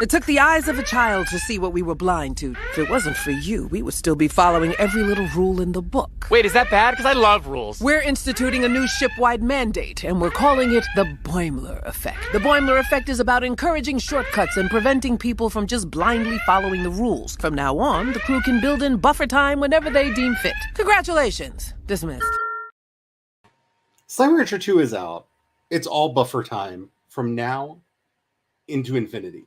It took the eyes of a child to see what we were blind to. If it wasn't for you, we would still be following every little rule in the book. Wait, is that bad? Because I love rules. We're instituting a new ship-wide mandate, and we're calling it the Boimler Effect. The Boimler Effect is about encouraging shortcuts and preventing people from just blindly following the rules. From now on, the crew can build in buffer time whenever they deem fit. Congratulations. Dismissed. Slime Rancher 2 is out. It's all buffer time from now into infinity.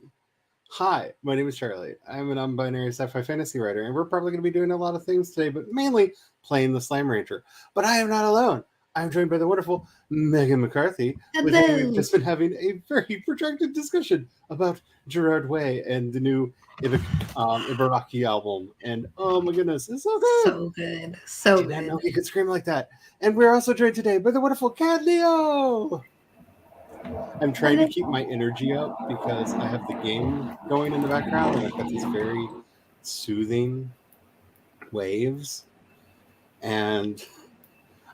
Hi, my name is Charlie. I'm an unbinary sci-fi fantasy writer, and we're probably going to be doing a lot of things today, but mainly playing the Slime Rancher. But I am not alone. I'm joined by the wonderful Megan McCarthy. With whom we've just been having a very protracted discussion about Gerard Way and the new Ibaraki album. And oh my goodness, it's so good. So good. So good. I didn't know he could scream like that. And we're also joined today by the wonderful Cat Leo. I'm trying to keep my energy up because I have the game going in the background and I've got these very soothing waves. And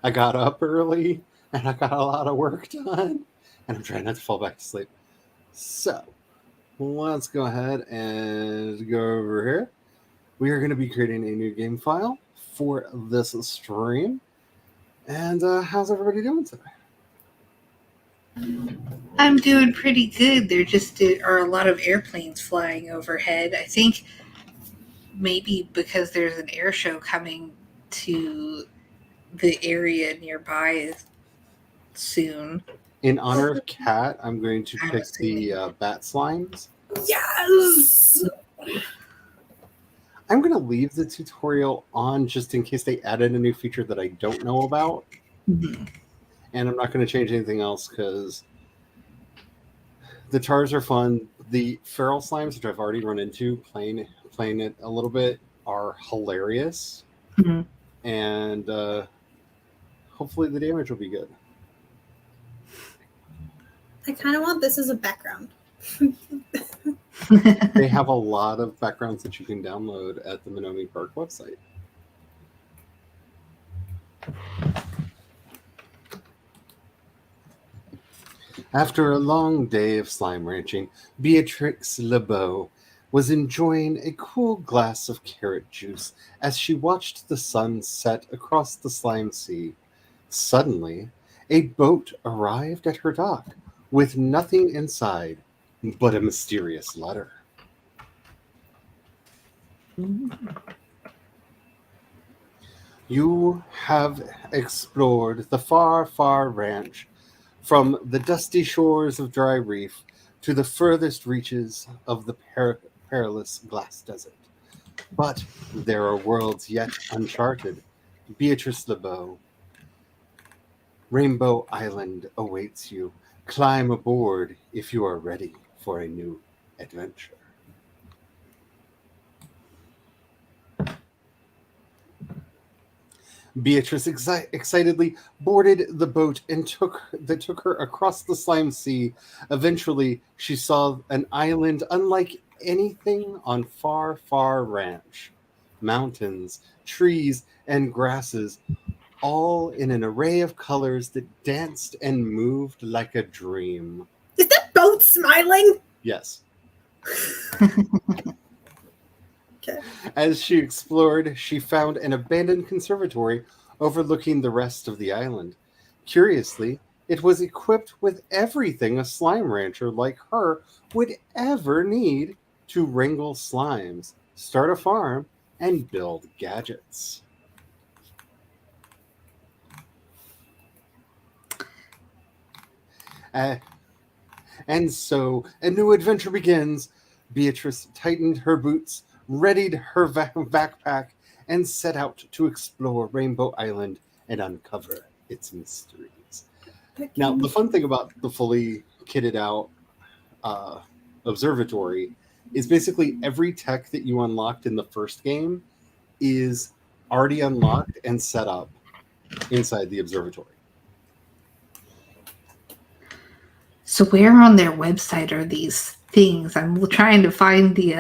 I got up early and I got a lot of work done and I'm trying not to fall back to sleep. So let's go ahead and go over here. We are going to be creating a new game file for this stream. And how's everybody doing today? I'm doing pretty good. There just are a lot of airplanes flying overhead. I think maybe because there's an air show coming to the area nearby soon. In honor of Cat, I'm going to pick the bat slimes. Yes! I'm going to leave the tutorial on just in case they added a new feature that I don't know about. Mm-hmm. And I'm not going to change anything else because the tars are fun. The feral slimes, which I've already run into playing it a little bit, are hilarious. Mm-hmm. And hopefully the damage will be good. I kind of want this as a background. They have a lot of backgrounds that you can download at the Menominee Park website. After a long day of slime ranching, Beatrix LeBeau was enjoying a cool glass of carrot juice as she watched the sun set across the slime sea. Suddenly, a boat arrived at her dock with nothing inside but a mysterious letter. You have explored the far, far ranch, from the dusty shores of Dry Reef to the furthest reaches of the perilous Glass Desert. But there are worlds yet uncharted. Beatrice LeBeau. Rainbow Island awaits you. Climb aboard if you are ready for a new adventure. Beatrice excitedly boarded the boat and took her across the slime sea. Eventually, she saw an island unlike anything on Far, Far Ranch. Mountains, trees, and grasses, all in an array of colors that danced and moved like a dream. Is that boat smiling? Yes. Okay. As she explored, she found an abandoned conservatory overlooking the rest of the island. Curiously, it was equipped with everything a slime rancher like her would ever need to wrangle slimes, start a farm, and build gadgets. And so a new adventure begins. Beatrice tightened her boots, readied her backpack, and set out to explore Rainbow Island and uncover its mysteries. Now, the fun thing about the fully kitted out observatory is basically every tech that you unlocked in the first game is already unlocked and set up inside the observatory. So where on their website are these things? I'm trying to find the...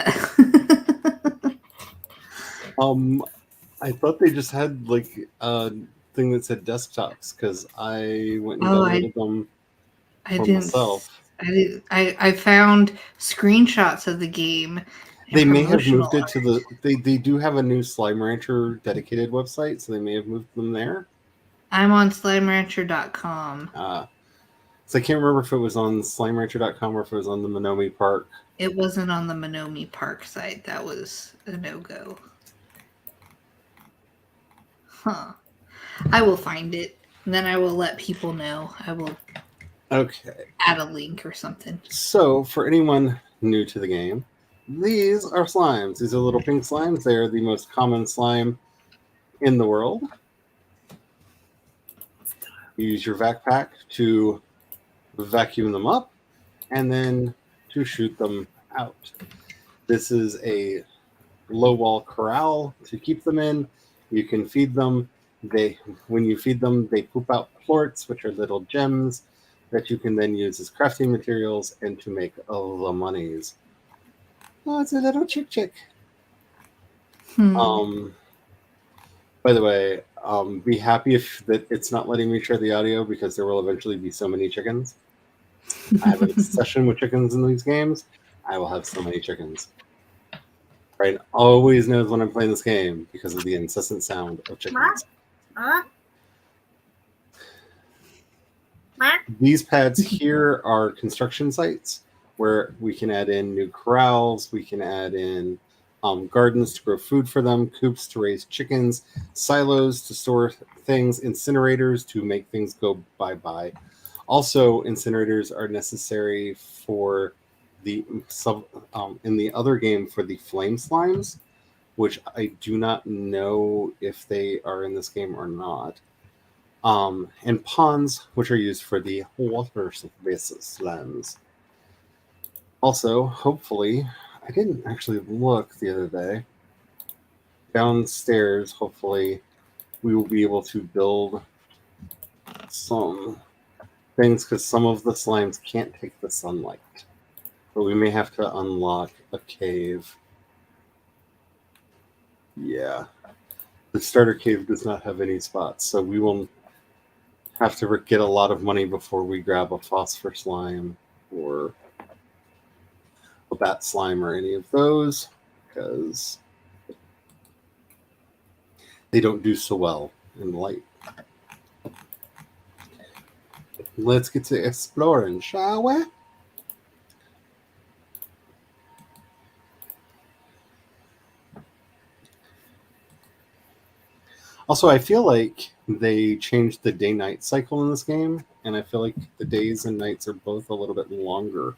I thought they just had like a thing that said desktops because I went and downloaded them for myself. I found screenshots of the game. They may have promotional moved it to the. They do have a new Slime Rancher dedicated website, so they may have moved them there. I'm on slimerancher.com. So I can't remember if it was on SlimeRancher.com or if it was on the Monomi Park. It wasn't on the Monomi Park site. That was a no-go. Huh. I will find it, and then I will let people know. I will add a link or something. So, for anyone new to the game, these are slimes. These are little pink slimes. They are the most common slime in the world. You use your vac pack to vacuum them up and then to shoot them out. This is a low wall corral to keep them in. You can feed them. When you feed them, they poop out plorts, which are little gems that you can then use as crafting materials and to make all the monies. Oh, it's a little chick. By the way, be happy if that it's not letting me share the audio because there will eventually be so many chickens. I have an obsession with chickens in these games. I will have so many chickens. Brian always knows when I'm playing this game because of the incessant sound of chickens. These pads here are construction sites where we can add in new corrals, we can add in gardens to grow food for them, coops to raise chickens, silos to store things, incinerators to make things go bye-bye. Also, incinerators are necessary for the in the other game for the flame slimes, which I do not know if they are in this game or not. And ponds, which are used for the water slimes. Also, hopefully, I didn't actually look the other day. Downstairs, hopefully, we will be able to build some things because some of the slimes can't take the sunlight. But we may have to unlock a cave. Yeah. The starter cave does not have any spots, so we will have to get a lot of money before we grab a phosphor slime or a bat slime or any of those because they don't do so well in light. Let's get to exploring, shall we? Also, I feel like they changed the day-night cycle in this game, and I feel like the days and nights are both a little bit longer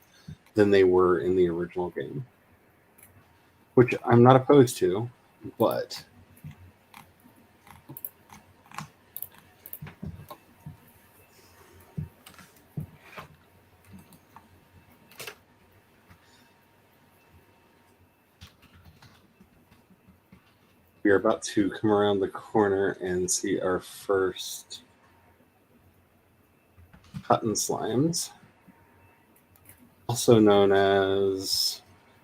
than they were in the original game, which I'm not opposed to, but we are about to come around the corner and see our first cotton slimes, also known as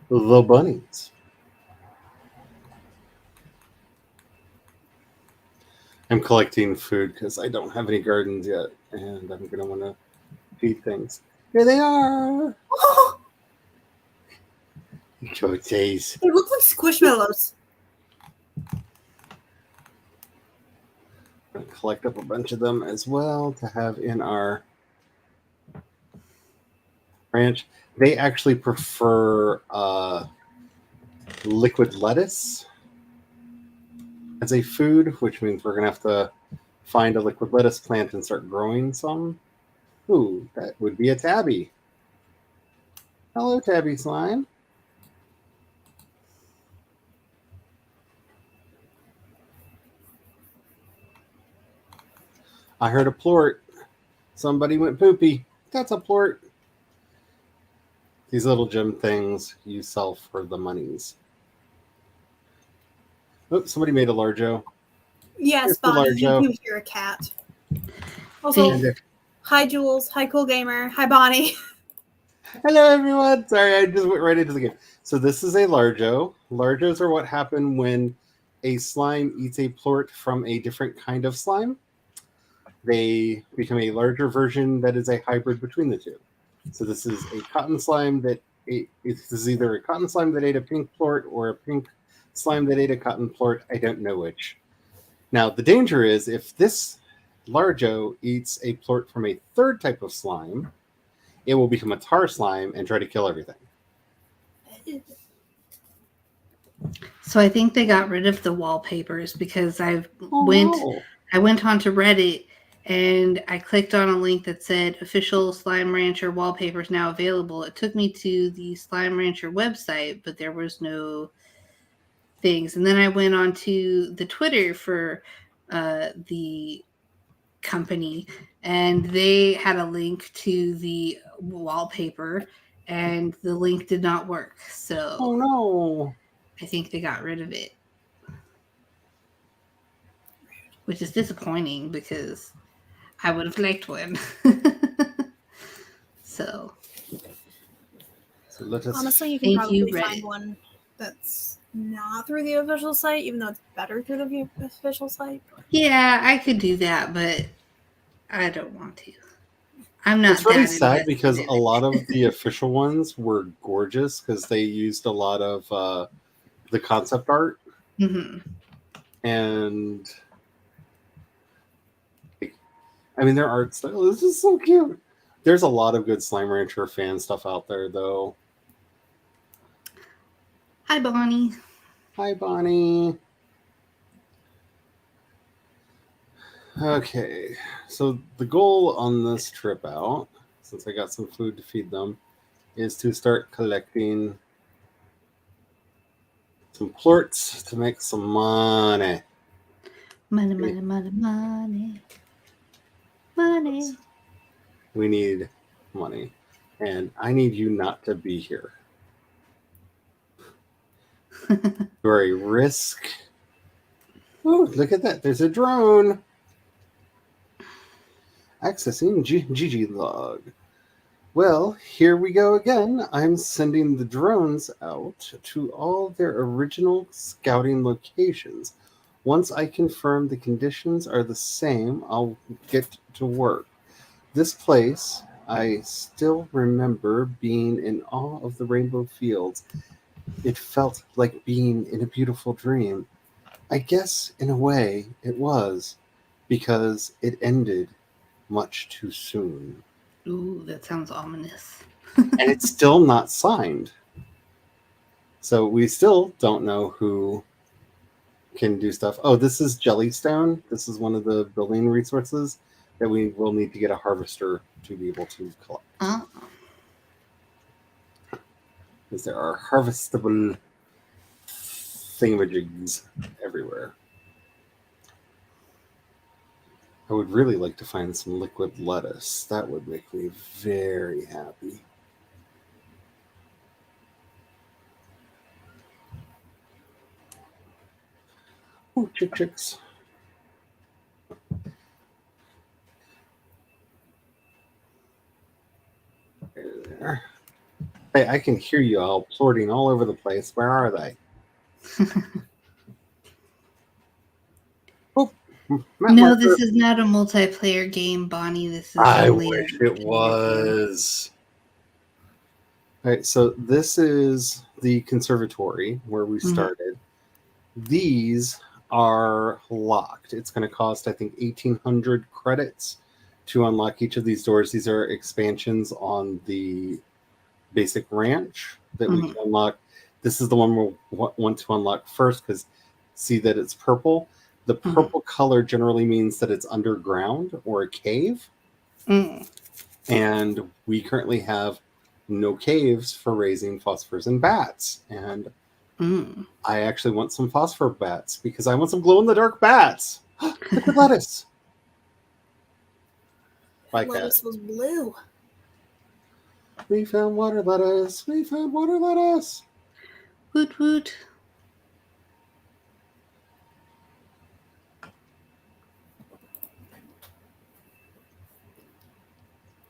the bunnies. I'm collecting food because I don't have any gardens yet, and I'm going to want to feed things. Here they are! Coaches. They look like squishmallows. I'm going to collect up a bunch of them as well to have in our ranch. They actually prefer liquid lettuce as a food, which means we're going to have to find a liquid lettuce plant and start growing some. Ooh, that would be a tabby. Hello, tabby slime. I heard a plort. Somebody went poopy. That's a plort. These little gem things you sell for the monies. Oops, somebody made a Largo. Yes, Bonnie, you do hear a cat. Also, hi Jules, hi Cool Gamer, hi Bonnie. Hello everyone. Sorry, I just went right into the game. So this is a Largo. Largos are what happen when a slime eats a plort from a different kind of slime. They become a larger version that is a hybrid between the two. So this is a cotton slime that this is either a cotton slime that ate a pink plort or a pink slime that ate a cotton plort. I don't know which. Now, the danger is if this Largo eats a plort from a third type of slime, it will become a tar slime and try to kill everything. So I think they got rid of the wallpapers because I went onto Reddit and I clicked on a link that said official Slime Rancher wallpapers now available. It took me to the Slime Rancher website, but there was no things. And then I went on to the Twitter for the company, and they had a link to the wallpaper, and the link did not work. So oh no, I think they got rid of it, which is disappointing because I would have liked one. So let us. Honestly, you can probably find one that's not through the official site, even though it's better through the official site. Yeah, I could do that, but I don't want to. I'm not. It's really sad because a lot of the official ones were gorgeous because they used a lot of the concept art. Mm-hmm. And I mean, their art style is just so cute. There's a lot of good Slime Rancher fan stuff out there, though. Hi, Bonnie. Hi, Bonnie. Okay, so the goal on this trip out, since I got some food to feed them, is to start collecting some plorts to make some money. Money. We need money. And I need you not to be here. You're a risk. Oh, look at that. There's a drone. Accessing GG log. Well, here we go again. I'm sending the drones out to all their original scouting locations. Once I confirm the conditions are the same, I'll get to work. This place, I still remember being in awe of the rainbow fields. It felt like being in a beautiful dream. I guess, in a way, it was, because it ended much too soon. Ooh, that sounds ominous. And it's still not signed. So we still don't know who can do stuff. Oh, this is Jellystone. This is one of the building resources that we will need to get a harvester to be able to collect. Because there are harvestable thingamajigs everywhere. I would really like to find some liquid lettuce. That would make me very happy. Oh, chicks. There. Hey, I can hear you all plorting all over the place. Where are they? Oh, no, this is not a multiplayer game, Bonnie. This is. I wish it was. All right, so this is the conservatory where we started. These are locked. It's going to cost, I think, 1,800 credits to unlock each of these doors. These are expansions on the basic ranch that we can unlock. This is the one we'll want to unlock first because see that it's purple. The purple color generally means that it's underground or a cave. And we currently have no caves for raising phosphors and bats. And I actually want some phosphor bats because I want some glow-in-the-dark bats. Liquid lettuce. Lettuce was blue. We found water lettuce. We found water lettuce. Woot woot.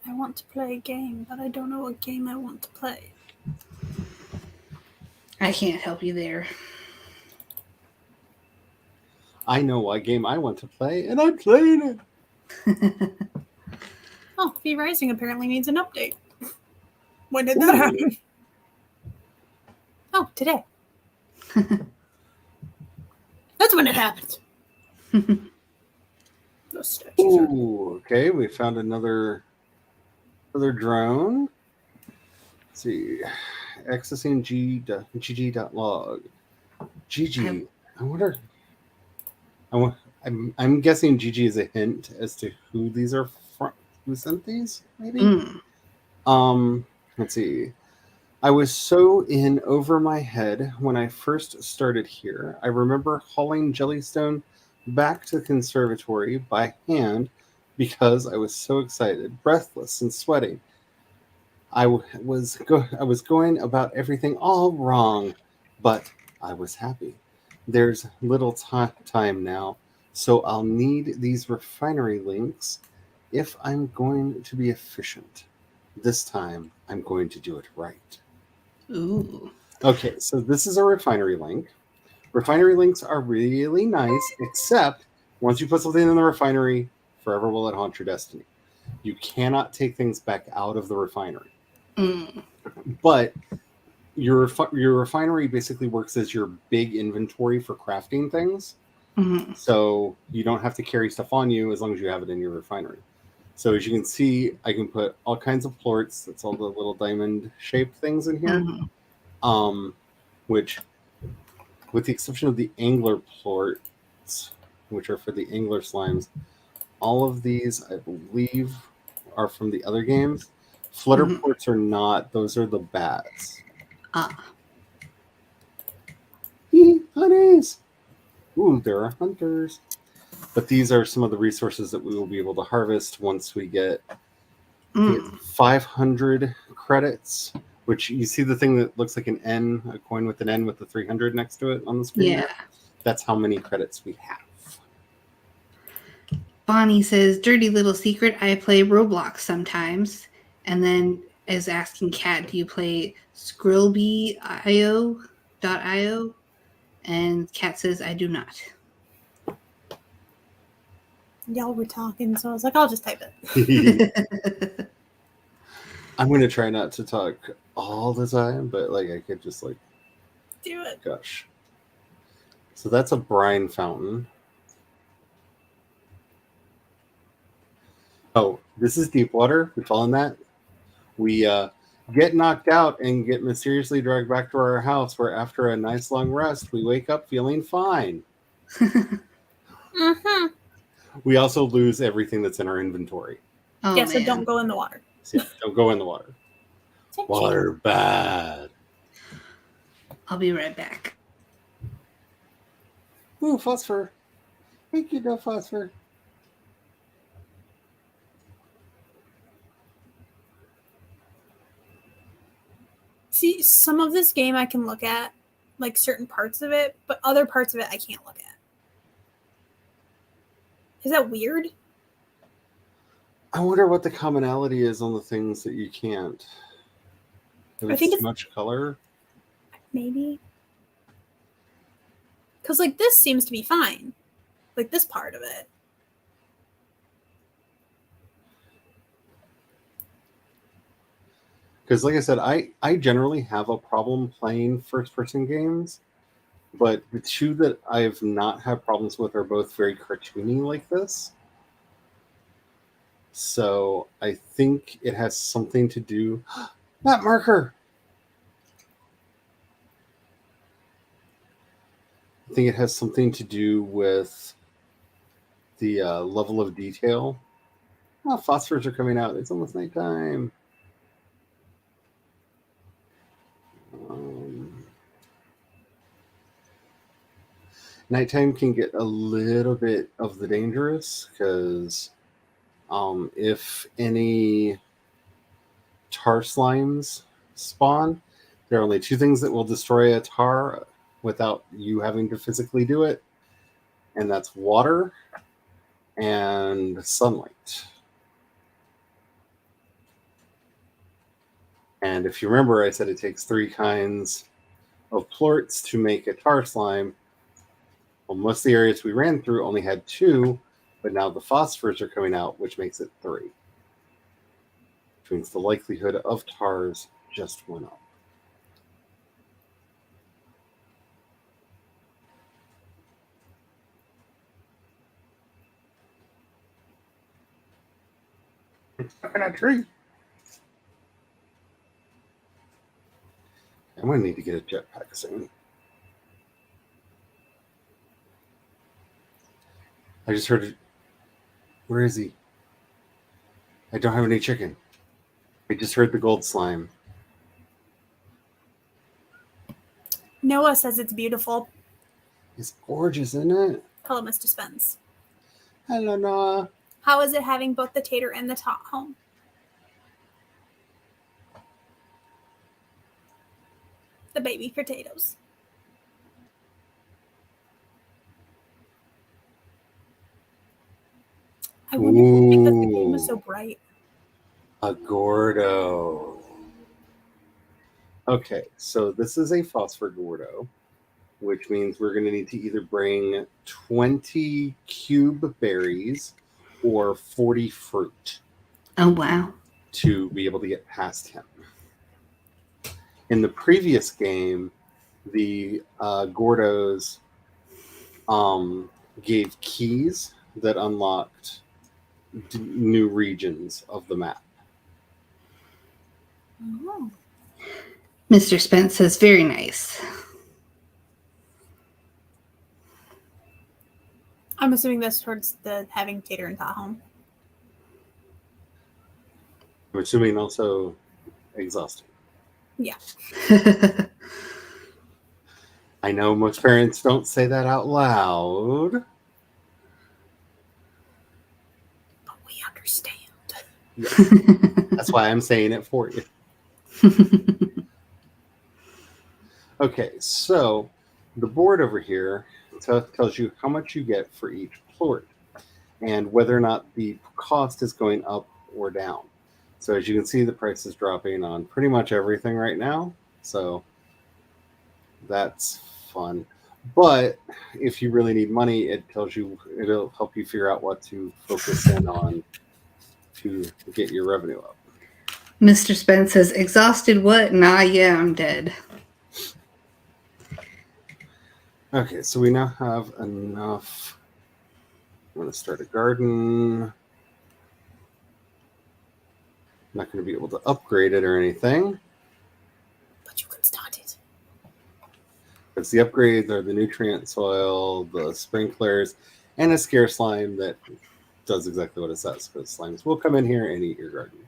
I want to play a game, but I don't know what game I want to play. I can't help you there. I know what game I want to play, and I'm playing it. Oh, V Rising apparently needs an update. When did that happen? Oh, today. That's when it happened. Those statues are... Ooh, okay, we found another drone. Let's see. Accessing gg.log. GG. I wonder. I'm guessing GG is a hint as to who these are from. Who sent these? Maybe. Let's see. I was so in over my head when I first started here. I remember hauling Jellystone back to the conservatory by hand because I was so excited, breathless, and sweating. I was going about everything all wrong, but I was happy. There's little time now, so I'll need these refinery links if I'm going to be efficient. This time, I'm going to do it right. Ooh. Okay, so this is a refinery link. Refinery links are really nice, except once you put something in the refinery, forever will it haunt your destiny. You cannot take things back out of the refinery. But your refinery basically works as your big inventory for crafting things. So you don't have to carry stuff on you as long as you have it in your refinery. So as you can see, I can put all kinds of plorts. That's all the little diamond-shaped things in here. Which, with the exception of the angler plorts, which are for the angler slimes, all of these, I believe, are from the other games. Flutter plorts are not. Those are the bats. Honeys! Ooh, there are hunters. But these are some of the resources that we will be able to harvest once we get 500 credits, which you see the thing that looks like an N, a coin with an N with the 300 next to it on the screen. Yeah. There. That's how many credits we have. Bonnie says, dirty little secret, I play Roblox sometimes. And then is asking Kat, do you play Skrillby.io? And Kat says, I do not. Y'all were talking, so I was like, I'll just type it. I'm going to try not to talk all the time, but like I could just like do it. Gosh. So that's a brine fountain. Oh, this is deep water. We fall in that. We get knocked out and get mysteriously dragged back to our house, where after a nice long rest, we wake up feeling fine. We also lose everything that's in our inventory. Oh, yeah, so don't go in the water. So yeah, don't go in the water. Water bad. I'll be right back. Ooh, phosphor. Thank you, no phosphor. See, some of this game I can look at, like certain parts of it, but other parts of it I can't look at. Is that weird? I wonder what the commonality is on the things that you can't. If it's too much color? Maybe. Because, like, this seems to be fine. Like, this part of it. Because, like I said, I generally have a problem playing first-person games, but the two that I have not had problems with are both very cartoony like this. So I think it has something to do... That marker! I think it has something to do with the level of detail. Oh, phosphors are coming out. It's almost nighttime. Nighttime can get a little bit of the dangerous because if any tar slimes spawn, there are only two things that will destroy a tar without you having to physically do it, and that's water and sunlight. And if you remember, I said it takes 3 kinds of plorts to make a tar slime. Well, most of the areas we ran through only had 2, but now the phosphors are coming out, which makes it 3. Which means the likelihood of tars just went up. It's not in a tree. I'm going to need to get a jetpack soon. I just heard it. Where is he? I don't have any chicken. I just heard the gold slime. Noah says it's beautiful. It's gorgeous, isn't it? Hello, Mr. Spence. Hello, Noah. How is it having both the tater and the tot home? The baby potatoes. I wonder if it's because the game was so bright. A Gordo. Okay, so this is a Phosphor Gordo, which means we're going to need to either bring 20 cube berries or 40 fruit. Oh, wow. To be able to get past him. In the previous game, the Gordos gave keys that unlocked new regions of the map. Oh. Mr. Spence says, very nice. I'm assuming that's towards the having tater and tot home. I'm assuming also exhausting. Yeah. I know most parents don't say that out loud. But we understand. Yes. That's why I'm saying it for you. Okay, so the board over here tells you how much you get for each plort and whether or not the cost is going up or down. So as you can see, the price is dropping on pretty much everything right now. So that's fun. But if you really need money, it'll help you figure out what to focus in on to get your revenue up. Mr. Spence says, exhausted what? Nah, yeah, I'm dead. Okay, so we now have enough. I'm going to start a garden. I'm not going to be able to upgrade it or anything. But you can start it. Because the upgrades are the nutrient soil, the sprinklers, and a scare slime that does exactly what it says. Because slimes will come in here and eat your garden.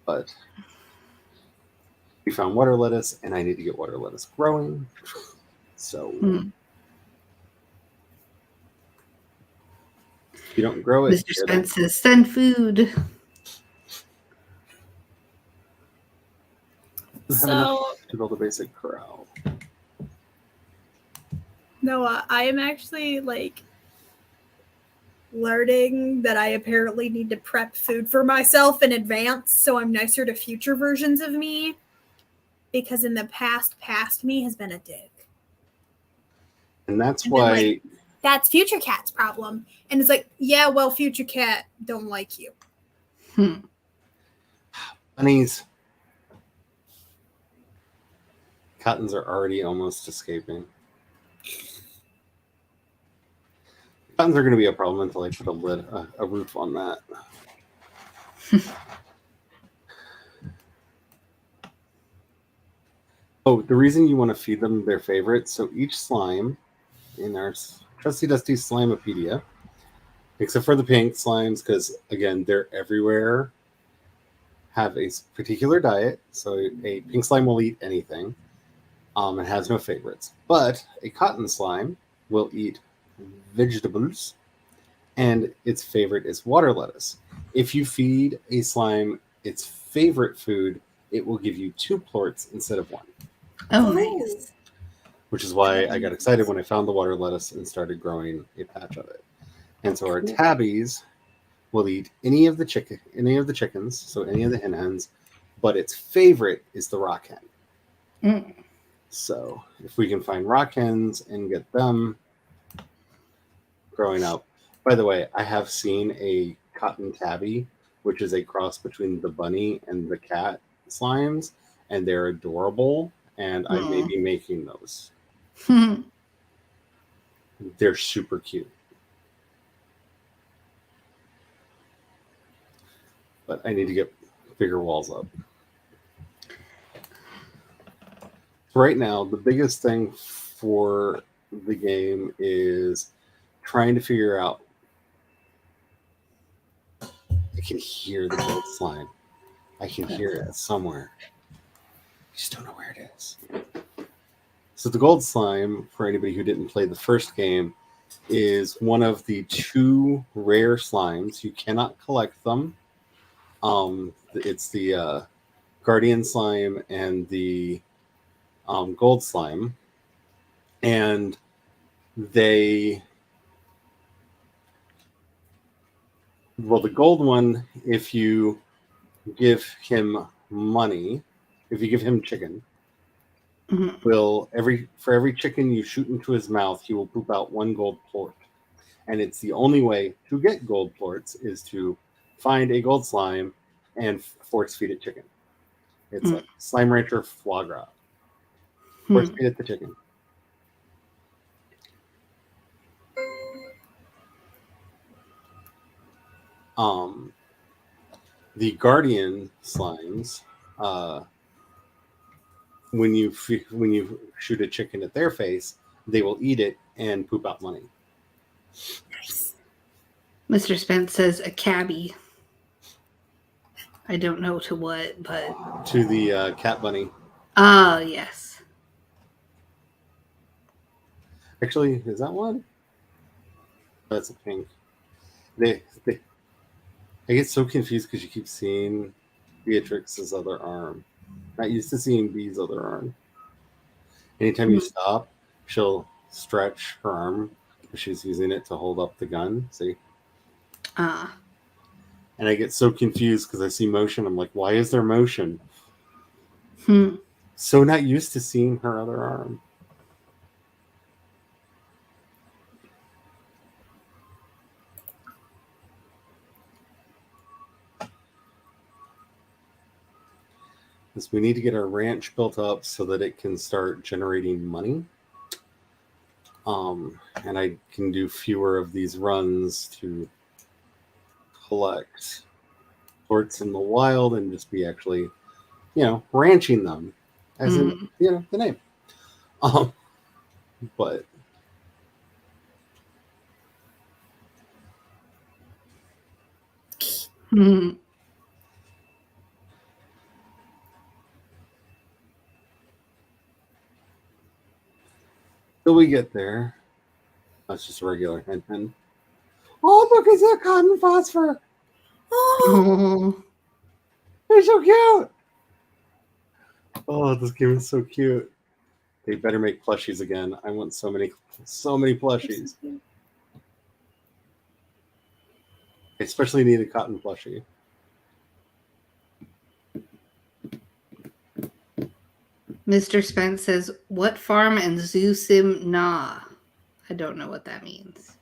But we found water lettuce, and I need to get water lettuce growing. So if you don't grow it, Mr. Spence says, send food. So to build a basic corral. Noah, I am actually learning that I apparently need to prep food for myself in advance so I'm nicer to future versions of me. Because in the past me has been a dick. And that's why that's Future Cat's problem. And it's yeah, well, Future Cat don't like you. Bunnies. Cottons are already almost escaping. Cottons are going to be a problem until I put a roof on that. Oh, the reason you want to feed them their favorites, so each slime in our Trusty Dusty Slimepedia, except for the pink slimes, because, again, they're everywhere, have a particular diet. So a pink slime will eat anything. It has no favorites. But a cotton slime will eat vegetables, and its favorite is water lettuce. If you feed a slime its favorite food, it will give you 2 plorts instead of 1. Oh, nice. Which is why I got excited when I found the water lettuce and started growing a patch of it. And so our tabbies will eat any of the chickens, so any of the hens, but its favorite is the rock hen. So if we can find rock hens and get them growing up. By the way, I have seen a cotton tabby, which is a cross between the bunny and the cat, slimes, and they're adorable, and I may be making those. They're super cute. But I need to get bigger walls up. Right now, the biggest thing for the game is trying to figure out. I can hear the gold slime. I can hear it somewhere. I just don't know where it is. So the gold slime, for anybody who didn't play the first game, is one of the 2 rare slimes. You cannot collect them. It's the Guardian slime and the gold slime. And the gold one, if you give him money, if you give him chicken, will for every chicken you shoot into his mouth, he will poop out 1 gold plort. And it's the only way to get gold plorts is to find a gold slime and force feed it chicken. It's like Slime Rancher foie gras. Force feed it the chicken. The Guardian slimes, when you shoot a chicken at their face, they will eat it and poop out money. Nice. Mr. Spence says a cabbie. I don't know to what, but to the cat bunny. Oh, yes. Actually, is that one? That's a pink. I get so confused because you keep seeing Beatrix's other arm. Not used to seeing Bee's other arm. Anytime you stop, she'll stretch her arm because she's using it to hold up the gun. See? And I get so confused because I see motion. I'm like, why is there motion? So not used to seeing her other arm. Is we need to get our ranch built up so that it can start generating money. And I can do fewer of these runs to collect plorts in the wild and just be actually, ranching them as in, the name. But till we get there, that's just a regular hen. Oh, look, it's a cotton phosphor. Oh, they're so cute. Oh, this game is so cute. They better make plushies again. I want so many plushies. I especially need a cotton plushie. Mr. Spence says, what farm and Zoosim Na? I don't know what that means.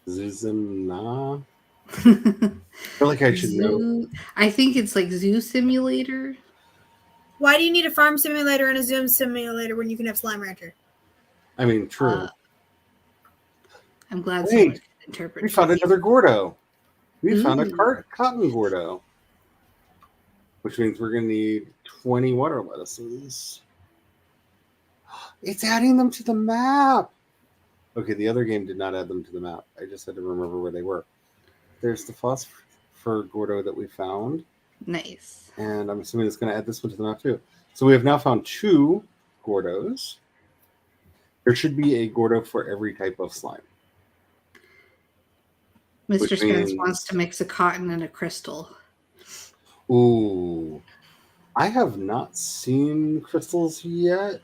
Zuzim Na? I feel like I should know. I think it's like Zoo Simulator. Why do you need a farm simulator and a Zoom simulator when you can have Slime Rancher? I mean, true. I'm glad someone can interpret. We found another Gordo. We found a cotton Gordo. Which means we're going to need 20 water lettuces. It's adding them to the map. Okay, the other game did not add them to the map. I just had to remember where they were. There's the Phosphor Gordo that we found. Nice. And I'm assuming it's going to add this one to the map too. So we have now found 2 Gordos. There should be a Gordo for every type of slime. Mr. Spence wants to mix a cotton and a crystal. Ooh. I have not seen crystals yet.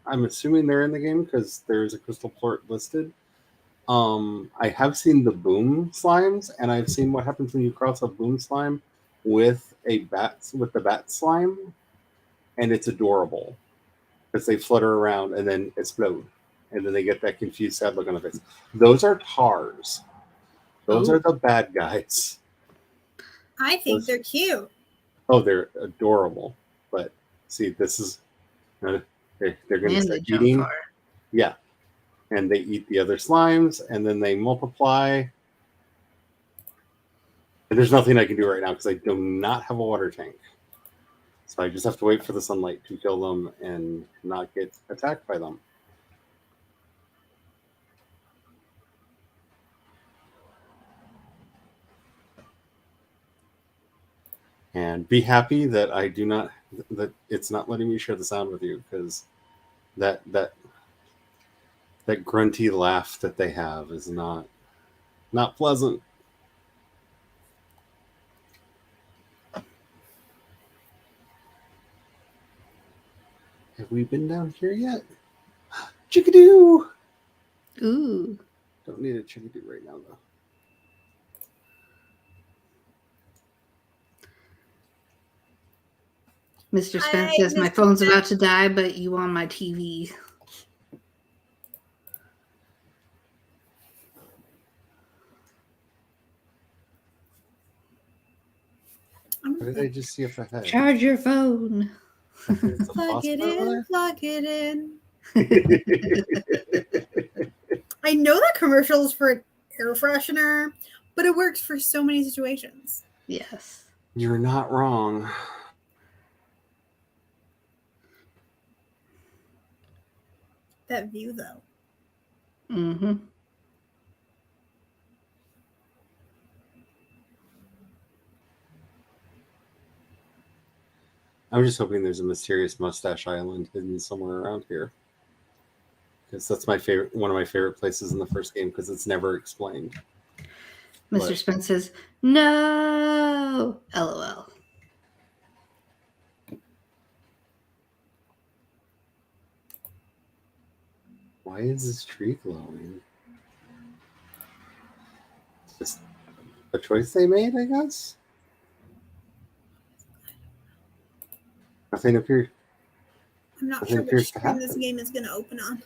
I'm assuming they're in the game because there's a crystal plort listed. I have seen the boom slimes, and I've seen what happens when you cross a boom slime with the bat slime, and it's adorable because they flutter around and then explode, and then they get that confused, sad look on their face. Those are tars. Those are the bad guys. I think they're cute. Oh, they're adorable. But see, this is they're going to And start they jump eating. far. Yeah, and they eat the other slimes, and then they multiply. And there's nothing I can do right now because I do not have a water tank. So I just have to wait for the sunlight to kill them and not get attacked by them. And be happy that that it's not letting me share the sound with you, because that grunty laugh that they have is not pleasant. Have we been down here yet? Chickadoo! Ooh. Don't need a chickadoo right now, though. Mr. Spence Hi, says, my Mr. phone's about to die, but you on my TV. What did I just see if I had? Charge your phone. Plug it in. I know that commercial is for an air freshener, but it works for so many situations. Yes. You're not wrong. That view, though. Mm-hmm. I'm just hoping there's a mysterious mustache island hidden somewhere around here, because that's one of my favorite places in the first game, because it's never explained. Mr. Spence says, no. LOL. Why is this tree glowing? It's just a choice they made, I guess. Nothing appears. I'm not Nothing sure appears which to screen this happen. game is going to open on.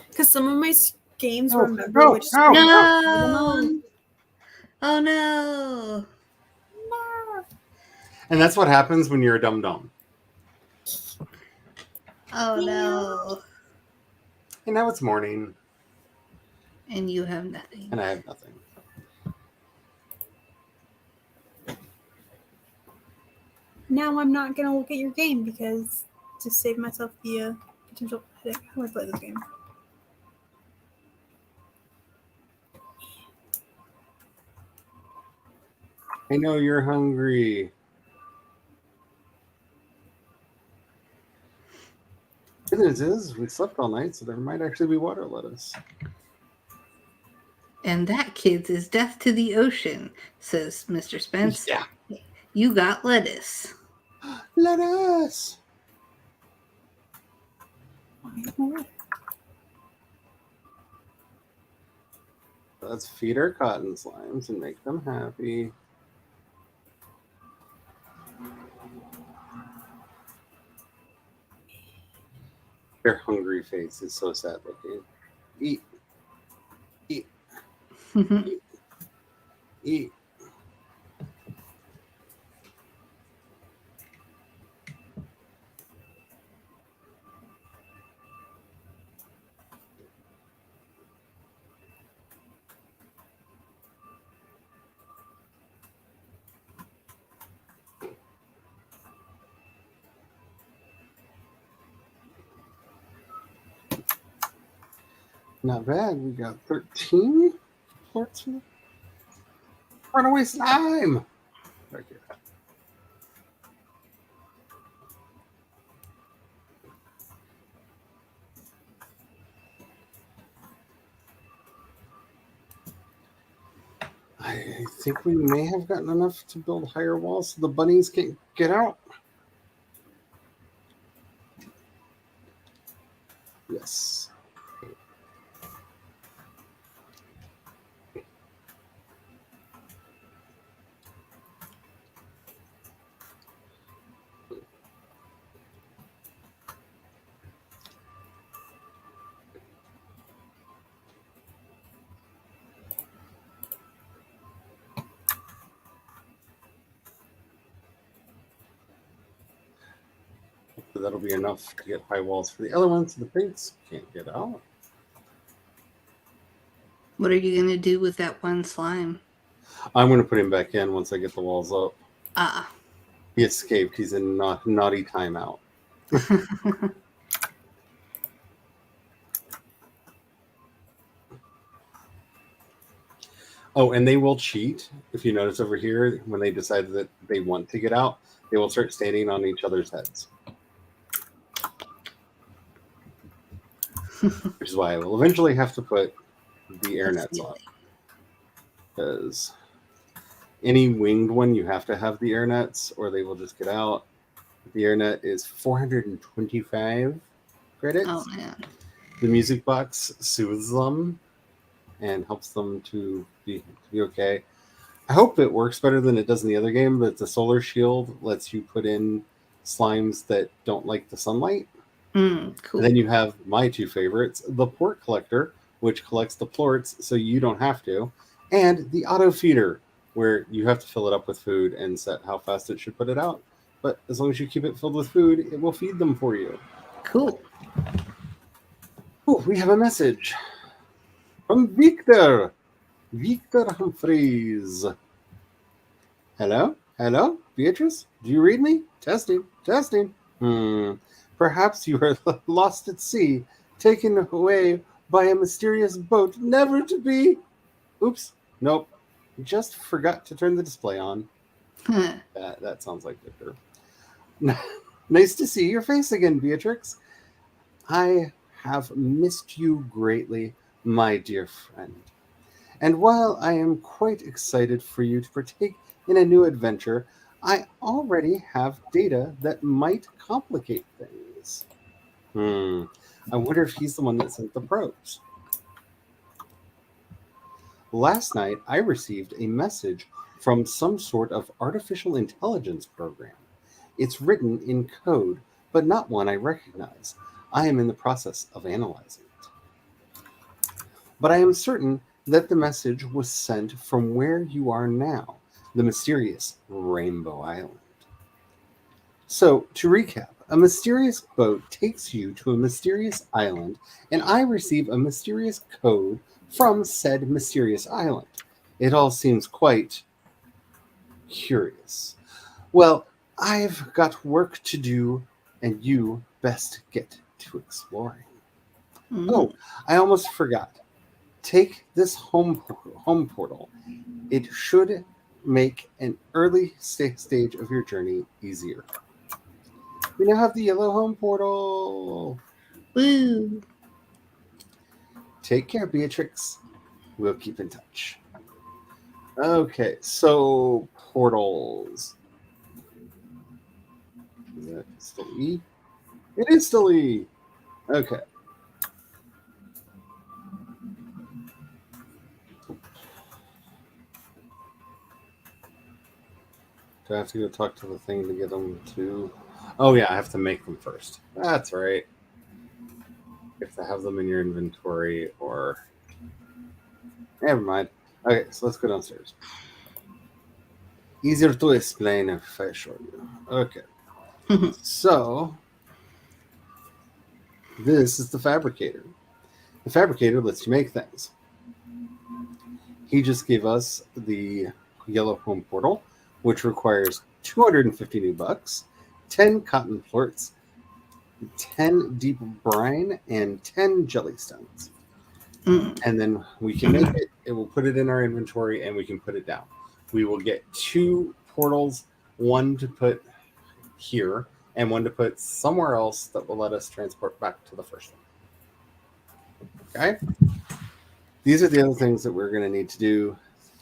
Because some of my games No, remember no, which no, screen no. to open on. Oh, no. And that's what happens when you're a dum-dum. Oh, no. And now it's morning, And you have nothing. and I have nothing. Now I'm not going to look at your game because to save myself the potential headache. How do I play this game? I know you're hungry. Good news is we slept all night, so there might actually be water lettuce. And that, kids, is death to the ocean, says Mr. Spence. Yeah. You got lettuce. Lettuce! Let's feed our cotton slimes and make them happy. Their hungry face is so sad looking. Eat. Eat. Eat. Eat. Not bad. We got 13 parts. Runaway slime. Right here. I think we may have gotten enough to build higher walls so the bunnies can't get out. Yes. So that'll be enough to get high walls for the other ones. So the pigs can't get out. What are you going to do with that one slime? I'm going to put him back in once I get the walls up. Ah. He escaped. He's in naughty timeout. Oh, and they will cheat. If you notice over here, when they decide that they want to get out, they will start standing on each other's heads. Which is why I will eventually have to put the air nets on. Because any winged one, you have to have the air nets or they will just get out. The air net is 425 credits. Oh, man. The music box soothes them and helps them to be okay. I hope it works better than it does in the other game, but the solar shield lets you put in slimes that don't like the sunlight. Cool. And then you have my two favorites, the port collector, which collects the plorts so you don't have to, and the auto feeder, where you have to fill it up with food and set how fast it should put it out. But as long as you keep it filled with food, it will feed them for you. Cool. Oh, we have a message from Victor. Victor Humphreys. Hello, Beatrice? Do you read me? Testing. Perhaps you are lost at sea, taken away by a mysterious boat, never to be. Oops, nope. Just forgot to turn the display on. That sounds like Victor. Nice to see your face again, Beatrix. I have missed you greatly, my dear friend. And while I am quite excited for you to partake in a new adventure, I already have data that might complicate things. I wonder if he's the one that sent the probes. Last night, I received a message from some sort of artificial intelligence program. It's written in code, but not one I recognize. I am in the process of analyzing it. But I am certain that the message was sent from where you are now, the mysterious Rainbow Island. So, to recap, a mysterious boat takes you to a mysterious island, and I receive a mysterious code from said mysterious island. It all seems quite curious. Well, I've got work to do, and you best get to exploring. Oh, I almost forgot. Take this home portal. It should make an early stage of your journey easier. We now have the yellow home portal. Woo! Take care, Beatrix. We'll keep in touch. Okay, so portals. Is that still E? It is still E. Okay. Do I have to go talk to the thing to get them to... Oh, yeah, I have to make them first. That's right. You have to have them in your inventory or... Never mind. Okay, so let's go downstairs. Easier to explain if I show you. Okay. So, this is the Fabricator. The Fabricator lets you make things. He just gave us the yellow home portal, which requires 250 new bucks, 10 cotton plorts, 10 deep brine, and 10 jelly stones. And then we can make it, it will put it in our inventory, and we can put it down. We will get 2 portals, one to put here, and one to put somewhere else that will let us transport back to the first one. Okay? These are the other things that we're going to need to do.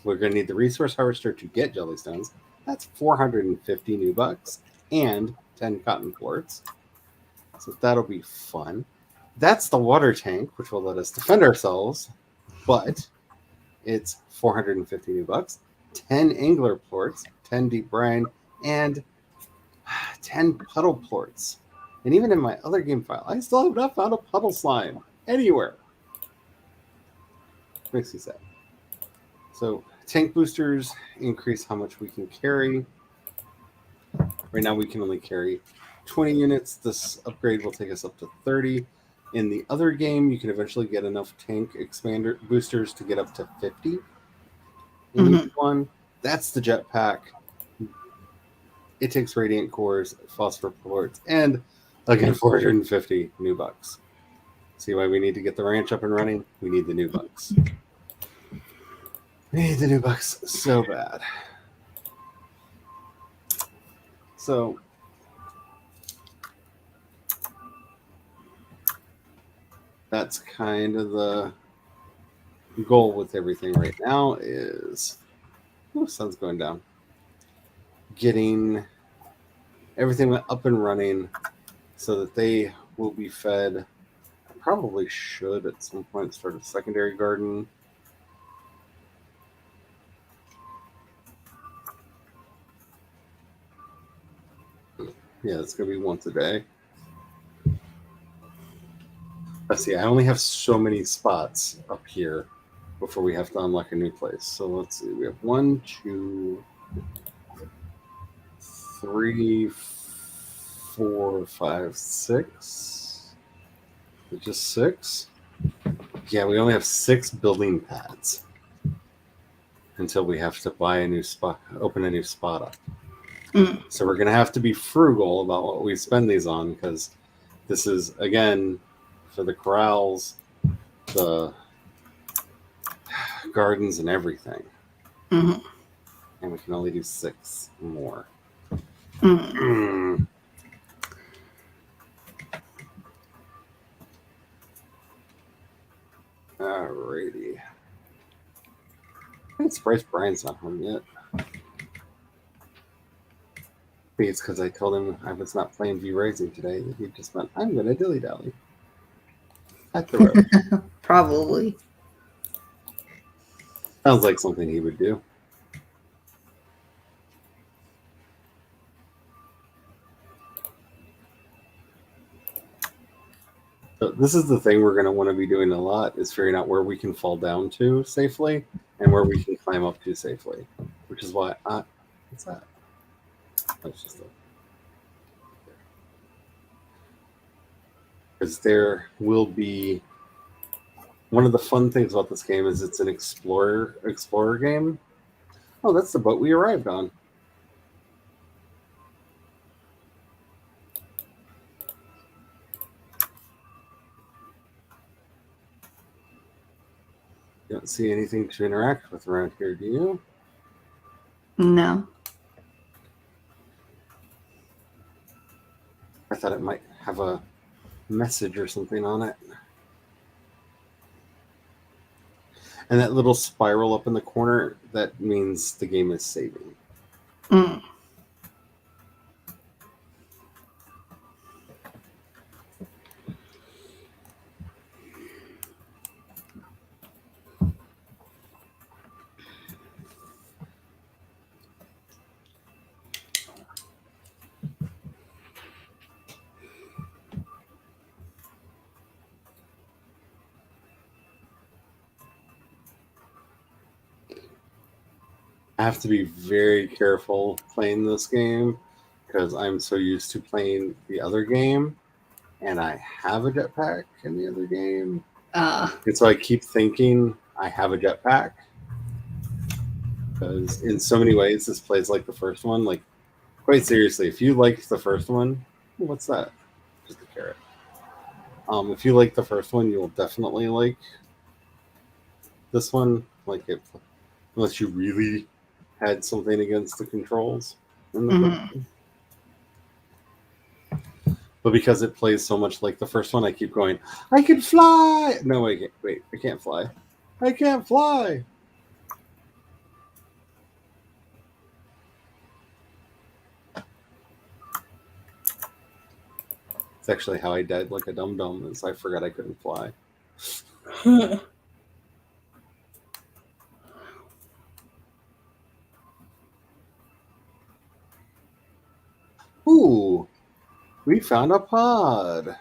We're going to need the resource harvester to get jellystones. That's 450 new bucks and 10 cotton plorts. So that'll be fun. That's the water tank, which will let us defend ourselves, but it's 450 new bucks, 10 angler plorts, 10 deep brine, and 10 puddle plorts. And even in my other game file, I still have not found a puddle slime anywhere. Makes me sad. So tank boosters increase how much we can carry. Right now we can only carry 20 units. This upgrade will take us up to 30. In the other game, you can eventually get enough tank expander boosters to get up to 50 in each one. That's the jetpack. It takes radiant cores, phosphor ports, and again 450 new bucks. See why we need to get the ranch up and running? We need the new bucks. We need the new bucks so bad. So that's kind of the goal with everything right now is, sun's going down, getting everything up and running so that they will be fed. I probably should at some point start a secondary garden. Yeah, it's going to be once a day. Let's see, I only have so many spots up here before we have to unlock a new place. So let's see, we have 1, 2, 3, 4, 5, 6. Just 6? Yeah, we only have 6 building pads until we have to buy a new spot, open a new spot up. So we're going to have to be frugal about what we spend these on, because this is, again, for the corrals, the gardens, and everything. And we can only do 6 more. Alrighty. I'm surprised Brian's not home yet. Maybe it's because I told him I was not playing V-Rising today that he just went, I'm going to dilly-dally at the road. Probably. Sounds like something he would do. So this is the thing we're going to want to be doing a lot, is figuring out where we can fall down to safely and where we can climb up to safely. Which is why what's that? That's just because there will be, one of the fun things about this game is it's an explorer game. Oh, that's the boat we arrived on. You don't see anything to interact with around here, do you? No. I thought it might have a message or something on it. And that little spiral up in the corner, that means the game is saving. I have to be very careful playing this game because I'm so used to playing the other game, and I have a jetpack in the other game. And so I keep thinking I have a jetpack because in so many ways this plays like the first one. Like, quite seriously, if you liked the first one, what's that? Just a carrot. If you like the first one, you will definitely like this one. Like, it, unless you really had something against the controls in the but because it plays so much like the first one, I keep going, I can fly! No, wait, I can't fly. I can't fly! It's actually how I died like a dum-dum, is I forgot I couldn't fly. Ooh, we found a pod.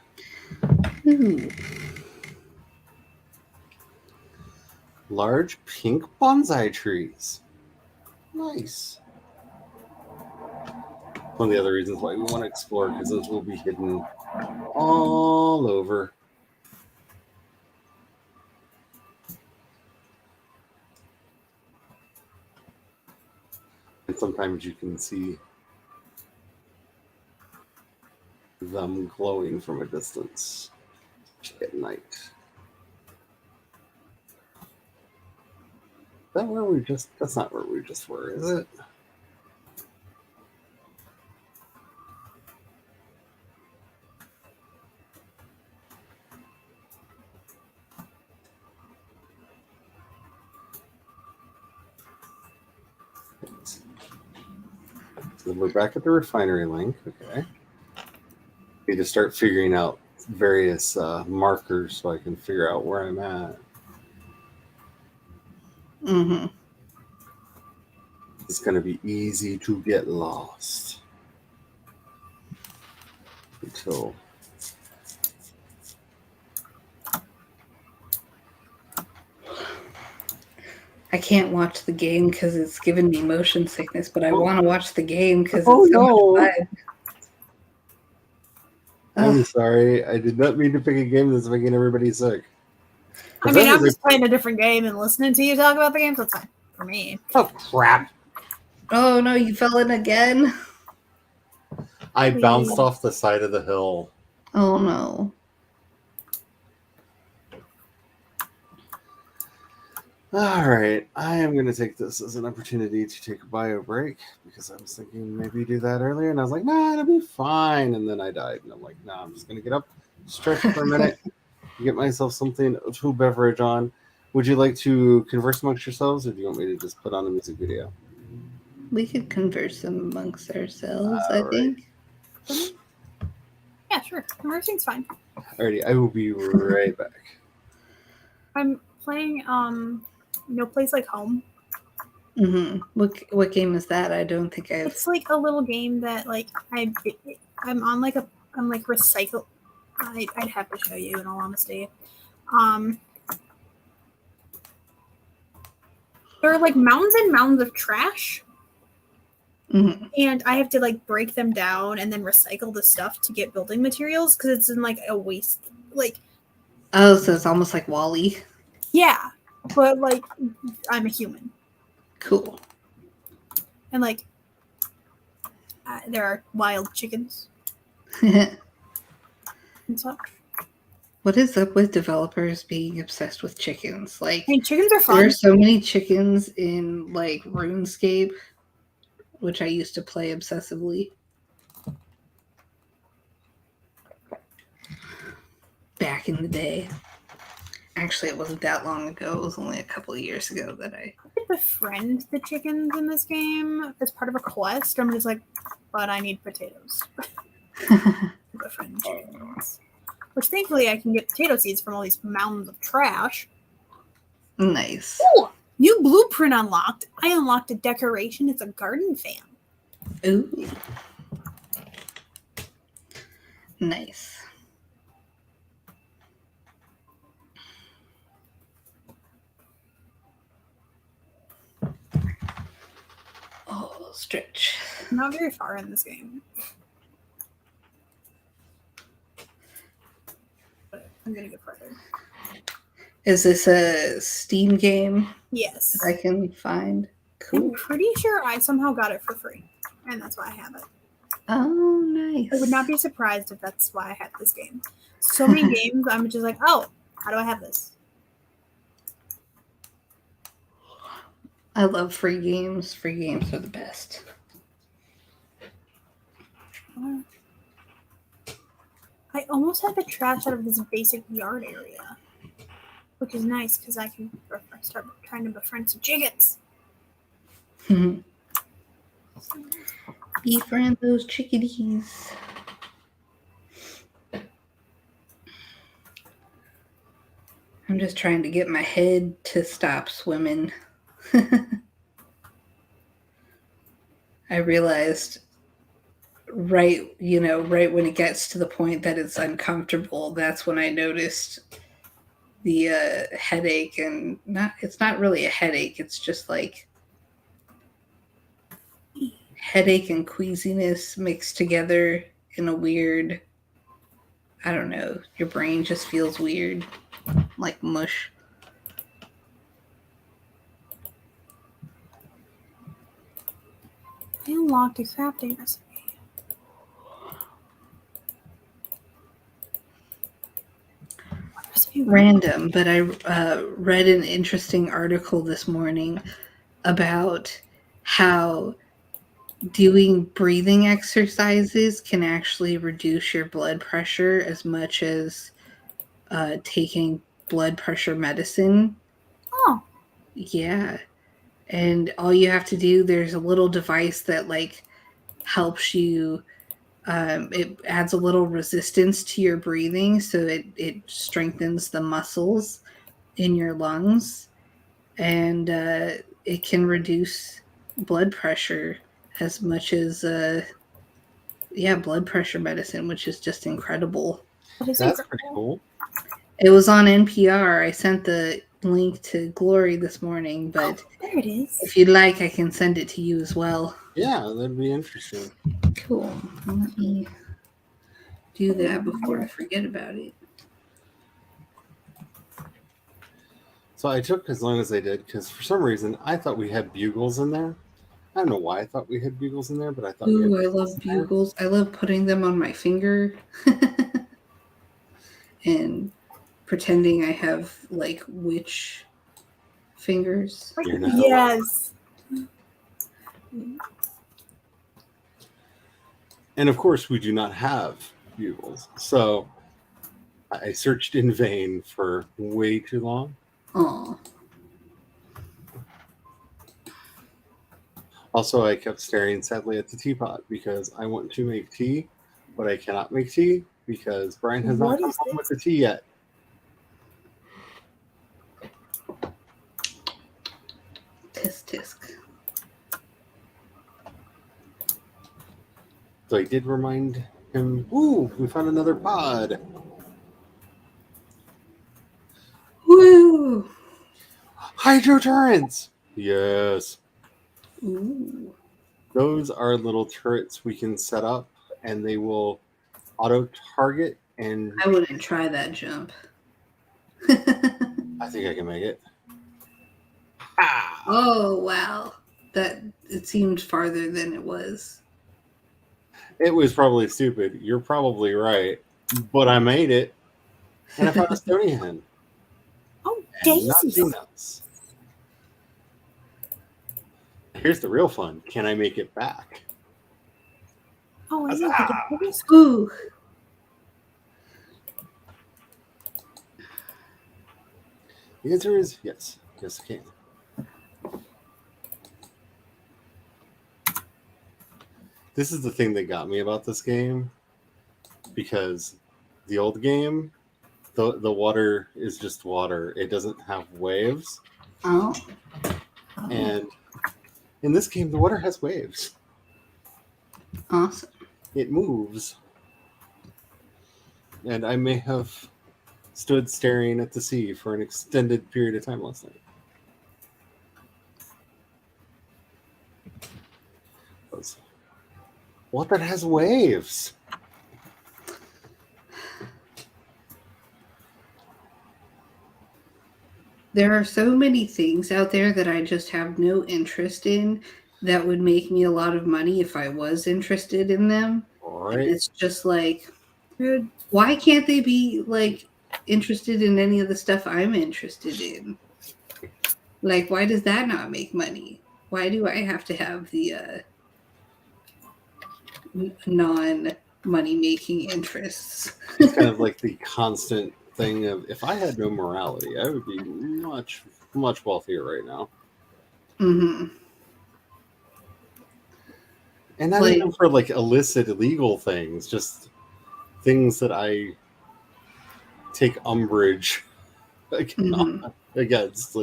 Large pink bonsai trees. Nice. One of the other reasons why we want to explore, because those will be hidden all over. And sometimes you can see them glowing from a distance at night. Is that where we just... That's not where we just were, is it? So we're back at the Refinery Link. Okay. Need to start figuring out various markers so I can figure out where I'm at. Mm-hmm. It's going to be easy to get lost until... I can't watch the game because it's giving me motion sickness, but I want to watch the game because Oh, it's so no. much fun. I'm sorry. I did not mean to pick a game that's making everybody sick. I mean, I'm just playing a different game and listening to you talk about the game, so it's fine for me. Oh, crap. Oh no, you fell in again. I bounced off the side of the hill. Oh no. All right. I am going to take this as an opportunity to take a bio break because I was thinking maybe do that earlier. And I was like, nah, it'll be fine. And then I died. And I'm like, nah, I'm just going to get up, stretch for a minute, get myself something to beverage on. Would you like to converse amongst yourselves, or do you want me to just put on a music video? We could converse amongst ourselves, All I right. think. Yeah, sure. Conversing's fine. Alrighty, I will be right back. I'm playing No Place Like Home. Mm-hmm. What game is that? I don't think I've... It's like a little game that like I'm on like I'm like recycle. I'd have to show you in all honesty. There are like mounds and mounds of trash. Mm-hmm. And I have to like break them down and then recycle the stuff to get building materials because it's in like a waste. Like, Oh, so it's almost like Wall-E. yeah, but like I'm a human. Cool. And like there are wild chickens What and such. is up with developers being obsessed with chickens? Like, I mean, chickens are there fun. are so many chickens in like RuneScape, which I used to play obsessively. Back in the day. Actually, it wasn't that long ago. It was only a couple of years ago that I... Befriend the chickens in this game as part of a quest. I'm just like, but I need potatoes. Befriend chickens. Which thankfully I can get potato seeds from all these mounds of trash. Nice. Ooh, new blueprint unlocked. I unlocked a decoration. It's a garden fan. Ooh. Nice. Oh, stretch. I'm not very far in this game. But I'm gonna get further. Is this a Steam game Yes. that I can find? I'm Cool. pretty sure I somehow got it for free. And that's why I have it. Oh, nice. I would not be surprised if that's why I had this game. So many games, I'm just like, oh, how do I have this? I love free games. Free games are the best. I almost had the trash out of this basic yard area, which is nice because I can start trying to befriend some chickens. Befriend those chickadees. I'm just trying to get my head to stop swimming. I realized right when it gets to the point that it's uncomfortable, that's when I noticed the headache. And it's not really a headache, it's just like headache and queasiness mixed together in a weird, I don't know, your brain just feels weird, like mush. I unlocked a crafting recipe. What recipe? Random, but I read an interesting article this morning about how doing breathing exercises can actually reduce your blood pressure as much as taking blood pressure medicine. Oh, Yeah. And all you have to do, there's a little device that like helps you. It adds a little resistance to your breathing, so it strengthens the muscles in your lungs, and it can reduce blood pressure as much as blood pressure medicine, which is just incredible. what is That's it? pretty cool. It was on NPR. I sent the link to Glory this morning, but There it is. if you'd like, I can send it to you as well. Yeah, that'd be interesting. Cool. Let me do that before I forget about it. So I took as long as I did because for some reason I thought we had bugles in there. I don't know why I thought we had bugles in there, but I thought we had Ooh, I love bugles. I love putting them on my finger and pretending I have like witch fingers. You're not Yes. And of course, we do not have bugles. So I searched in vain for way too long. Aw. Also, I kept staring sadly at the teapot because I want to make tea, but I cannot make tea because Brian has not What come is home this? with the tea yet. Tisk tisk. So I did remind him, ooh, we found another pod. Woo! Hydro turrets! Yes. Ooh. Those are little turrets we can set up and they will auto target and I wouldn't try that jump. I think I can make it. Ah! Oh wow. That it seemed farther than it was. It was probably stupid. You're probably right. But I made it. And I found a stony hen. Oh, And daisies. nothing else. Here's the real fun. Can I make it back? Oh, I didn't think of this. Ooh. The answer is yes. Yes, I can. This is the thing that got me about this game. Because the old game, the water is just water. It doesn't have waves. Oh. And in this game, the water has waves. Awesome. It moves. And I may have stood staring at the sea for an extended period of time last night. What that has waves? There are so many things out there that I just have no interest in that would make me a lot of money if I was interested in them. All And right. it's just like, Good. why can't they be like interested in any of the stuff I'm interested in? Like, why does that not make money? Why do I have to have the non-money making interests? It's kind of like the constant thing of if I had no morality, I would be much, much wealthier right now. Mm-hmm. And not Like- even for like illicit, illegal things, just things that I take umbrage Mhm. against.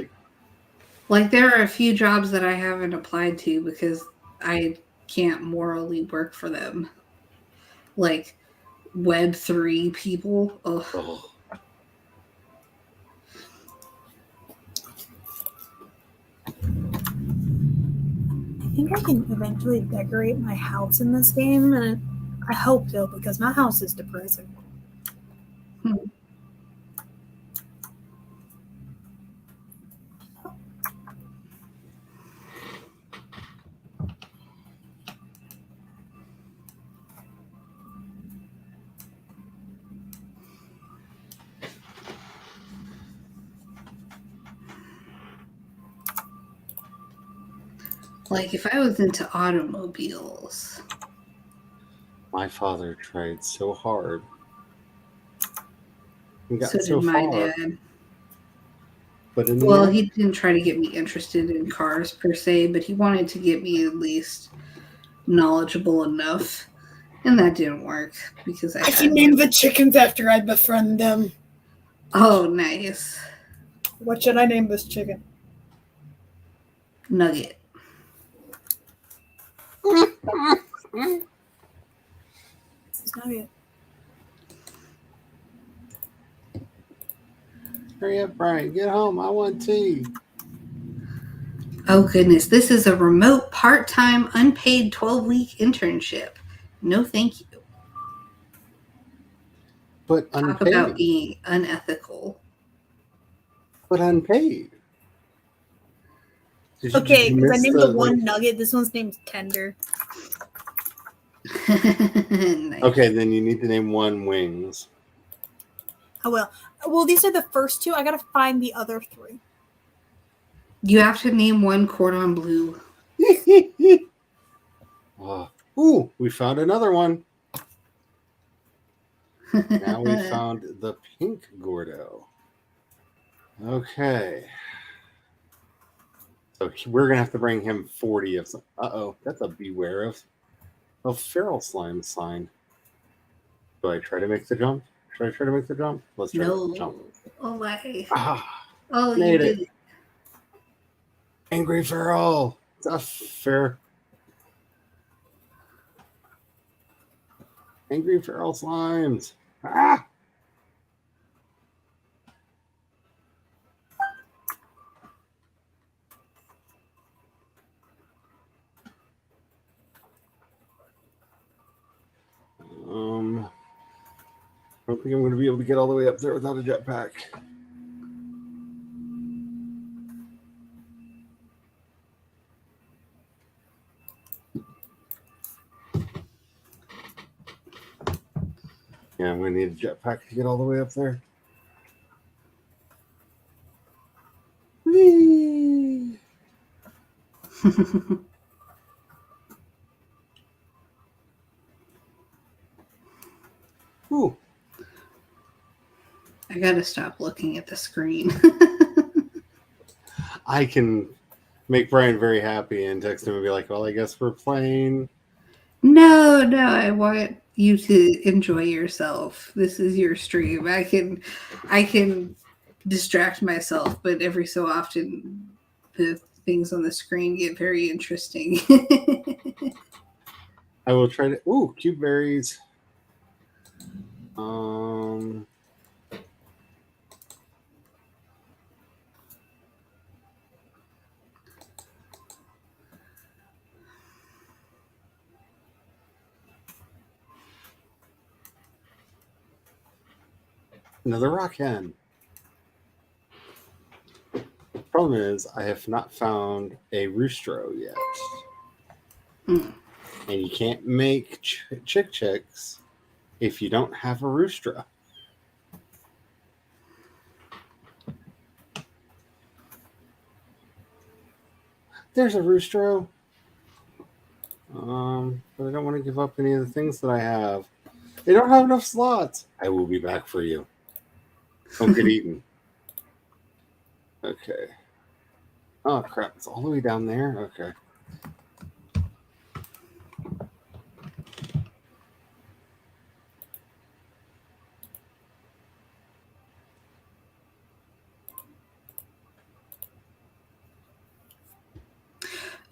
Like, there are a few jobs that I haven't applied to because I can't morally work for them. Like, Web3 people. Ugh. Oh. think I can eventually decorate my house in this game, and I hope so, because my house is depressing. Like, if I was into automobiles. My father tried so hard. He got So so did my far. dad. But in the Well, end, he didn't try to get me interested in cars per se, but he wanted to get me at least knowledgeable enough. And that didn't work because I can had... name the chickens after I befriend them. Oh, nice. What should I name this chicken? Nugget. This is Nugget. hurry up, Brian. Get home. I want tea. Oh, goodness. This is a remote, part-time, unpaid 12-week internship. No, thank you. But unpaid. Talk about being unethical. But unpaid. Okay, because I named the one Nugget. This one's named Tender. Nice. Okay, then you need to name one Wings. I will. Well, these are the first two. I gotta find the other three. You have to name one cordon bleu. Ooh, we found another one. Now we found the pink Gordo. Okay. So we're going to have to bring him 40 of some. Uh-oh, that's a beware of feral slime sign. Do I try to make the jump? Should I try to make the jump? Let's try to jump. Oh, my. Ah, Oh, you made did it. Angry feral. It's a fair. Angry feral slimes. Ah! I don't think I'm going to be able to get all the way up there without a jetpack. Yeah, I'm going to need a jetpack to get all the way up there. Whee! Ooh. I gotta stop looking at the screen. I can make Brian very happy and text him and be like, well, I guess we're playing. No, I want you to enjoy yourself. This is your stream. I can distract myself, but every so often the things on the screen get very interesting. I will try to. Ooh, cube berries. Another rock hen. Problem is, I have not found a roostro yet. And you can't make chicks if you don't have a roostro. There's a roostro. But I don't want to give up any of the things that I have. They don't have enough slots. I will be back for you. Don't get eaten. Okay. Oh, crap. It's all the way down there? Okay.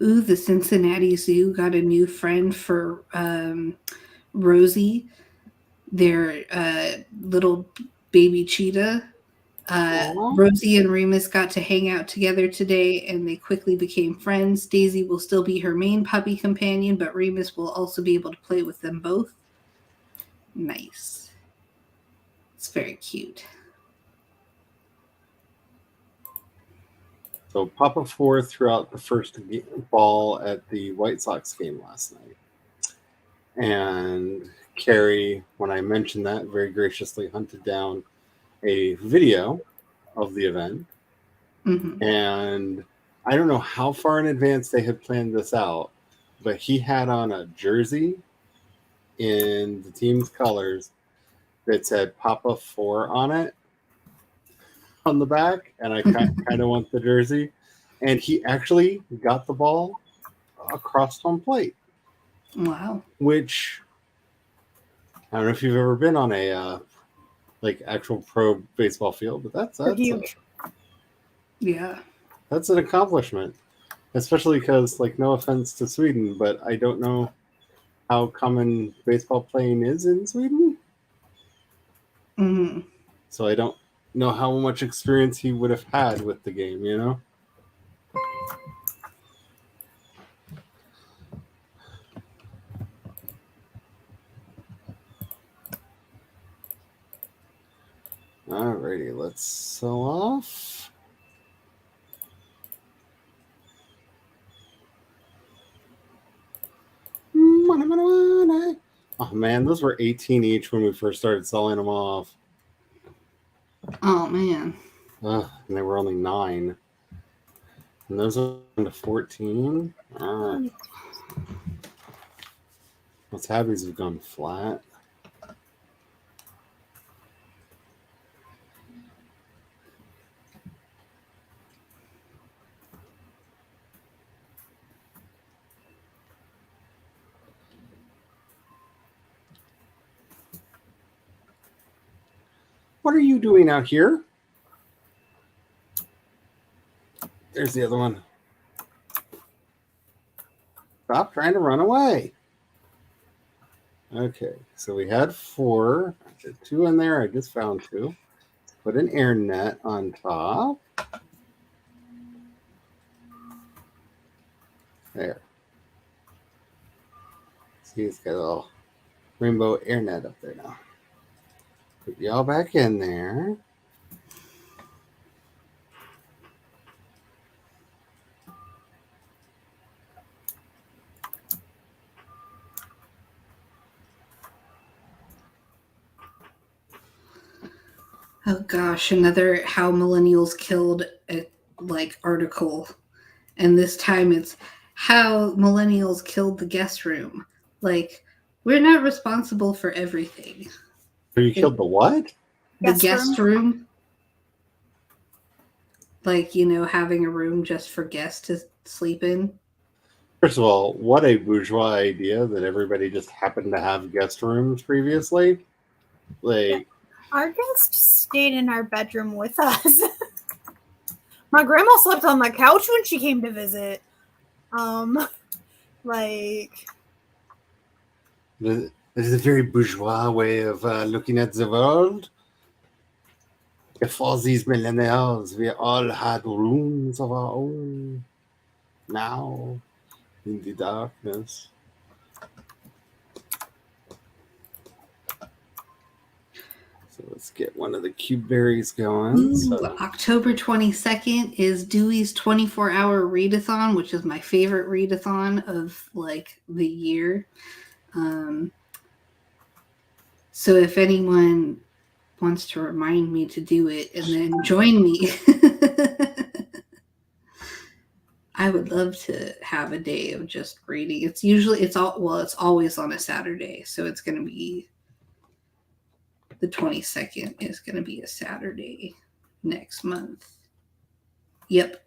Ooh, the Cincinnati Zoo got a new friend for Rosie, their little baby cheetah. Rosie and Remus got to hang out together today, and they quickly became friends. Daisy will still be her main puppy companion, but Remus will also be able to play with them both. Nice. It's very cute. So Papa 4 threw out the first ball at the White Sox game last night. And Carrie, when I mentioned that, very graciously hunted down a video of the event. Mm-hmm. And I don't know how far in advance they had planned this out, but he had on a jersey in the team's colors that said Papa 4 on it on the back, and I kind of want the jersey. And he actually got the ball across home plate. Wow. Which, I don't know if you've ever been on a like actual pro baseball field, but that's huge. Yeah. That's an accomplishment. Especially because, like, no offense to Sweden, but I don't know how common baseball playing is in Sweden. Mm-hmm. So I don't know how much experience he would have had with the game, you know? Alrighty, let's sell off. Money, money, money. Oh man, those were 18 each when we first started selling them off. Oh man. And they were only 9. And those are into 14. Alright. What's Tabbies have gone flat. What are you doing out here? There's the other one. Stop trying to run away. Okay, so we had 4. I did 2 in there. I just found 2. Put an air net on top. There. See, it's got a little rainbow air net up there now. Put y'all back in there. Oh gosh, another How Millennials Killed article. And this time it's How Millennials Killed the Guest Room. Like, we're not responsible for everything. So you killed the what? The guest room. Like, having a room just for guests to sleep in. First of all, what a bourgeois idea that everybody just happened to have guest rooms previously. Like, our guest stayed in our bedroom with us. My grandma slept on the couch when she came to visit. It is a very bourgeois way of looking at the world. Before these millennials, we all had rooms of our own. Now, in the darkness. So let's get one of the cube berries going. Ooh, October 22nd is Dewey's 24-hour readathon, which is my favorite readathon of the year. So if anyone wants to remind me to do it and then join me, I would love to have a day of just reading. It's always on a Saturday, so it's going to be the 22nd is going to be a Saturday next month. Yep.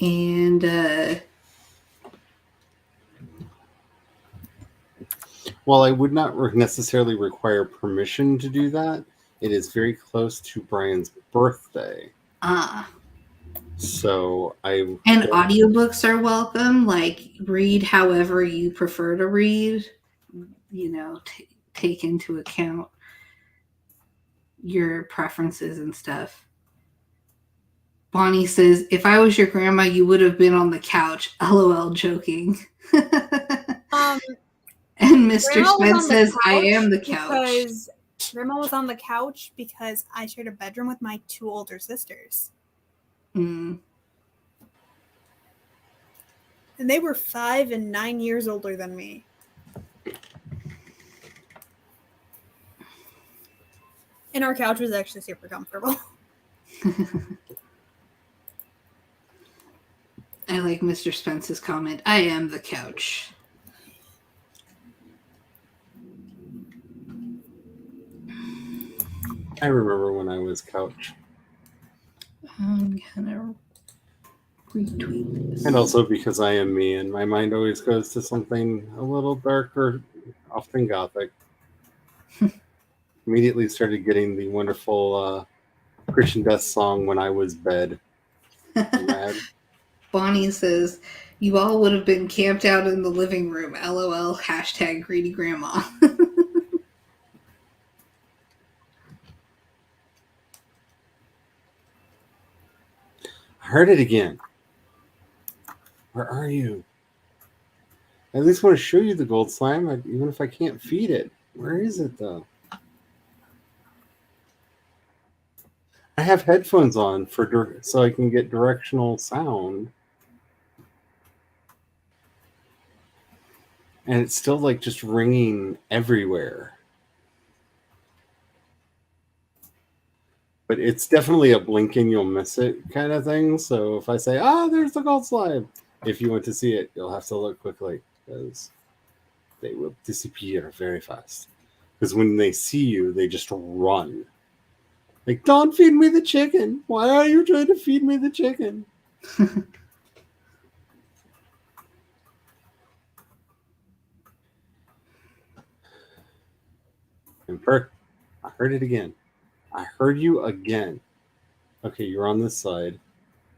And while I would not necessarily require permission to do that, it is very close to Brian's birthday. So and audiobooks are welcome. Read however you prefer to read. Take into account your preferences and stuff. Bonnie says, if I was your grandma, you would have been on the couch. LOL, joking. And Mr. Spence says, I am the couch. Because Grandma was on the couch because I shared a bedroom with my 2 older sisters. Mm. And they were 5 and 9 years older than me. And our couch was actually super comfortable. I like Mr. Spence's comment. I am the couch. I remember when I was couch. I'm gonna retweet this. And also because I am me, and my mind always goes to something a little darker, often gothic. Immediately started getting the wonderful Christian Death song When I Was Bed. Mad. Bonnie says, you all would have been camped out in the living room. LOL, hashtag greedy grandma. I heard it again. Where are you? I at least want to show you the gold slime, even if I can't feed it. Where is it, though? I have headphones on so I can get directional sound. And it's still like just ringing everywhere. But it's definitely a blink and you'll miss it kind of thing. So if I say, there's the gold slime, if you want to see it, you'll have to look quickly because they will disappear very fast. Because when they see you, they just run. Like, don't feed me the chicken. Why are you trying to feed me the chicken? And Perk, I heard it again. I heard you again. Okay, you're on this side.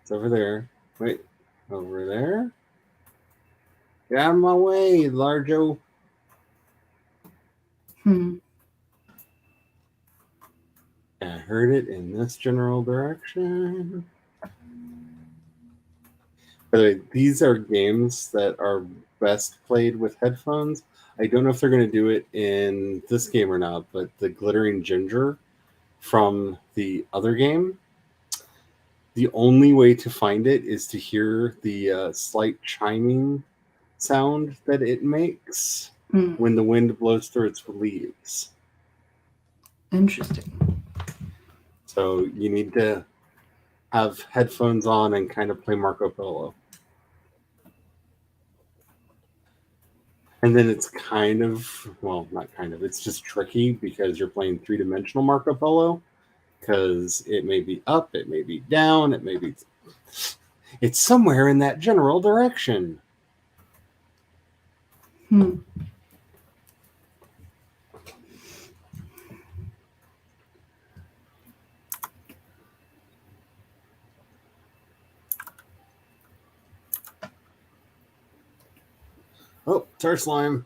It's over there. Wait, over there? Get out of my way, Larjo. I heard it in this general direction. By the way, these are games that are best played with headphones. I don't know if they're going to do it in this game or not, but the Glittering Ginger from the other game, the only way to find it is to hear the slight chiming sound that it makes when the wind blows through its leaves. Interesting. So you need to have headphones on and kind of play Marco Polo. And then it's kind of, well, not kind of, it's just tricky because you're playing 3-dimensional Marco Polo because it may be up, it may be down, it may be, it's somewhere in that general direction. Oh, tar slime.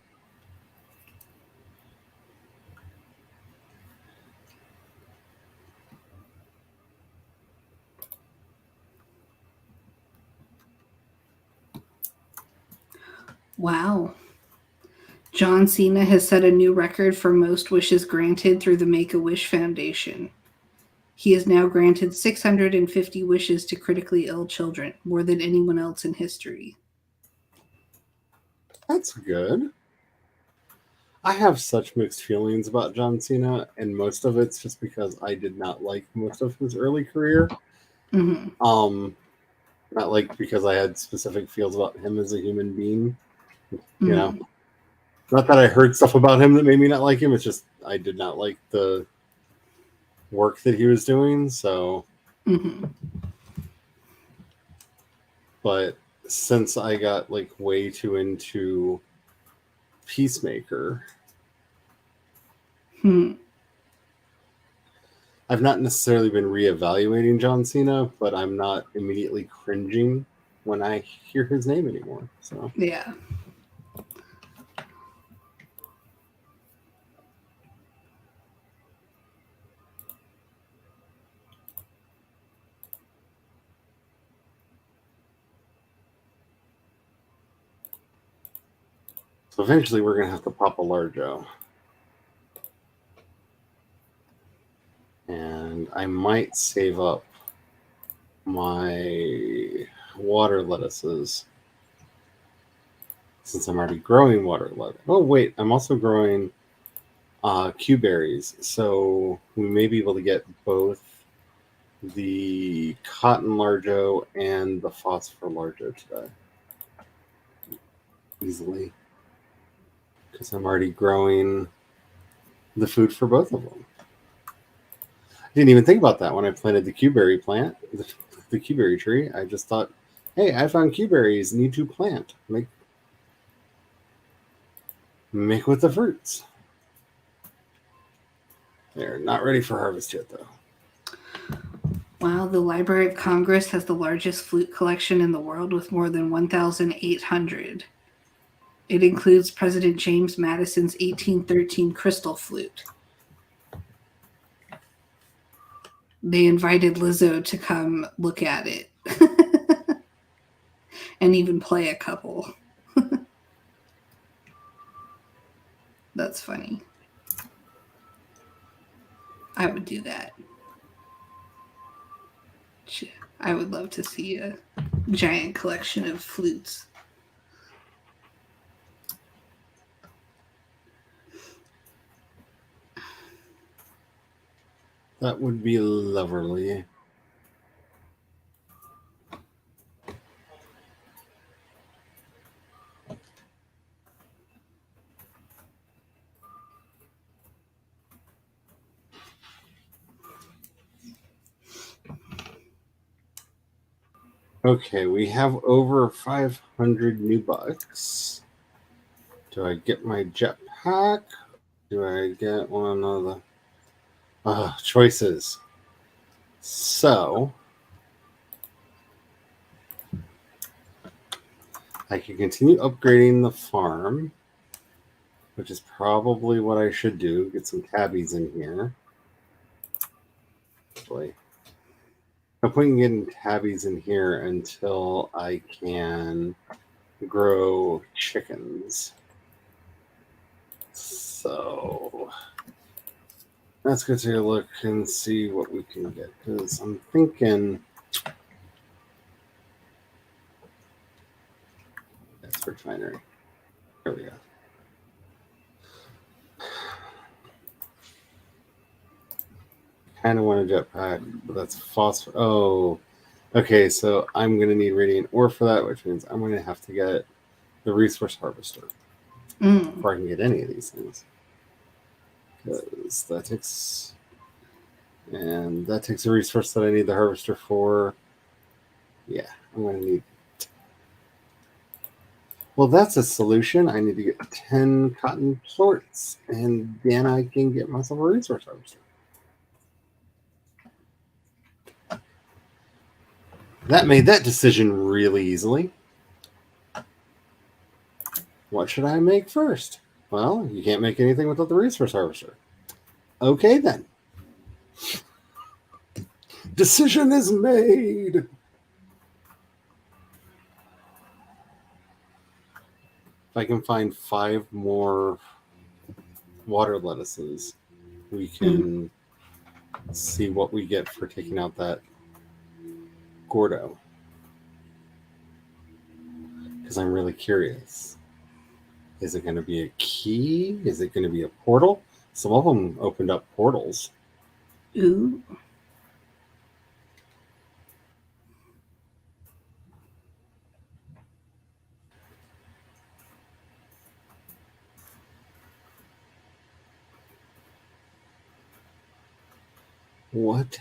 Wow. John Cena has set a new record for most wishes granted through the Make-A-Wish Foundation. He has now granted 650 wishes to critically ill children, more than anyone else in history. That's good. I have such mixed feelings about John Cena, and most of it's just because I did not like most of his early career. Not like because I had specific feels about him as a human being. You know, not that I heard stuff about him that made me not like him. It's just I did not like the work that he was doing. So, but since I got like way too into Peacemaker, I've not necessarily been reevaluating John Cena, but I'm not immediately cringing when I hear his name anymore. So yeah. So eventually we're going to have to pop a Largo. And I might save up my water lettuces since I'm already growing water lettuce. Oh, wait, I'm also growing Q berries. So we may be able to get both the cotton Largo and the phosphor Largo today. Easily. Because I'm already growing the food for both of them. I didn't even think about that when I planted the Q-berry plant, the Q-berry tree. I just thought, hey, I found Q-berries, need to plant. Make with the fruits. They're not ready for harvest yet, though. Wow, the Library of Congress has the largest flute collection in the world with more than 1,800. It includes President James Madison's 1813 crystal flute. They invited Lizzo to come look at it and even play a couple. That's funny. I would do that. I would love to see a giant collection of flutes. That would be lovely. Okay, we have over 500 new bucks. Do I get my jetpack? Do I get one of the choices? So I can continue upgrading the farm, which is probably what I should do. Get some tabbies in here. Boy. I'm putting in tabbies in here until I can grow chickens. So let's go take a look and see what we can get. Because I'm thinking that's refinery. There we go. Kind of want a jetpack, but that's phosphor. Oh, okay. So I'm going to need radiant ore for that, which means I'm going to have to get the resource harvester before I can get any of these things. Because that takes a resource that I need the harvester for. Yeah, I'm going to need. Well, that's a solution. I need to get 10 cotton plorts, and then I can get myself a resource harvester. That made that decision really easily. What should I make first? Well, you can't make anything without the resource harvester. Okay, then. Decision is made. If I can find 5 more water lettuces, we can see what we get for taking out that Gordo. Because I'm really curious. Is it going to be a key? Is it going to be a portal? Some of them opened up portals. Ooh. What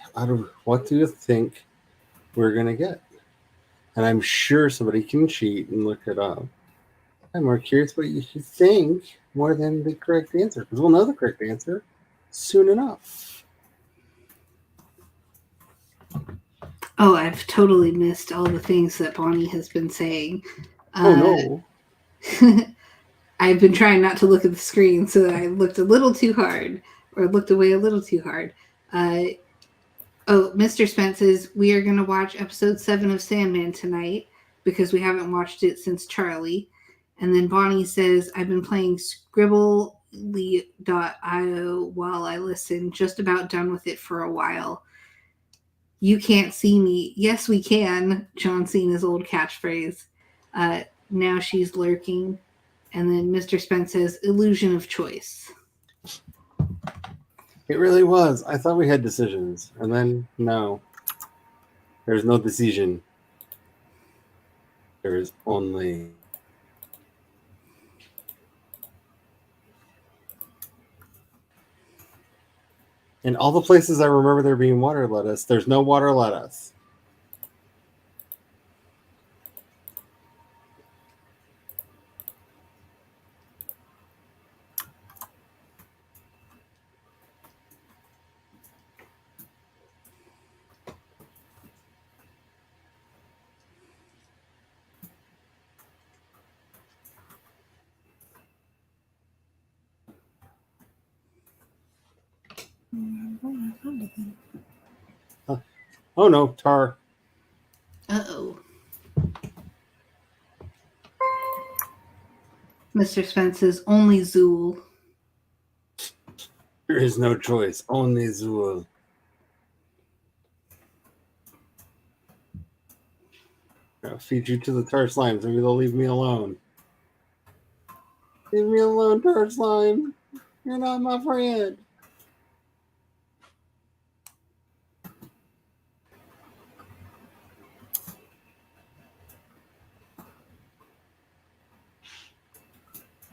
do you think we're going to get? And I'm sure somebody can cheat and look it up. I'm more curious what you think more than the correct answer, because we'll know the correct answer soon enough. Oh, I've totally missed all the things that Bonnie has been saying. Oh, no. I've been trying not to look at the screen, so that I looked a little too hard, or looked away a little too hard. Mr. Spence says, we are going to watch episode 7 of Sandman tonight, because we haven't watched it since Charlie. And then Bonnie says, I've been playing Scribbly.io while I listen. Just about done with it for a while. You can't see me. Yes, we can. John Cena's old catchphrase. Now she's lurking. And then Mr. Spence says, illusion of choice. It really was. I thought we had decisions. And then, no. There's no decision. There is only... In all the places I remember there being water lettuce, there's no water lettuce. Oh no, tar. Uh-oh. Mr. Spence says, only Zool. There is no choice. Only Zool. I'll feed you to the tar slimes. Maybe they'll leave me alone. Leave me alone, tar slime. You're not my friend.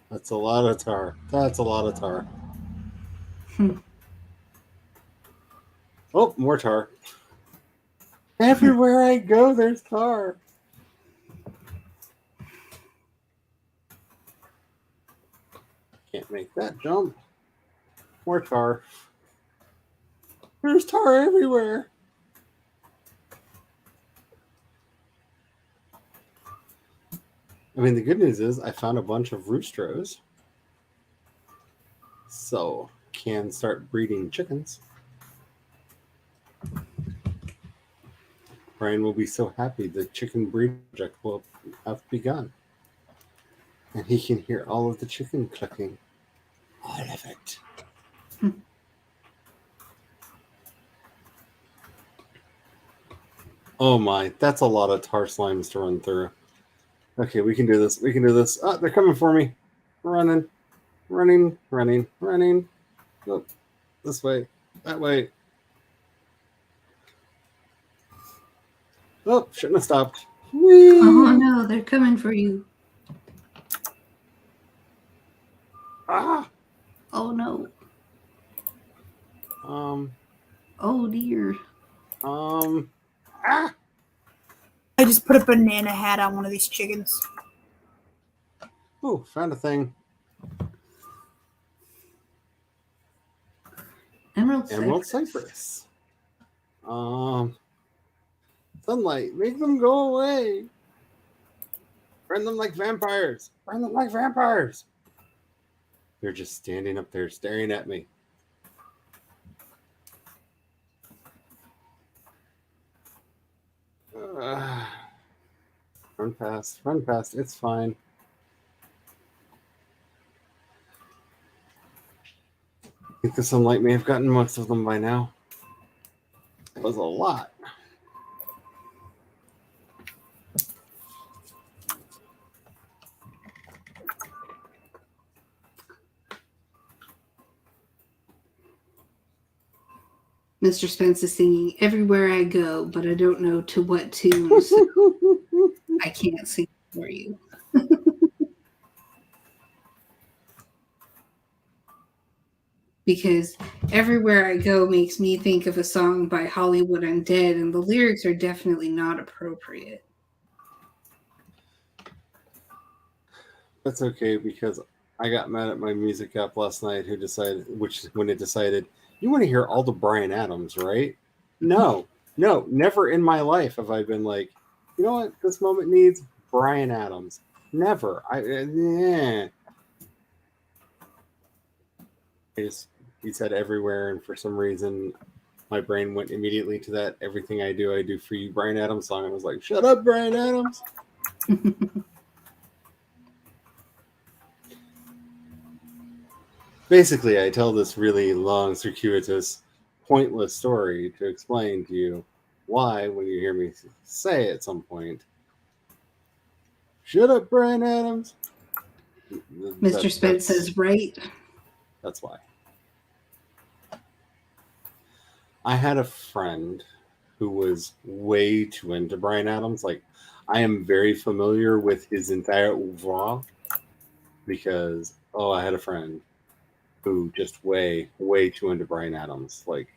That's a lot of tar. That's a lot of tar. Oh, more tar. Everywhere I go, there's tar. Can't make that jump. More tar. There's tar everywhere. I mean, the good news is I found a bunch of roosters. So, can start breeding chickens. Brian will be so happy the chicken breeding project will have begun. And he can hear all of the chicken clucking. All of it. Oh my, that's a lot of tar slimes to run through. Okay, we can do this. We can do this. Oh, they're coming for me. Running. Running. Running. Running. Oh, this way. That way. Oh, shouldn't have stopped. Whee! Oh no, they're coming for you. Ah! Oh no. Oh dear. Ah! I just put a banana hat on one of these chickens. Oh, found a thing. Emerald Cypress. Sunlight, make them go away. Burn them like vampires. Burn them like vampires. They're just standing up there staring at me. Run past, it's fine. I think the sunlight may have gotten most of them by now. It was a lot. Mr. Spence is singing Everywhere I Go, but I don't know to what tune, so I can't sing for you. Because Everywhere I Go makes me think of a song by Hollywood Undead, and the lyrics are definitely not appropriate. That's okay, because I got mad at my music app last night when it decided, you want to hear all the Bryan Adams, right? No, never in my life have I been like, you know what, this moment needs Bryan Adams. Never. He said everywhere, and for some reason, my brain went immediately to that Everything I Do for You Bryan Adams song. I was like, shut up, Bryan Adams. basically, I tell this really long, circuitous, pointless story to explain to you why, when you hear me say at some point, "Shut up, Brine Adams." Mr. Spence says, right. That's why. I had a friend who was way too into Brine Adams. Like, I am very familiar with his entire oeuvre because, I had a friend who just way too into Brine Adams. Like,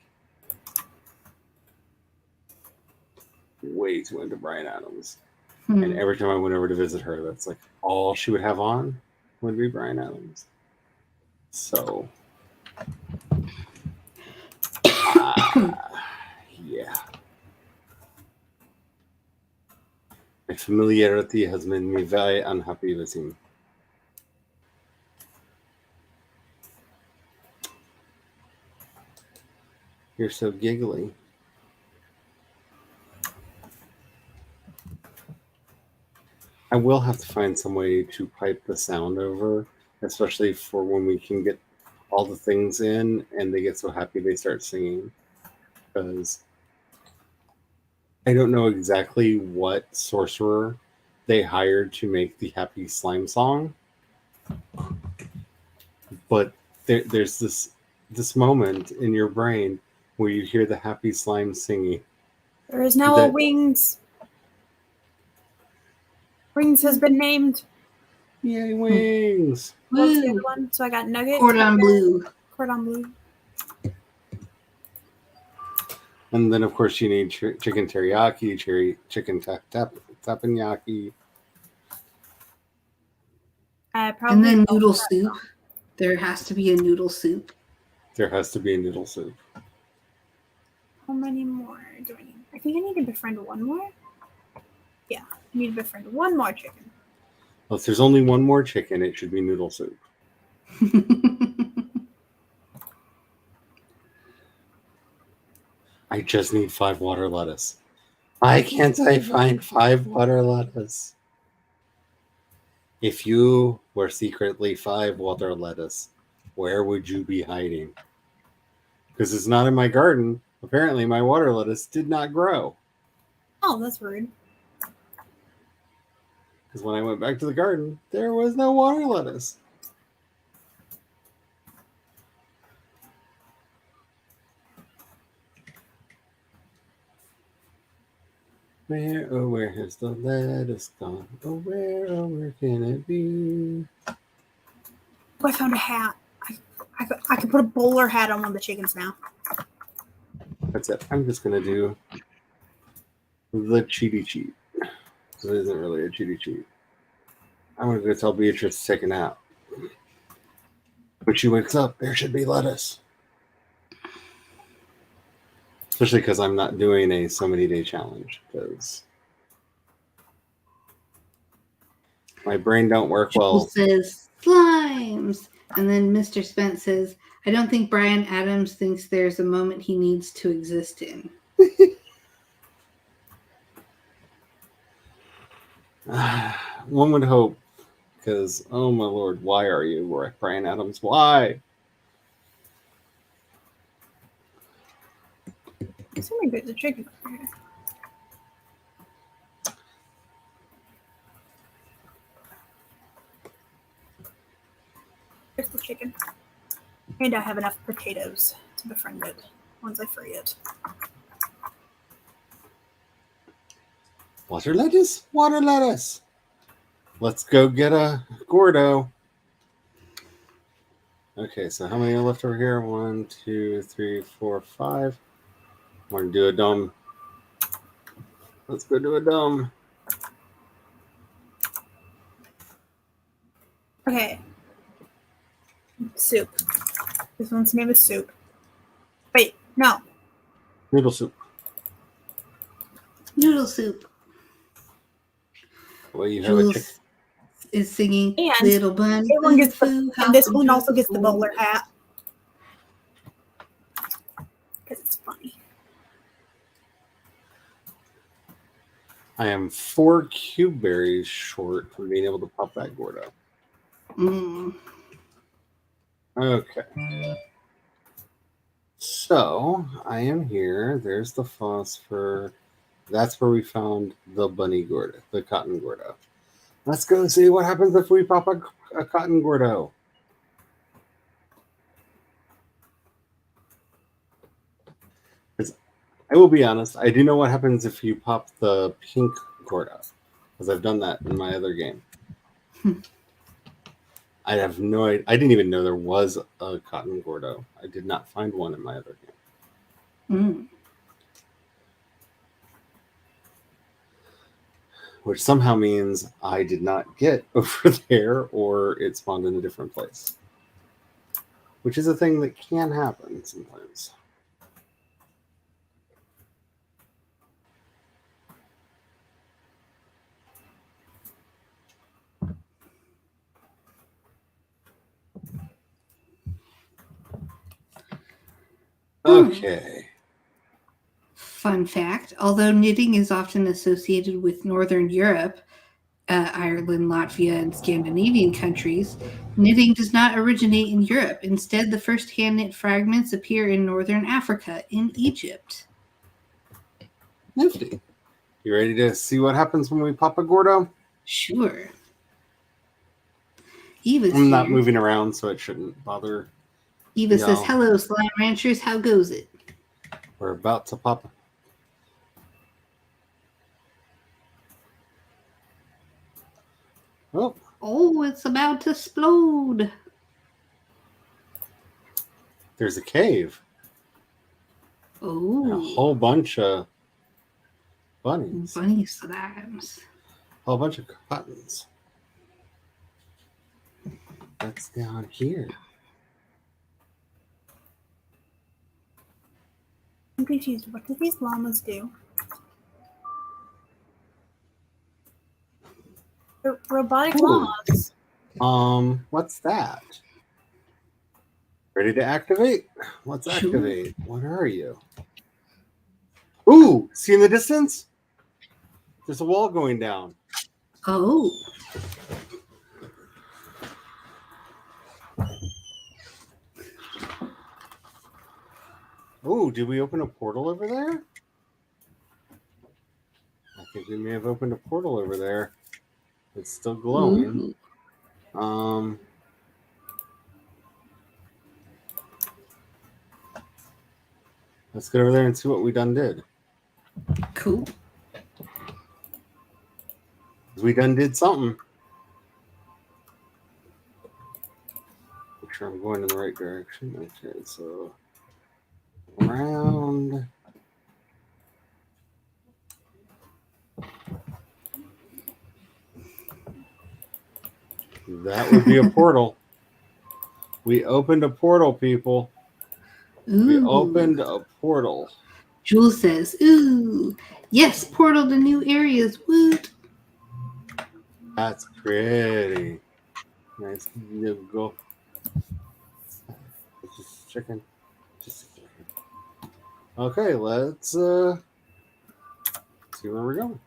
way too into Brine Adams. And every time I went over to visit her, that's like all she would have on would be Brine Adams. So, yeah. My familiarity has made me very unhappy with him. You're so giggly. I will have to find some way to pipe the sound over, especially for when we can get all the things in and they get so happy they start singing. Because I don't know exactly what sorcerer they hired to make the Happy Slime song, but there's this moment in your brain where you hear the Happy Slime singing. There is now a Wings. Wings has been named. Yay, Wings! What's the other one? So I got Nugget. Cordon Bleu. Cordon Bleu. And then, of course, you need chicken teriyaki, chicken teppanyaki. And then noodle soup. There has to be a noodle soup. There has to be a noodle soup. How many more do I need? I think I need to befriend one more. Yeah, I need to befriend one more chicken. Well, if there's only one more chicken, it should be noodle soup. I just need 5 water lettuce. Why can't I find 5 water lettuce? If you were secretly 5 water lettuce, where would you be hiding? Because it's not in my garden. Apparently, my water lettuce did not grow. Oh, that's rude. Because when I went back to the garden, there was no water lettuce. Where has the lettuce gone? Where can it be? Oh, I found a hat. I can put a bowler hat on one of the chickens now. That's it. I'm just going to do the cheaty cheat. So it isn't really a cheaty cheat. I'm going to go tell Beatrice to take a nap. When she wakes up, there should be lettuce. Especially because I'm not doing a so many day challenge. Because my brain don't work well. Says slimes. And then Mr. Spence says, I don't think Brine Adams thinks there's a moment he needs to exist in. One would hope. Because, oh my lord, why are you, Brine Adams? Why? I'm assuming there's a chicken over here. There's the chicken. And I have enough potatoes to befriend it once I free it. Water lettuce? Water lettuce! Let's go get a Gordo. Okay, so how many are left over here? 1, 2, 3, 4, 5. I want to do a dome. Let's go do a dome. Okay. Soup. This one's name is Soup. Wait, no. Noodle soup. Noodle soup. Well, you have a chicken. Is singing And Little Bun. Everyone gets and this one also gets the bowler hat. Because it's funny. I am 4 cube berries short from being able to pop that Gordo. Okay. So I am here. There's the phosphor. That's where we found the bunny Gordo, the cotton Gordo. Let's go see what happens if we pop a cotton Gordo. I will be honest, I do know what happens if you pop the pink Gordo, because I've done that in my other game. I have no idea. I didn't even know there was a cotton Gordo. I did not find one in my other game. Which somehow means I did not get over there, or it spawned in a different place. Which is a thing that can happen sometimes. Okay. Fun fact, although knitting is often associated with Northern Europe, Ireland, Latvia, and Scandinavian countries, knitting does not originate in Europe. Instead, the first hand-knit fragments appear in Northern Africa, in Egypt. Nifty. You ready to see what happens when we pop a Gordo? Sure. Eva's I'm not here. moving around, so it shouldn't bother. Eva says, "Hello, Slime Ranchers. How goes it?" We're about to pop. Oh, it's about to explode. There's a cave. Oh. And a whole bunch of bunnies. Bunny slimes. A whole bunch of cottons. That's down here. I'm confused. What do these llamas do? They're robotic llamas. What's that? Ready to activate? Let's activate. What are you? Ooh, see in the distance? There's a wall going down. Oh. Oh, did we open a portal over there? I think we may have opened a portal over there. It's still glowing. Let's get over there and see what we done did. Cool. We done did something. Make sure I'm going in the right direction. Okay, so around. That would be a portal. We opened a portal, people. Ooh. We opened a portal. Jules says, "Ooh, yes, portal to new areas. Woot." That's pretty. Nice. Go. Just checking. Okay, let's see where we're going.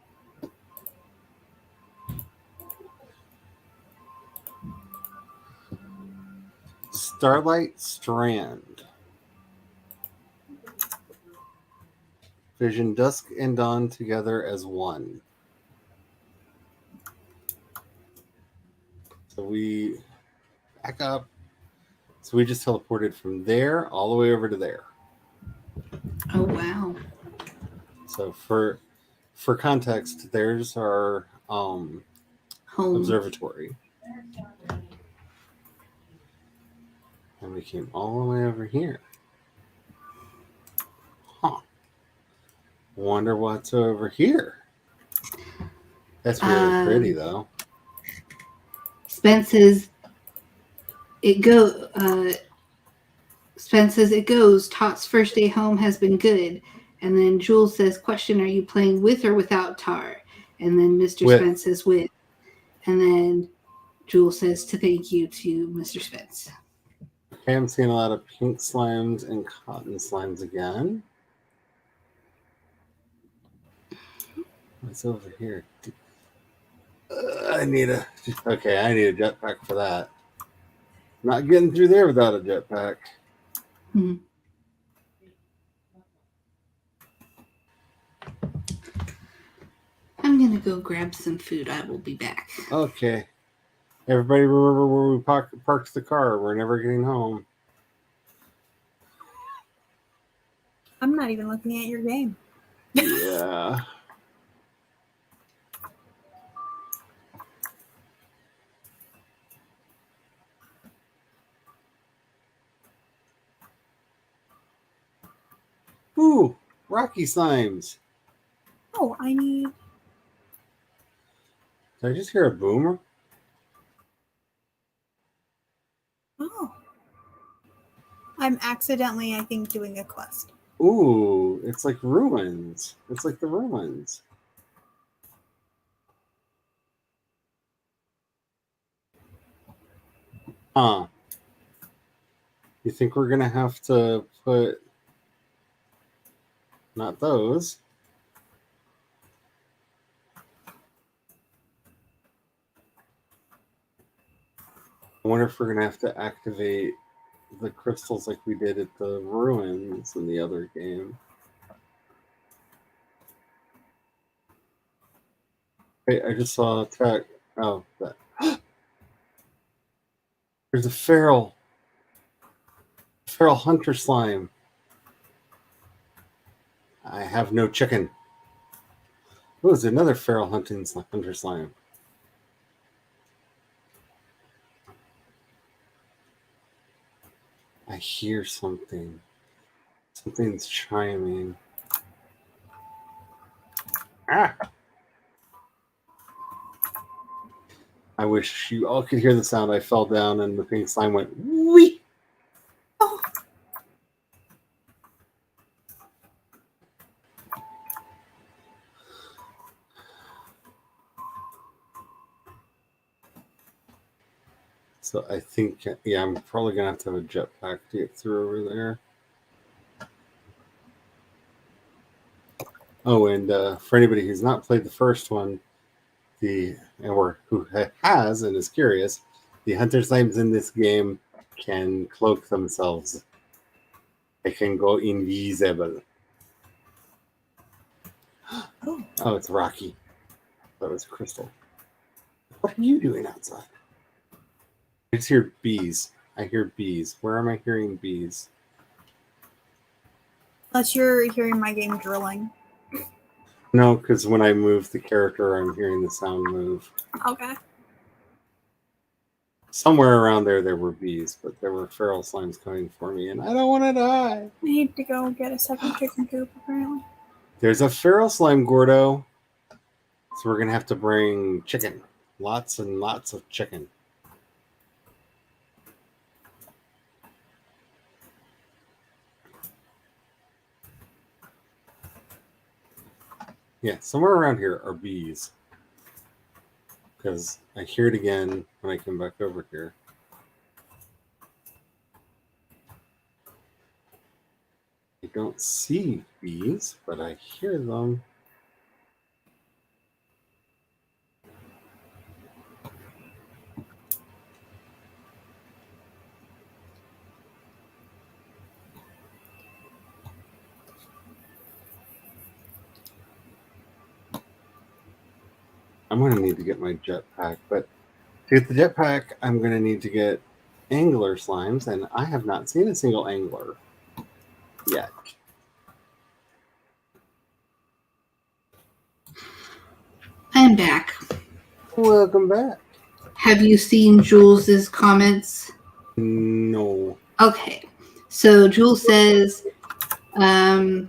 Starlight Strand. Vision dusk and dawn together as one. So we back up. So we just teleported from there all the way over to there. Oh, wow. So for context, there's our Home observatory. And we came all the way over here. Huh. Wonder what's over here. That's really pretty, though. Spence says, it goes. Tot's first day home has been good. And then Jules says, question, are you playing with or without Tar? And then Mr. Spence says, with. And then Jules says, to thank you to Mr. Spence. Okay, I'm seeing a lot of pink slimes and cotton slimes again. What's over here? I need a jetpack for that. Not getting through there without a jetpack. Mhm. I'm gonna go grab some food. I will be back. Okay. Everybody remember where we parked the car. We're never getting home. I'm not even looking at your game. Yeah. Ooh, rocky slimes. Oh, I need. Did I just hear a boomer? Oh. I'm accidentally, I think, doing a quest. Ooh, it's like ruins. It's like the ruins. Huh. You think we're going to have to put... Not those. I wonder if we're going to have to activate the crystals like we did at the ruins in the other game. Hey, I just saw a tech. Oh, that. There's a feral hunter slime. I have no chicken. Oh, there's another feral hunter slime. I hear something. Something's chiming. Ah! I wish you all could hear the sound. I fell down and the pink slime went wee. Oh. So I think, yeah, I'm probably going to have a jetpack to get through over there. Oh, and for anybody who's not played the first one, or who has and is curious, the hunter slimes in this game can cloak themselves. They can go invisible. Oh, it's Rocky. That was Crystal. What are you doing outside? I just hear bees. I hear bees. Where am I hearing bees? Unless you're hearing my game drilling. No, because when I move the character, I'm hearing the sound move. Okay. Somewhere around there were bees, but there were feral slimes coming for me, and I don't want to die. I need to go get a second chicken coop, apparently. There's a feral slime, Gordo. So we're going to have to bring chicken. Lots and lots of chicken. Yeah, somewhere around here are bees. Because I hear it again when I come back over here. I don't see bees, but I hear them. I'm going to need to get my jetpack, but to get the jetpack, I'm going to need to get angler slimes, and I have not seen a single angler yet. I'm back. Welcome back. Have you seen Jules's comments? No. Okay. So Jules says, well,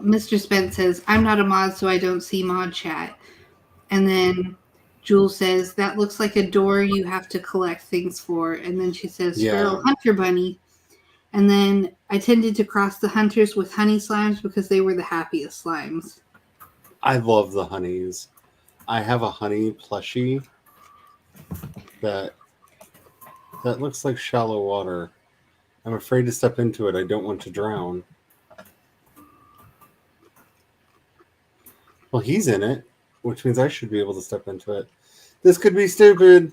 Mr. Spence says, I'm not a mod, so I don't see mod chat. And then Jules says, that looks like a door you have to collect things for. And then she says, Feral Hunter Bunny. And then I tended to cross the hunters with honey slimes because they were the happiest slimes. I love the honeys. I have a honey plushie that looks like shallow water. I'm afraid to step into it. I don't want to drown. Well, he's in it, which means I should be able to step into it. This could be stupid.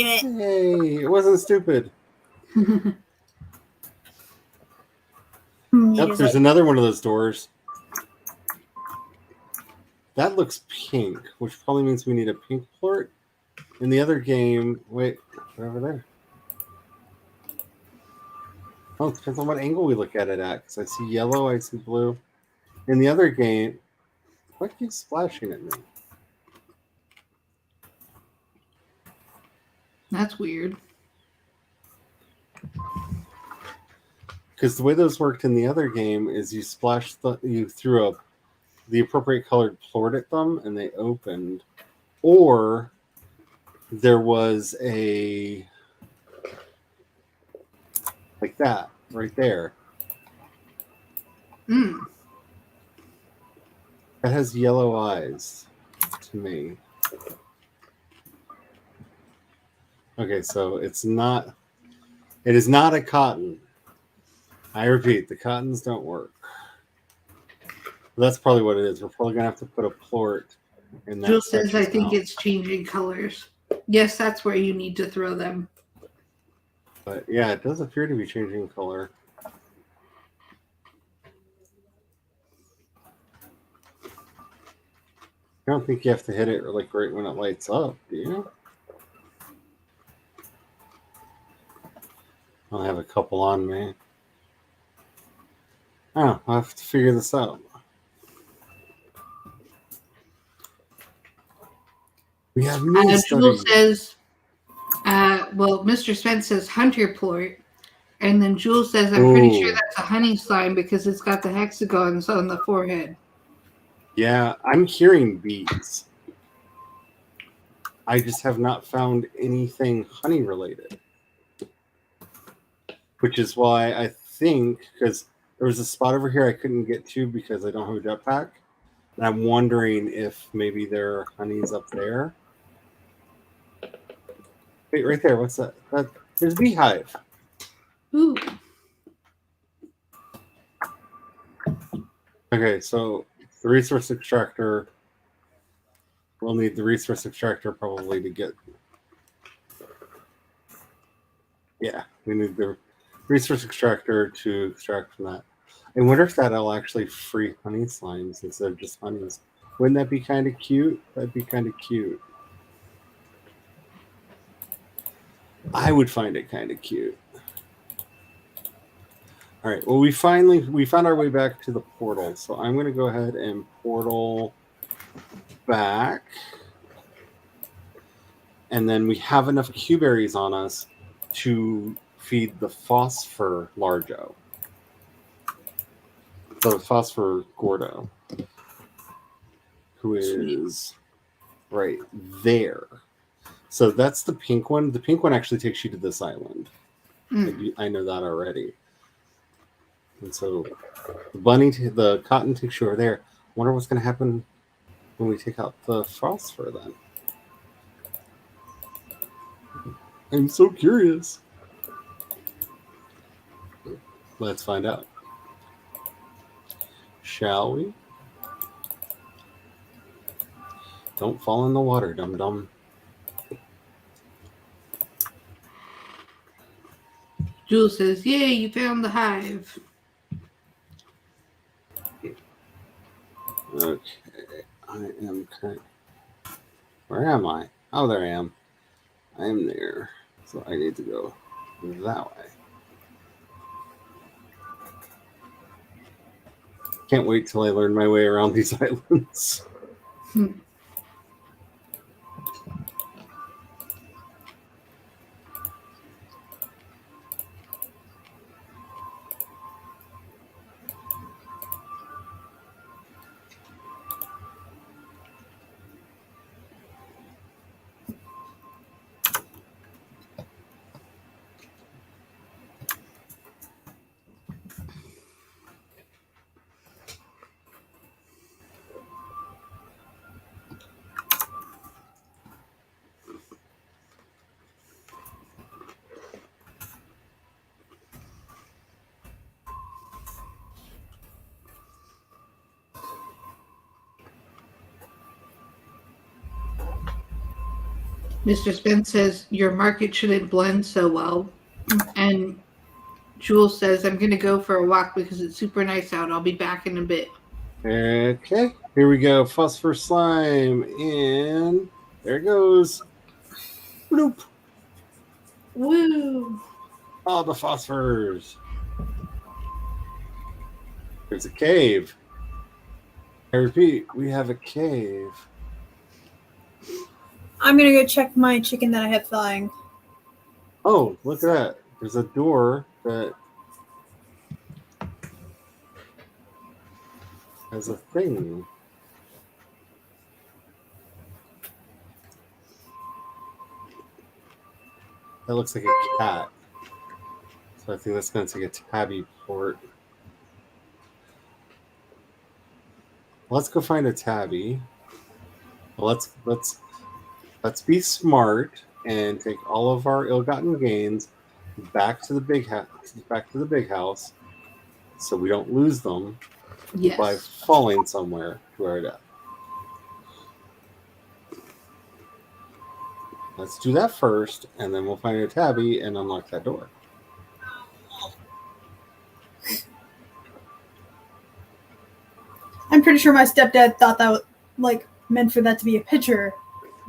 Damn it. Hey, it wasn't stupid. Yep, there's another one of those doors. That looks pink, which probably means we need a pink plort. In the other game, wait, right over there. Oh, it depends on what angle we look at it at, because I see yellow, I see blue. In the other game, what keeps splashing at me? That's weird. Because the way those worked in the other game is you threw the appropriate colored plort at them, and they opened. Or there was a like that right there. Mm. That has yellow eyes to me. Okay, so it is not a cotton. I repeat, the cottons don't work. That's probably what it is. We're probably gonna have to put a plort in that. Jules says, I think it's changing colors. Yes, that's where you need to throw them. But yeah, it does appear to be changing color. I don't think you have to hit it like right when it lights up, do you? I'll have a couple on me. Oh, I'll have to figure this out. We have new Jules says, well, Mr. Spence says hunter plort. And then Jules says, I'm pretty sure that's a honey slime because it's got the hexagons on the forehead. Yeah, I'm hearing bees. I just have not found anything honey related. Which is why I think, because there was a spot over here I couldn't get to because I don't have a jetpack. And I'm wondering if maybe there are honeys up there. Wait, right there. What's that? There's a beehive. Ooh. Okay, so the resource extractor. We'll need the resource extractor probably to get. Yeah, we need the resource extractor to extract from that. I wonder if that'll actually free honey slimes instead of just honeys. Wouldn't that be kind of cute? That'd be kind of cute. I would find it kind of cute. All right. Well, we found our way back to the portal. So I'm going to go ahead and portal back. And then we have enough Q-berries on us to feed the Phosphor Largo. So Phosphor Gordo, who is right there. So that's the pink one. The pink one actually takes you to this island. I know that already. And so the cotton takes you over there. I wonder what's going to happen when we take out the phosphor then. I'm so curious. Let's find out. Shall we? Don't fall in the water, dum-dum. Jules says, yay, you found the hive. Okay, I am current. Where am I? Oh, there I am. I am there. So I need to go that way. Can't wait till I learn my way around these islands. Mr. Spence says your market shouldn't blend so well. And Jules says, I'm going to go for a walk because it's super nice out. I'll be back in a bit. Okay, here we go. Phosphorus Slime, and there it goes. Bloop. Woo! All the phosphors. There's a cave. I repeat, we have a cave. I'm gonna go check my chicken that I have flying. Oh, look at that. There's a door that has a thing. That looks like a cat. So I think that's going to take a tabby port. Let's go find a tabby. Let's be smart and take all of our ill-gotten gains back to the big house, so we don't lose them by falling somewhere to our death. Let's do that first, and then we'll find a tabby and unlock that door. I'm pretty sure my stepdad thought that was, like, meant for that to be a picture,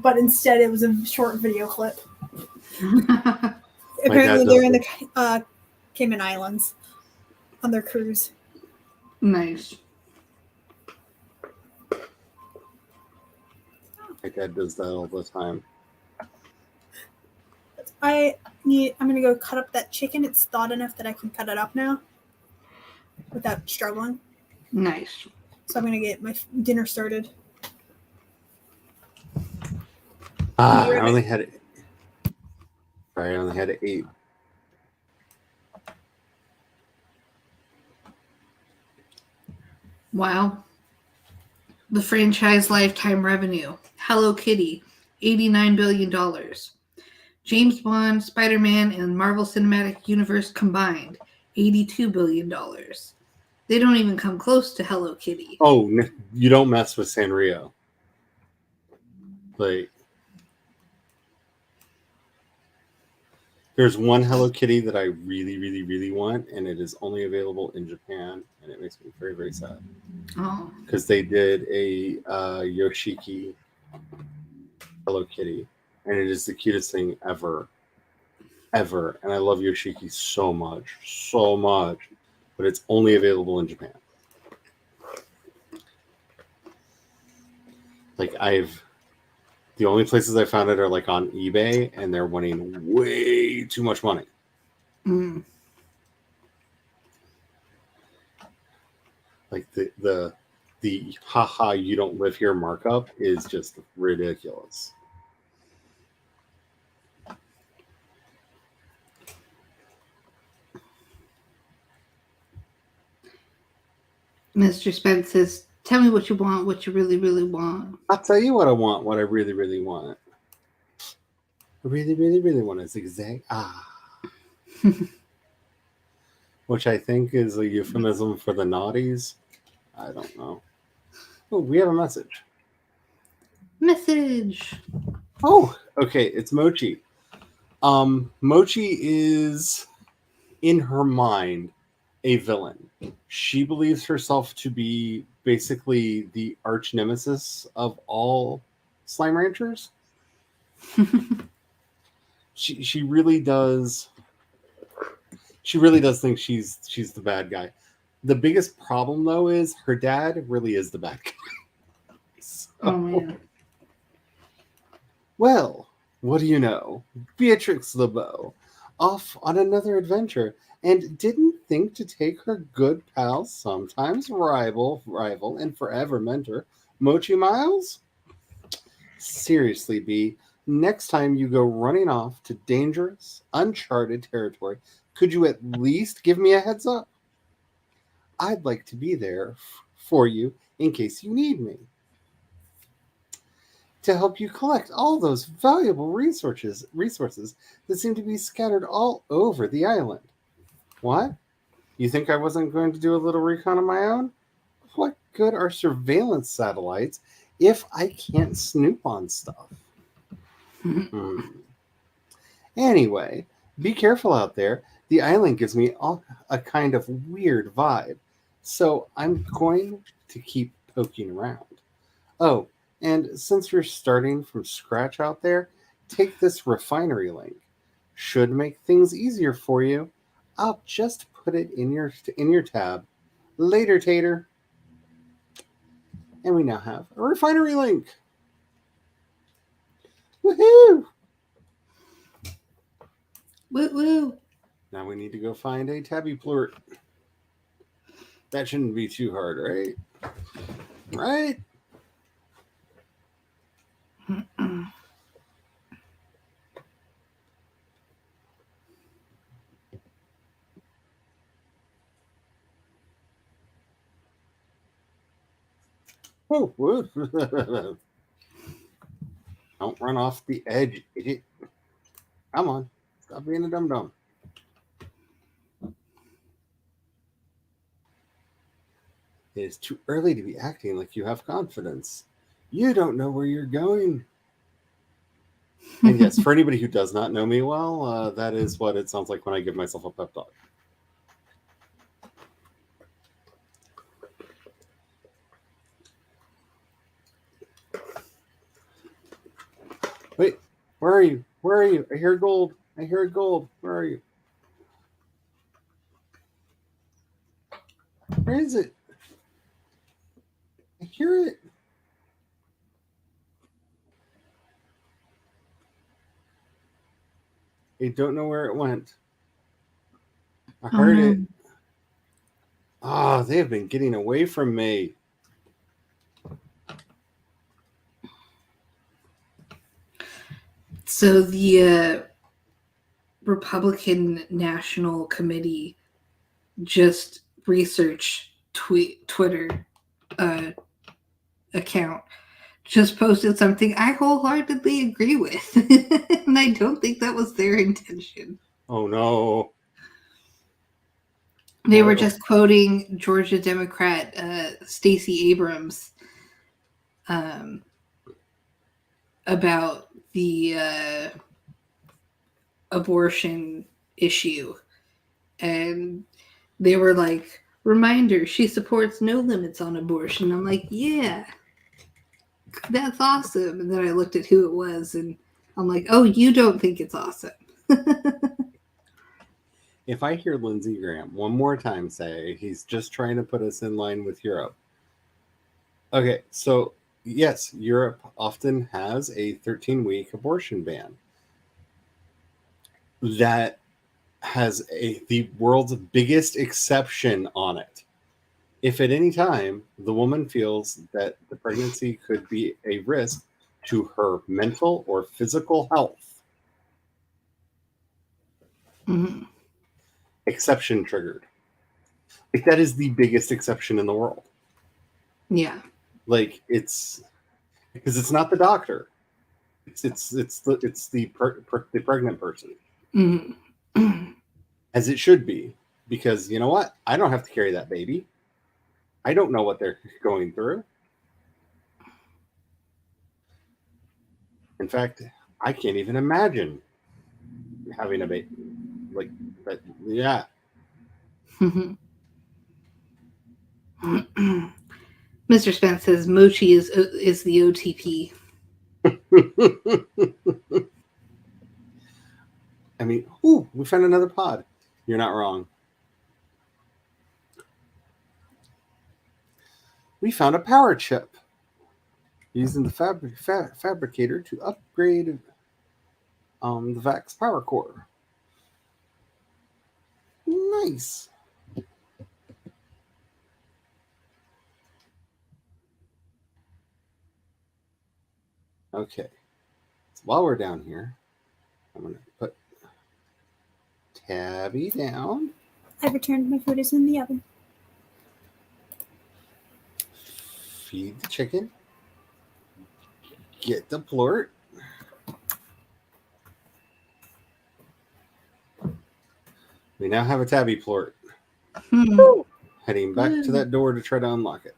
but instead it was a short video clip. Apparently they're in the Cayman Islands on their cruise. Nice. My dad does that all the time. I'm gonna go cut up that chicken. It's thawed enough that I can cut it up now without struggling. Nice. So I'm gonna get my dinner started. I only had 8. Wow. The franchise lifetime revenue. Hello Kitty, $89 billion. James Bond, Spider-Man, and Marvel Cinematic Universe combined, $82 billion. They don't even come close to Hello Kitty. Oh, you don't mess with Sanrio. Like, there's one Hello Kitty that I really, really, really want, and it is only available in Japan, and it makes me very, very sad. Oh. Because they did a Yoshiki Hello Kitty, and it is the cutest thing ever. And I love Yoshiki so much. But it's only available in Japan. Like, the only places I found it are like on eBay, and they're wanting way too much money. Mm. Like the haha you don't live here markup is just ridiculous. Mr. Spence says, tell me what you want, what you really, really want. I'll tell you what I want, what I really, really want. I really, really, really want a zigzag. Which I think is a euphemism for the naughties. I don't know. Oh, we have a message. Message. Oh, okay. It's Mochi. Mochi is, in her mind, a villain. She believes herself to be basically the arch nemesis of all slime ranchers. She really does. She really does think she's the bad guy. The biggest problem, though, is her dad really is the bad guy. So, oh man. Well, what do you know? Beatrix LeBeau off on another adventure, and didn't think to take her good pal, sometimes rival, and forever mentor, Mochi Miles? Seriously, B, next time you go running off to dangerous, uncharted territory, could you at least give me a heads up? I'd like to be there for you in case you need me. To help you collect all those valuable resources that seem to be scattered all over the island. What? You think I wasn't going to do a little recon on my own? What good are surveillance satellites if I can't snoop on stuff? Anyway, be careful out there. The island gives me a kind of weird vibe. So I'm going to keep poking around. Oh, and since you're starting from scratch out there, take this Refinery Link. Should make things easier for you. I'll just put it in your tab. Later, Tater. And we now have a Refinery Link. Woohoo! Woo woo. Now we need to go find a tabby plort. That shouldn't be too hard, right? Right? Oh, whoa. Don't run off the edge, idiot. Come on. Stop being a dum-dum. It is too early to be acting like you have confidence. You don't know where you're going. And yes, for anybody who does not know me well, that is what it sounds like when I give myself a pep talk. Wait, where are you? Where are you? I hear gold. I hear gold. Where are you? Where is it? I hear it. I don't know where it went. I heard it. Ah, they have been getting away from me. So the Republican National Committee just research Twitter account just posted something I wholeheartedly agree with. And I don't think that was their intention. Oh no. They were just quoting Georgia Democrat Stacey Abrams about the abortion issue. And they were like, reminder, she supports no limits on abortion. I'm like, yeah, that's awesome. And then I looked at who it was and I'm like, oh, you don't think it's awesome. If I hear Lindsey Graham one more time say he's just trying to put us in line with Europe. Okay, so yes, Europe often has a 13-week abortion ban. That has the world's biggest exception on it. If at any time the woman feels that the pregnancy could be a risk to her mental or physical health, exception triggered. Like, that is the biggest exception in the world. Yeah. Like, it's because it's not the doctor. It's the pregnant person. As it should be. Because you know what? I don't have to carry that baby. I don't know what they're going through. In fact, I can't even imagine having a baby. Like, but yeah. Mr. Spence says Mochi is the OTP. I mean, ooh, we found another pod. You're not wrong. We found a power chip using the Fabricator to upgrade the VAX power core. Nice. Okay. So while we're down here, I'm going to put Tabby down. I've returned. My food is in the oven. Feed the chicken. Get the plort. We now have a tabby plort. Heading back to that door to try to unlock it.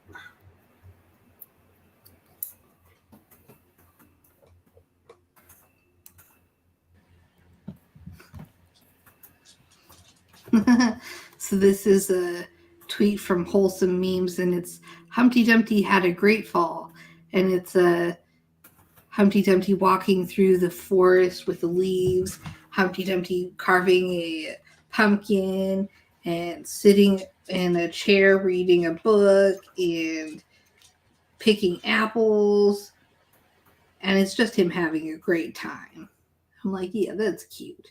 So this is a tweet from Wholesome Memes, and it's Humpty Dumpty had a great fall, and it's Humpty Dumpty walking through the forest with the leaves, Humpty Dumpty carving a pumpkin, and sitting in a chair reading a book, and picking apples, and it's just him having a great time. I'm like, yeah, that's cute.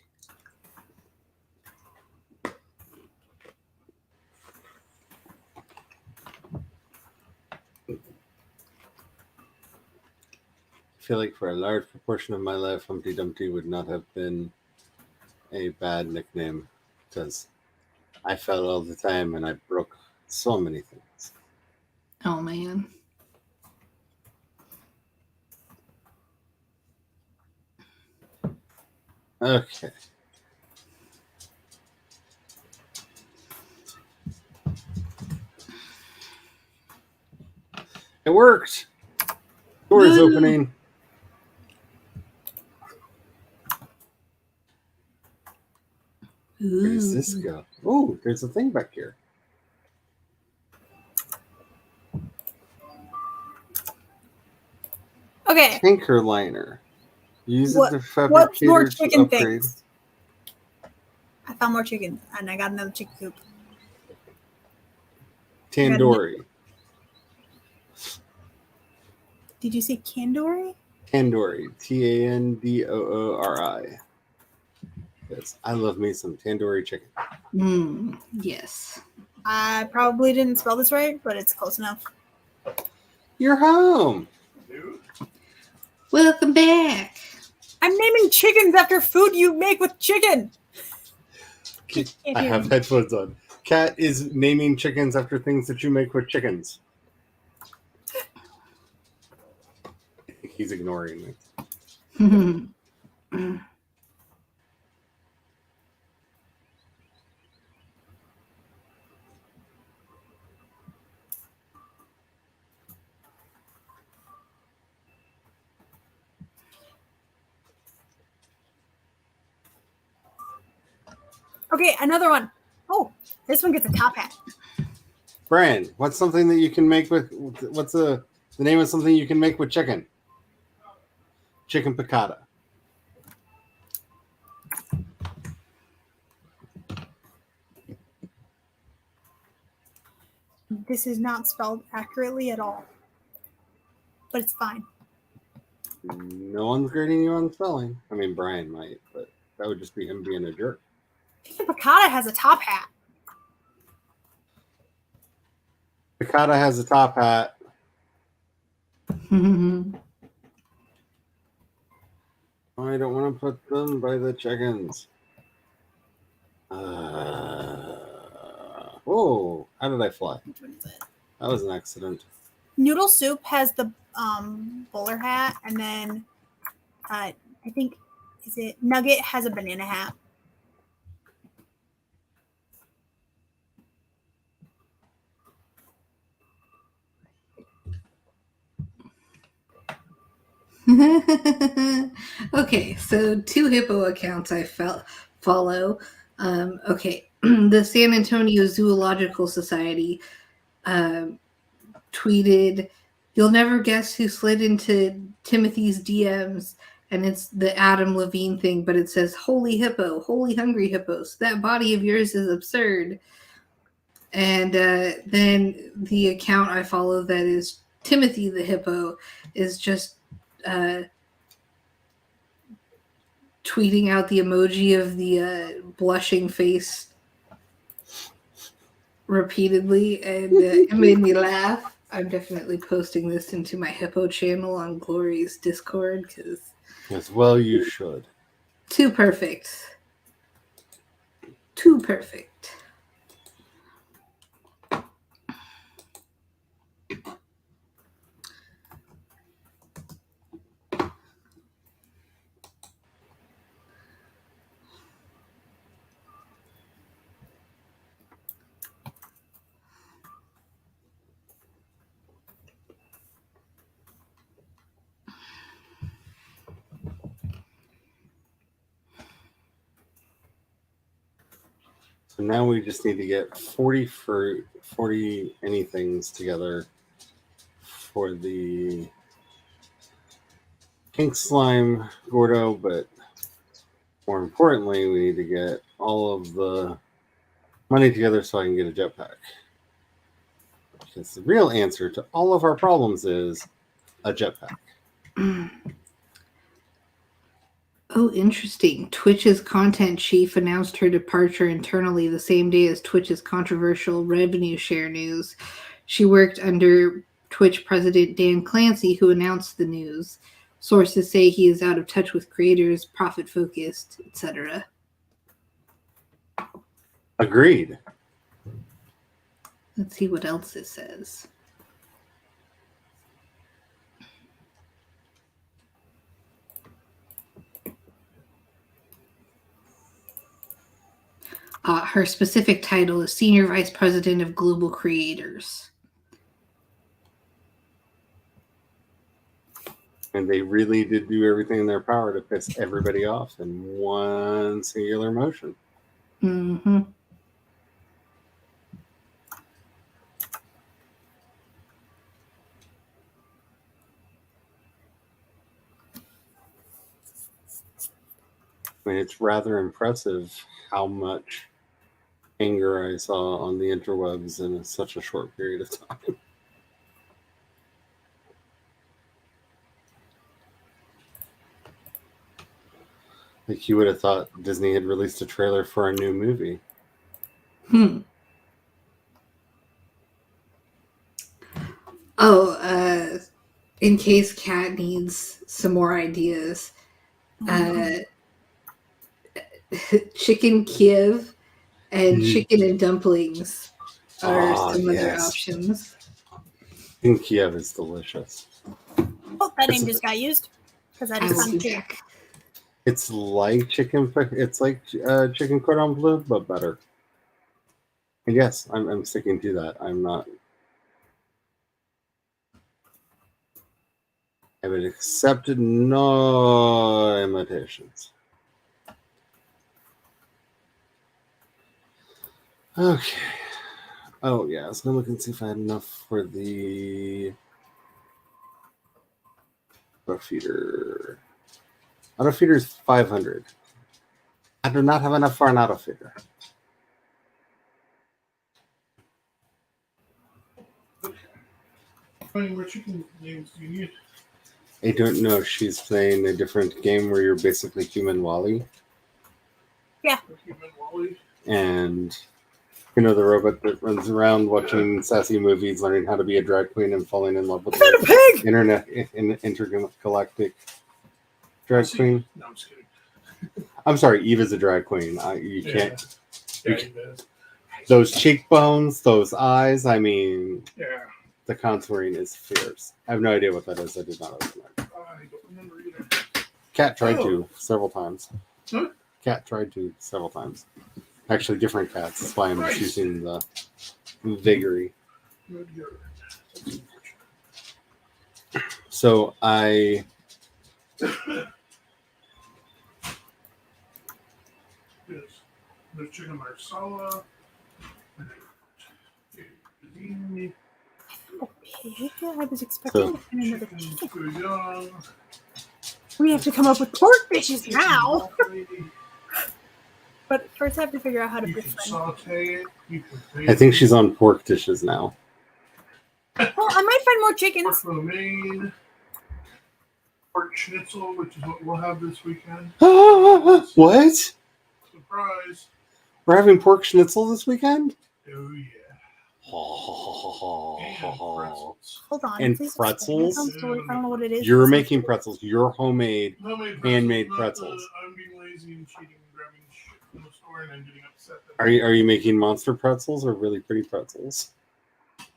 I feel like for a large proportion of my life, Humpty Dumpty would not have been a bad nickname because I fell all the time and I broke so many things. Oh, man. Okay. It worked. Door's opening. Where does this go? Oh, there's a thing back here. Okay. Tanker liner. Use What- it to What's more fabricator to chicken upgrade. things? I found more chicken, and I got another chicken coop. Tandoori. Did you say Kandori? Tandoori. Tandoori. Yes, I love me some tandoori chicken. Yes. I probably didn't spell this right, but it's close enough. You're home. Welcome back. I'm naming chickens after food you make with chicken. I have headphones on. Cat is naming chickens after things that you make with chickens. He's ignoring me. Okay, another one. Oh, this one gets a top hat. Brian, what's something that you can make with? What's the name of something you can make with chicken? Chicken piccata. This is not spelled accurately at all, but it's fine. No one's grading you on spelling. I mean, Brian might, but that would just be him being a jerk. Chicken piccata has a top hat. Piccata has a top hat. I don't want to put them by the chickens. Whoa! How did I fly? Which one is it? That was an accident. Noodle Soup has the bowler hat, and then I think Nugget has a banana hat. Okay, so 2 hippo accounts I follow. Okay, the San Antonio Zoological Society tweeted, "You'll never guess who slid into Timothy's DMs," and it's the Adam Levine thing, but it says, "Holy hippo, holy hungry hippos, that body of yours is absurd." And then the account I follow that is Timothy the hippo is just tweeting out the emoji of the blushing face repeatedly, and it made me laugh. I'm definitely posting this into my hippo channel on Glory's Discord because As well, you should. too perfect. Too perfect. So So now we just need to get 40 anythings together for the pink slime Gordo, but more importantly, we need to get all of the money together so I can get a jetpack. Because the real answer to all of our problems is a jetpack. Oh, interesting. Twitch's content chief announced her departure internally the same day as Twitch's controversial revenue share news. She worked under Twitch president Dan Clancy, who announced the news. Sources say he is out of touch with creators, profit-focused, etc. Agreed. Let's see what else it says. Her specific title is Senior Vice President of Global Creators. And they really did do everything in their power to piss everybody off in one singular motion. Mm-hmm. I mean, it's rather impressive how much anger I saw on the interwebs in such a short period of time. Like, you would have thought Disney had released a trailer for a new movie. Oh, in case Kat needs some more ideas, chicken Kiev and chicken and dumplings are some other options. In Kiev is delicious. Oh, that name just got used because that is fun too. It's like chicken. It's like chicken cordon bleu, but better. And yes, I'm sticking to that. I'm not. I would accept no imitations. Okay. Oh yeah, I was gonna look and see if I had enough for the auto feeder. Auto feeder is 500. I do not have enough for an auto feeder. How many more chicken names do you need? I don't know if she's playing a different game where you're basically human Wally. Yeah. Human Wally? And you know the robot that runs around watching sassy movies, learning how to be a drag queen and falling in love with the pig! intergalactic drag queen. No, I'm just kidding. I'm sorry, Eve is a drag queen. You can't. Yeah, Those cheekbones, those eyes. I mean, yeah. the contouring is fierce. I have no idea what that is. I did not open it. I don't remember either. Cat tried to several times. Huh? Cat tried to several times. Actually, different cats. That's why I'm just using the Viggory. So I. There's chicken marsala. Okay, I was expecting to find another Chicken chicken. bouillon. We have to come up with pork dishes now. But first, I have to figure out how to You can befriend. saute it. You can I think she's on pork dishes now. Well, I might find more pork chickens. lo mein, pork schnitzel, which is what we'll have this weekend. What? Surprise! We're having pork schnitzel this weekend? Oh yeah. And You're pretzels. Hold on. And please explain. pretzels? That sounds delicious. I don't know what it is. making pretzels. Your homemade. Handmade not pretzels. I'm being lazy and cheating and grabbing shit from the store and I'm getting upset. Are you making monster pretzels or really pretty pretzels?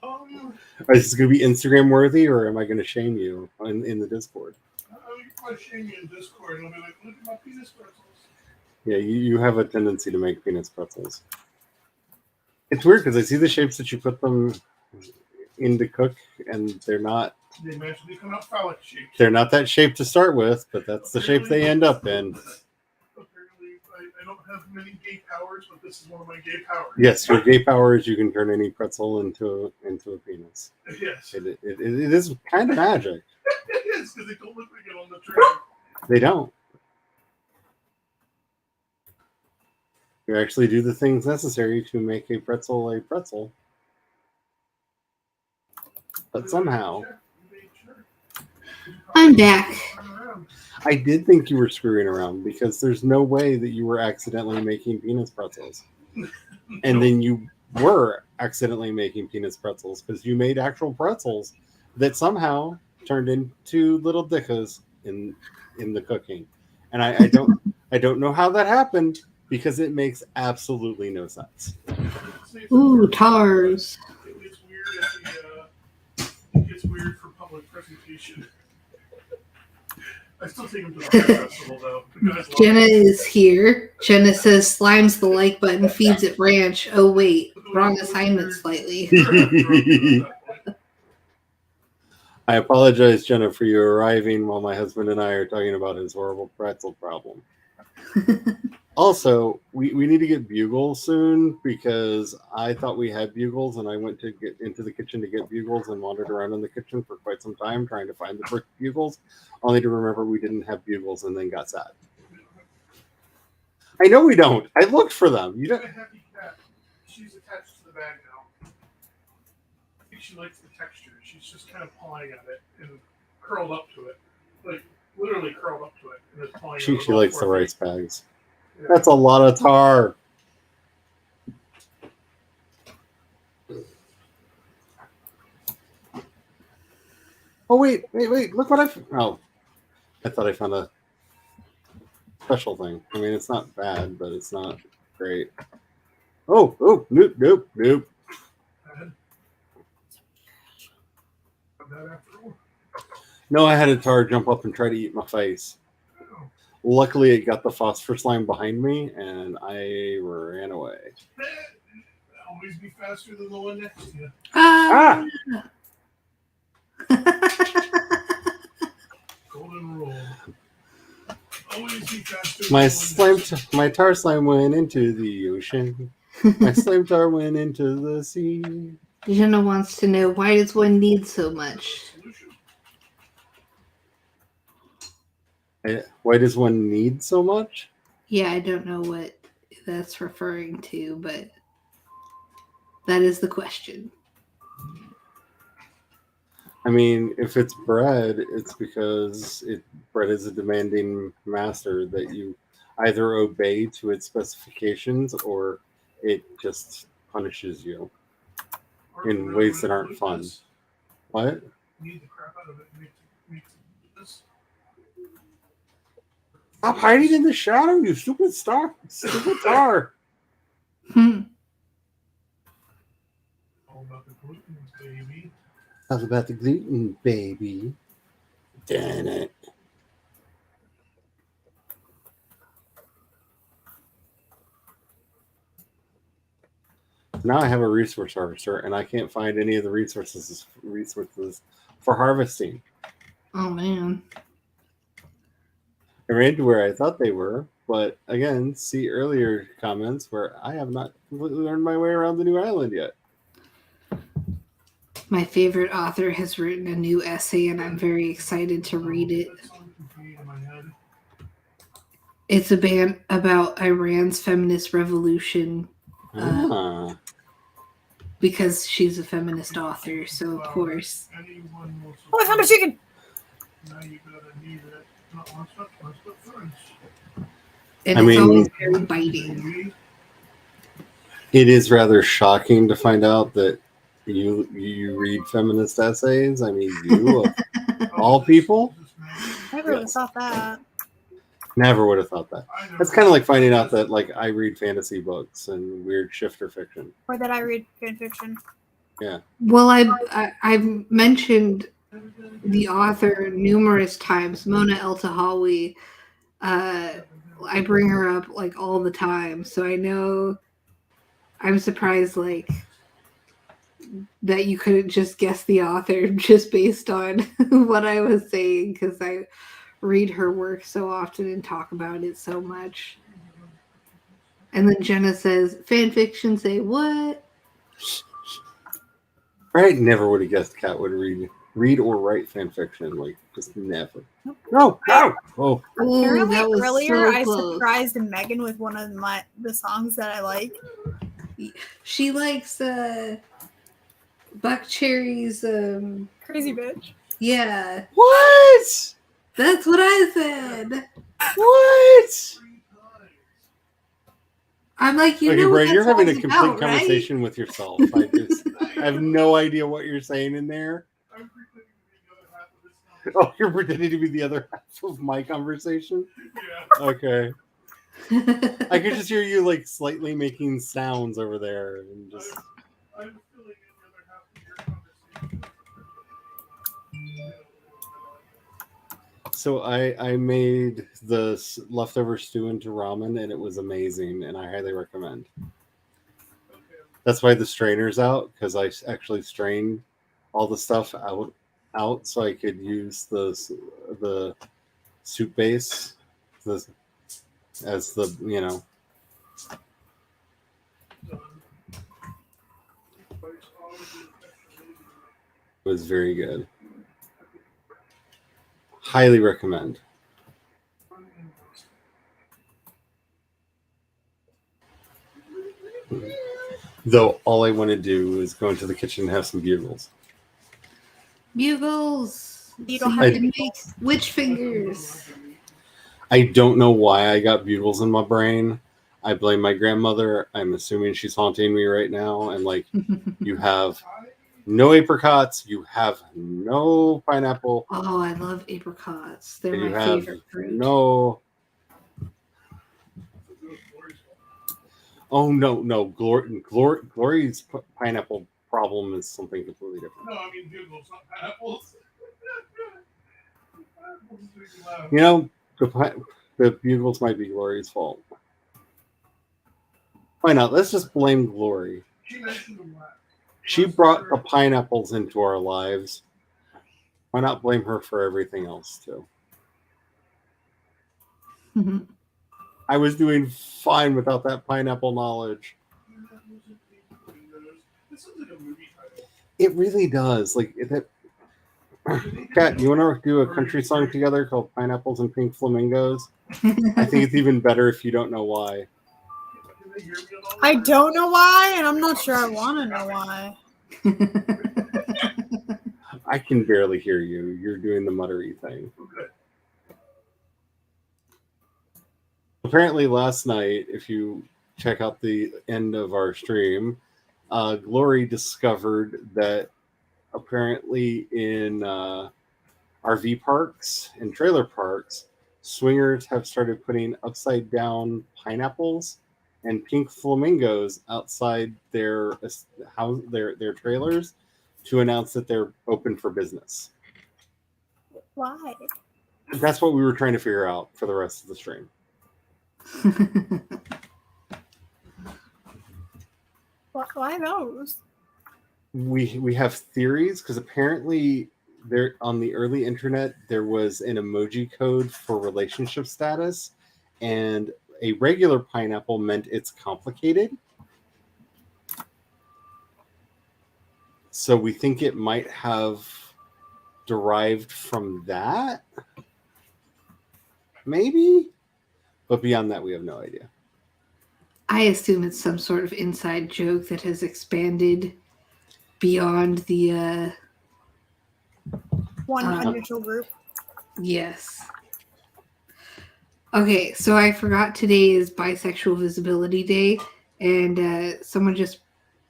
Um, Is this going to be Instagram worthy, or am I going to shame you in the Discord? you probably shame me in Discord and I'll be like, look at my penis pretzels. Yeah, you have a tendency to make penis pretzels. It's weird because I see the shapes that you put them in to cook, and they're not. They magically come out phallic shaped. They're not that shape to start with, but that's the shape they end up in. Apparently, I I don't have many gay powers, but this is one of my gay powers. Yes, your gay power is you can turn any pretzel into a penis. Yes. It is kind of magic. It is, because they don't look like it on the trailer. They don't. You actually do the things necessary to make a pretzel. But somehow, I'm back. I did think you were screwing around because there's no way that you were accidentally making penis pretzels. And then you were accidentally making penis pretzels because you made actual pretzels that somehow turned into little dickas in the cooking. And I don't know how that happened because it makes absolutely no sense. Ooh, tars. It gets weird for public presentation. I still take them to the festival though. Jenna is here. Jenna says slimes the like button, feeds it ranch. Oh wait, wrong assignment slightly. I apologize, Jenna, for you arriving while my husband and I are talking about his horrible pretzel problem. Also, we need to get bugles soon because I thought we had bugles and I went to get into the kitchen to get bugles and wandered around in the kitchen for quite some time trying to find the bugles, only to remember we didn't have bugles and then got sad. I know we don't. I looked for them. You don't. A happy cat. She's attached to the bag now. I think she likes the texture. She's just kind of pawing at it and curled up to it. Like, literally curled up to it. And is pawing She at it likes the rice bags. Yeah. That's a lot of tar. Oh, wait. Look what I thought I found a special thing. I mean, it's not bad, but it's not great. Oh, nope. No, I had a tar jump up and try to eat my face. Luckily, it got the Phosphorus Slime behind me, and I ran away. Always be faster than the one next to you. Ah! Golden rule. Always be faster. My tar slime went into the ocean. My slime tar went into the sea. Jenna wants to know, why does one need so much? Why does one need so much? Yeah, I don't know what that's referring to, but that is the question. I mean, if it's bread, it's because bread is a demanding master that you either obey to its specifications or it just punishes you in ways that aren't fun. What? Need the crap out of it. Make this. Stop hiding in the shadow, you stupid tar. All about the gluten, baby. How's about the gluten, baby? Damn it. Now I have a resource harvester, and I can't find any of the resources for harvesting. Oh, man. I ran to where I thought they were, but again, see earlier comments where I have not completely learned my way around the new island yet. My favorite author has written a new essay, and I'm very excited to read it. It's a band about Iran's feminist revolution. Because she's a feminist author, so of course. Oh, I found a chicken! And it's always very biting. It is rather shocking to find out that you read feminist essays. I mean, you of all people? Never would have thought that. Never would have thought that. That's kind of like finding out that like I read fantasy books and weird shifter fiction. Or that I read fan fiction. Yeah. Well, I've mentioned the author numerous times, Mona El-Tahawi. I bring her up like all the time, so I know. I'm surprised like that you couldn't just guess the author just based on what I was saying, because I read her work so often and talk about it so much. And then Jenna says, fan fiction, say what? I never would have guessed Kat would read or write fan fiction. Like, just never. No. Oh, Ooh, Apparently that was earlier so I close. surprised Megan with one of the songs that I like. She likes Buck Cherry's Crazy bitch. yeah. what? That's what I said. What? I'm like, you Okay, know Brad, what you're having a song's complete about, right? conversation with yourself. I have no idea what you're saying in there. I'm pretending to be the other half of this Oh, you're pretending to be the other half of my conversation? Yeah. Okay. I could just hear you like slightly making sounds over there and just I'm filling in the other half of your conversation. so I made the leftover stew into ramen and it was amazing and I highly recommend. That's why the strainer's out, because I actually strained all the stuff out so I could use the soup base as the, you know. It was very good. Highly recommend. Though all I want to do is go into the kitchen and have some bugles. Bugles. You So don't you have can to make witch fingers. I don't know why I got bugles in my brain. I blame my grandmother. I'm assuming she's haunting me right now. And like, you have no apricots, you have no pineapple, Oh, I love apricots. They're and you my have favorite fruit. no. Oh no! Glory's pineapple problem is something completely different. No, I mean bugles, not pineapples. You know, the bugles might be Glory's fault. Why not? Let's just blame Glory. She mentioned them last. She brought the pineapples into our lives. Why not blame her for everything else too? I was doing fine without that pineapple knowledge. This sounds like a movie title. It really does. Like that. Kat, you want to do a country song together called "Pineapples and Pink Flamingos"? I think it's even better if you don't know why. I don't know why, and I'm not sure I want to know why. I can barely hear you. You're doing the muttery thing. Apparently, last night, if you check out the end of our stream, Glory discovered that apparently in RV parks and trailer parks, swingers have started putting upside down pineapples and pink flamingos outside their house, their trailers, to announce that they're open for business. Why? That's what we were trying to figure out for the rest of the stream. Why those? We have theories because apparently there on the early internet there was an emoji code for relationship status, and a regular pineapple meant it's complicated. So we think it might have derived from that, maybe, but beyond that we have no idea. I assume it's some sort of inside joke that has expanded beyond the One unusual group. yes. Okay, so I forgot today is Bisexual Visibility Day, and someone just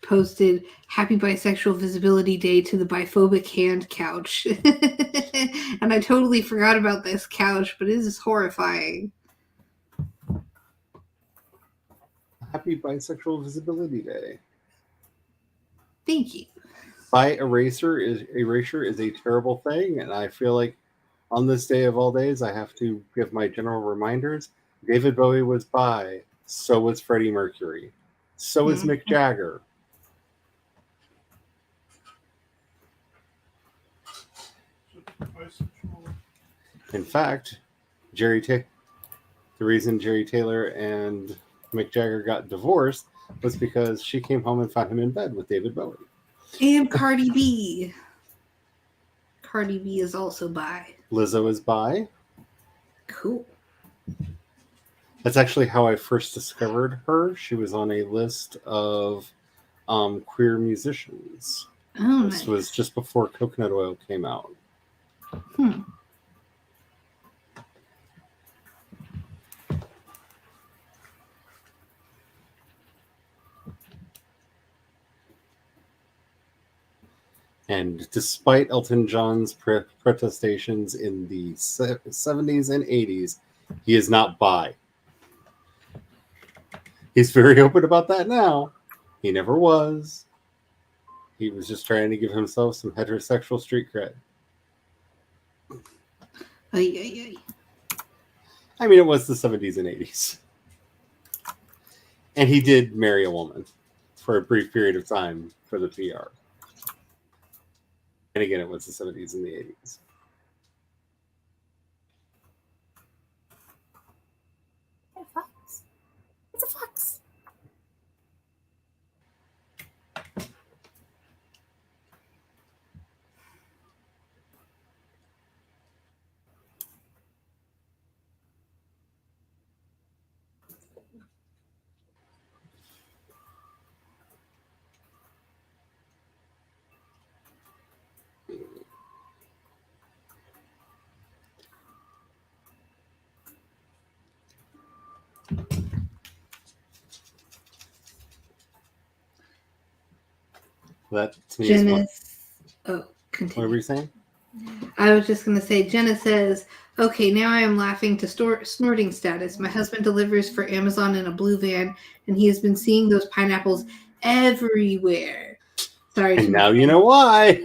posted Happy Bisexual Visibility Day to the biphobic hand couch. And I totally forgot about this couch, but it is horrifying. Happy Bisexual Visibility Day. Thank you. Erasure is a terrible thing, and I feel like on this day of all days, I have to give my general reminders. David Bowie was bi. So was Freddie Mercury. So is Mick Jagger. In fact, the reason Jerry Taylor and Mick Jagger got divorced was because she came home and found him in bed with David Bowie. And Cardi B. Cardi B is also bi. Lizzo is bi. Cool. That's actually how I first discovered her. She was on a list of queer musicians. Oh, This nice. was just before Coconut Oil came out. And despite Elton John's protestations in the 70s and 80s, he is not bi. He's very open about that now. He never was. He was just trying to give himself some heterosexual street cred. I mean, it was the 70s and 80s. And he did marry a woman for a brief period of time for the PR. And again, it was the 70s and the 80s. Hey, fox. It's a fox. That to me is what Continue. were you saying? I was just going to say, Jenna says, okay, now I am laughing to snorting status. My husband delivers for Amazon in a blue van, and he has been seeing those pineapples everywhere. Sorry. And now you know why.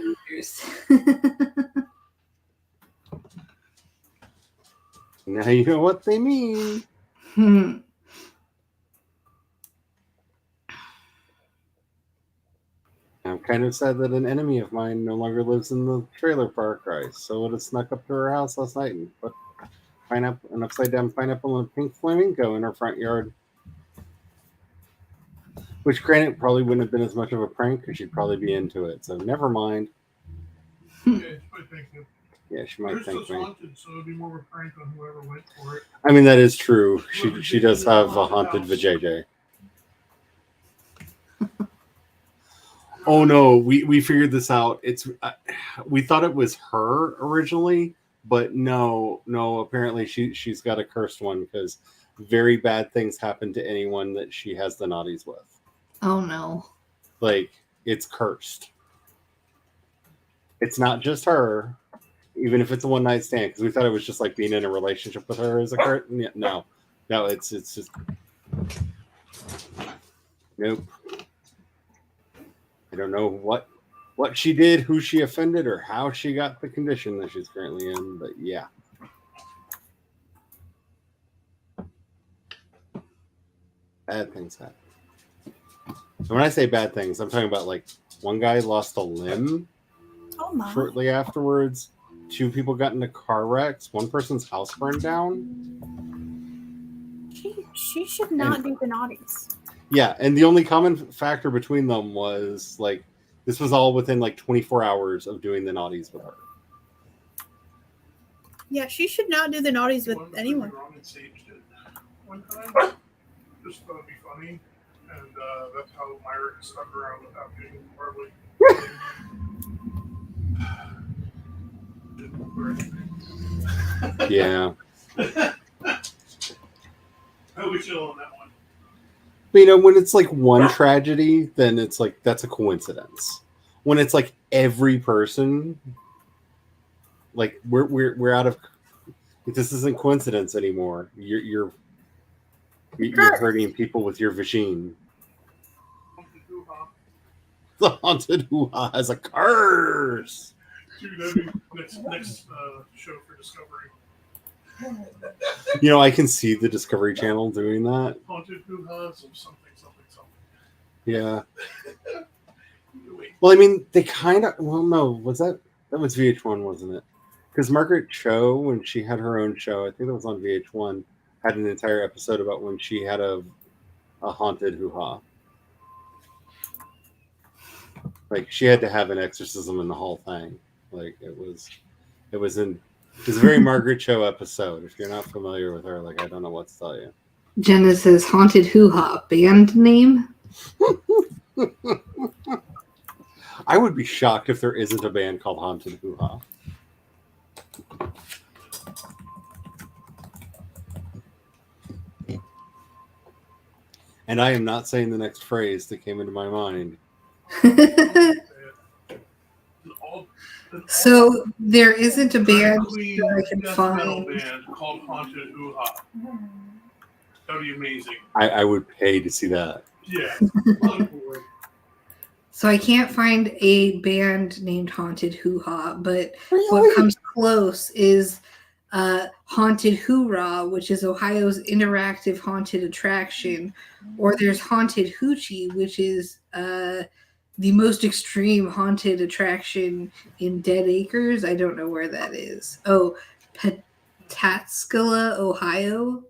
Now you know what they mean. I'm kind of sad that an enemy of mine no longer lives in the trailer park. I so would have snuck up to her house last night and put an upside down pineapple and a pink flamingo in her front yard. Which, granted, probably wouldn't have been as much of a prank because she'd probably be into it. So never mind. Yeah, she might thank you. Yeah, she might Hers thank was me. haunted, so it'd be more of a prank on whoever went for it. I mean, that is true. She does have a haunted vajayjay. Oh no, we figured this out. It's we thought it was her originally, but no. Apparently she's got a cursed one because very bad things happen to anyone that she has the naughties with. Oh no! Like it's cursed. It's not just her, even if it's a one night stand. Because we thought it was just like being in a relationship with her as a curse. No, it's just nope. I don't know what she did, who she offended, or how she got the condition that she's currently in, but yeah. Bad things happen. And when I say bad things, I'm talking about like one guy lost a limb shortly afterwards. 2 people got into car wrecks. One person's house burned down. She should not do the naughties. Yeah, and the only common factor between them was like this was all within like 24 hours of doing the naughties with her. Yeah, she should not do the naughties with anyone. One time, just thought it'd be funny, and that's how Myra stuck around without getting horribly. Yeah. How we chill on that one? But, when it's like one tragedy, then it's like that's a coincidence. When it's like every person, like we're out of. This isn't coincidence anymore. You're hurting people with your vagine. The haunted hoo-ha has a curse. Dude, that'd be next show for Discovery. I can see the Discovery Channel doing that. Haunted hoo-has of something. Yeah. Well, I mean, they kind of. Well, no, was that was VH1, wasn't it? Because Margaret Cho, when she had her own show, I think it was on VH1, had an entire episode about when she had a a haunted hoo-ha. Like she had to have an exorcism in the whole thing. Like it was a very Margaret Cho episode. If you're not familiar with her, like I don't know what to tell you. Jenna says Haunted Hoo-Ha band name. I would be shocked if there isn't a band called Haunted Hoo-Ha. And I am not saying the next phrase that came into my mind. So there isn't a band Queen that I can death metal find. band called Haunted Hoo-Ha. That would be amazing. I would pay to see that. Yeah. So I can't find a band named Haunted Hoo-Ha, but Really? what comes close is Haunted Hoorah, which is Ohio's interactive haunted attraction, or there's Haunted Hoochie, which is the most extreme haunted attraction in Dead Acres. I don't know where that is. Oh, Pataskala, Ohio.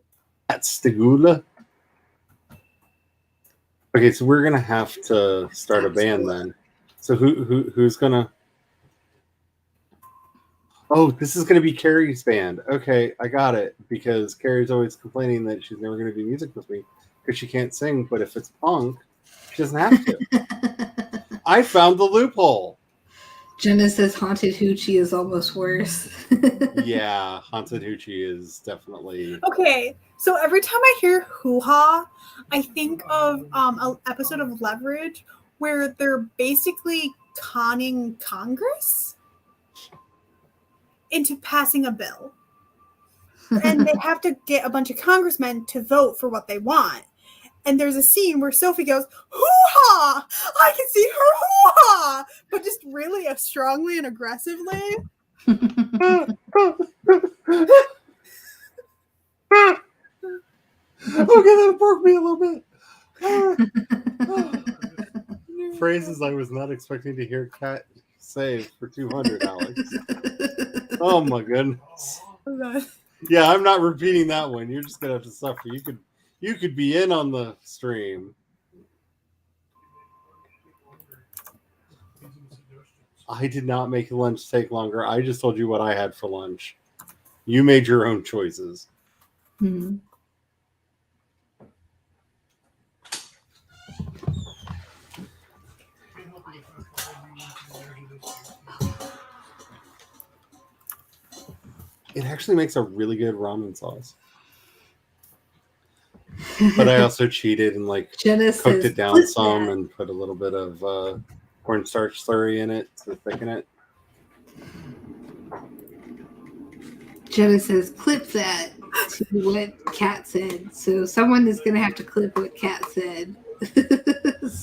That's Stigula. Okay, so we're gonna have to start a band then. So who's gonna? Oh, this is gonna be Carrie's band. Okay, I got it because Carrie's always complaining that she's never gonna do music with me because she can't sing. But if it's punk, she doesn't have to. I found the loophole. Jenna says Haunted Hoochie is almost worse. Yeah, Haunted Hoochie is definitely. Okay, so every time I hear hoo-ha, I think of an episode of Leverage where they're basically conning Congress into passing a bill. And they have to get a bunch of congressmen to vote for what they want. And there's a scene where Sophie goes, hoo-ha! I can see her hoo-ha! But just really strongly and aggressively. Okay, that broke me a little bit. Phrases I was not expecting to hear Kat say for 200, Alex. Oh my goodness. Yeah, I'm not repeating that one. You're just gonna have to suffer. You could be in on the stream. I did not make lunch take longer. I just told you what I had for lunch. You made your own choices. Hmm. It actually makes a really good ramen sauce. But I also cheated and Jenna cooked says, it down some and put a little bit of cornstarch slurry in it to thicken it. Jenna says, clip that to what Kat said. So someone is going to have to clip what Kat said.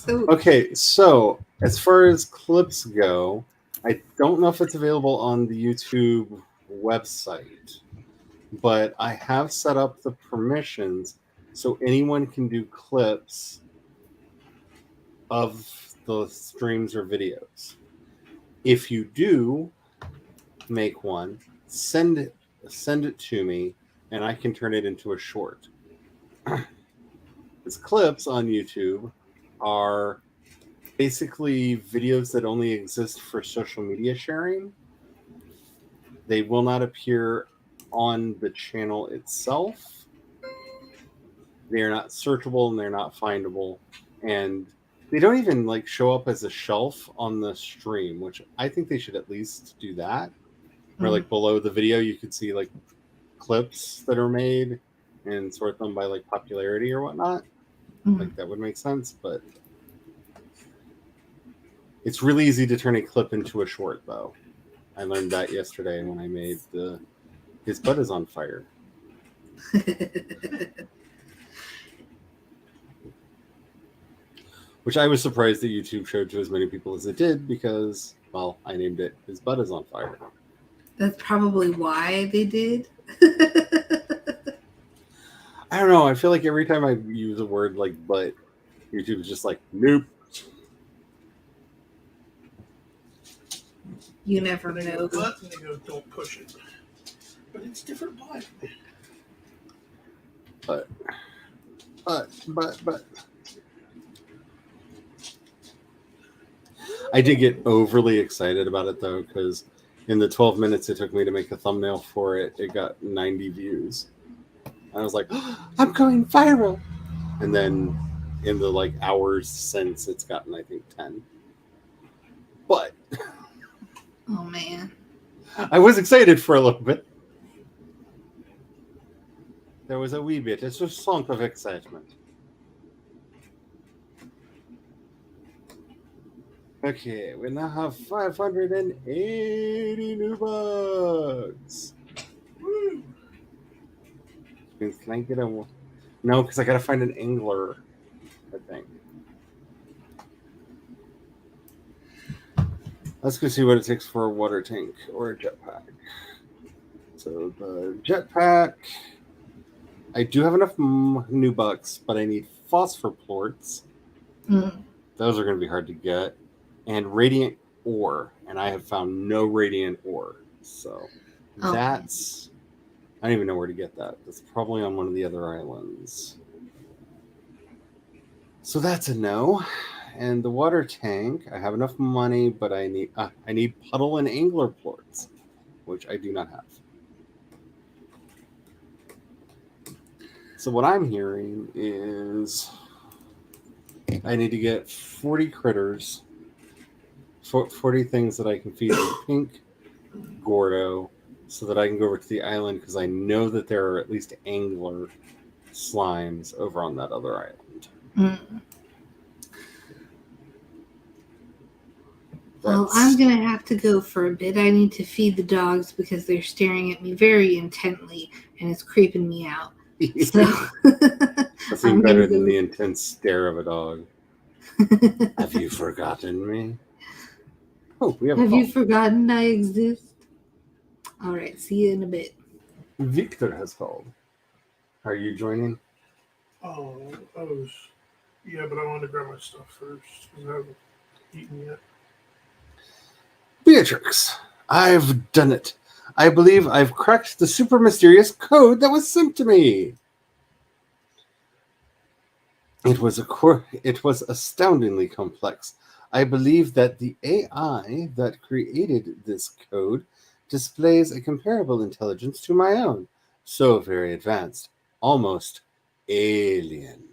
Okay, so as far as clips go, I don't know if it's available on the YouTube website, but I have set up the permissions so anyone can do clips of the streams or videos. If you do make one, send it to me and I can turn it into a short. These clips on YouTube are basically videos that only exist for social media sharing. They will not appear on the channel itself. They are not searchable and they're not findable. And they don't even show up as a shelf on the stream, which I think they should at least do that. Or below the video, you could see clips that are made and sort them by popularity or whatnot. That would make sense, but it's really easy to turn a clip into a short, though. I learned that yesterday when I made His Butt is on Fire. Which I was surprised that YouTube showed to as many people as it did because, well, I named it His Butt is on Fire. That's probably why they did. I don't know. I feel like every time I use a word like butt, YouTube is just nope. You never They know. go butt and they go, don't push it. But it's different butt. But but. I did get overly excited about it though, because in the 12 minutes it took me to make a thumbnail for it, it got 90 views. I was like, oh, I'm going viral. And then in the like hours since, it's gotten, I think, 10. But Oh man. I was excited for a little bit. There was a wee bit. It's a slump of excitement. Okay, we now have 580 new bugs. Woo! Can I get a... No, because I gotta find an angler, I think. Let's go see what it takes for a water tank or a jetpack. So the jetpack... I do have enough new bucks, but I need phosphor plorts. Those are going to be hard to get. And radiant ore. And I have found no radiant ore. So that's... I don't even know where to get that. That's probably on one of the other islands. So that's a no. And the water tank, I have enough money, but I need puddle and angler plorts, which I do not have. So what I'm hearing is I need to get 40 critters, 40 things that I can feed the pink Gordo, so that I can go over to the island, because I know that there are at least angler slimes over on that other island. Well, I'm going to have to go for a bit. I need to feed the dogs because they're staring at me very intently, and it's creeping me out. So That's even better than the intense stare of a dog. Have you forgotten me? Oh, we have. Have you forgotten I exist? All right, see you in a bit. Victor has called. Are you joining? Oh, yeah, but I wanted to grab my stuff first because I haven't eaten yet. Beatrix, I've done it. I believe I've cracked the super mysterious code that was sent to me. It was astoundingly complex. I believe that the AI that created this code displays a comparable intelligence to my own. So very advanced, almost alien.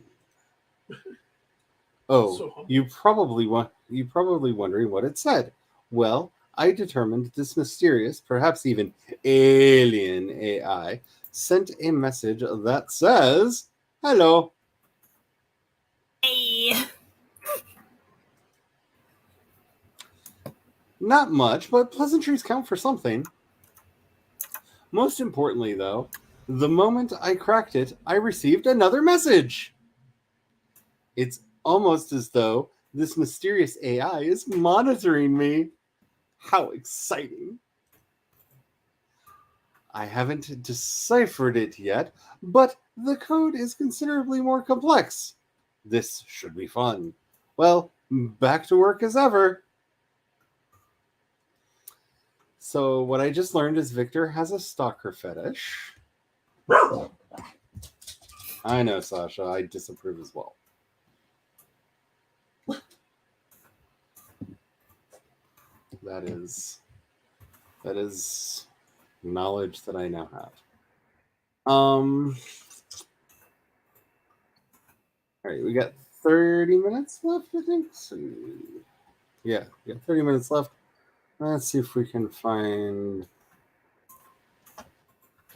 Oh, you probably wondering what it said. Well, I determined this mysterious, perhaps even alien AI sent a message that says, "Hello." Hey. Not much, but pleasantries count for something. Most importantly, though, the moment I cracked it, I received another message. It's almost as though this mysterious AI is monitoring me. How exciting. I haven't deciphered it yet, but the code is considerably more complex. This should be fun. Well, back to work as ever. So what I just learned is Victor has a stalker fetish. I know, Sasha. I disapprove as well. That is knowledge that I now have. All right, we got 30 minutes left, I think. So, yeah, we got 30 minutes left. Let's see if we can find.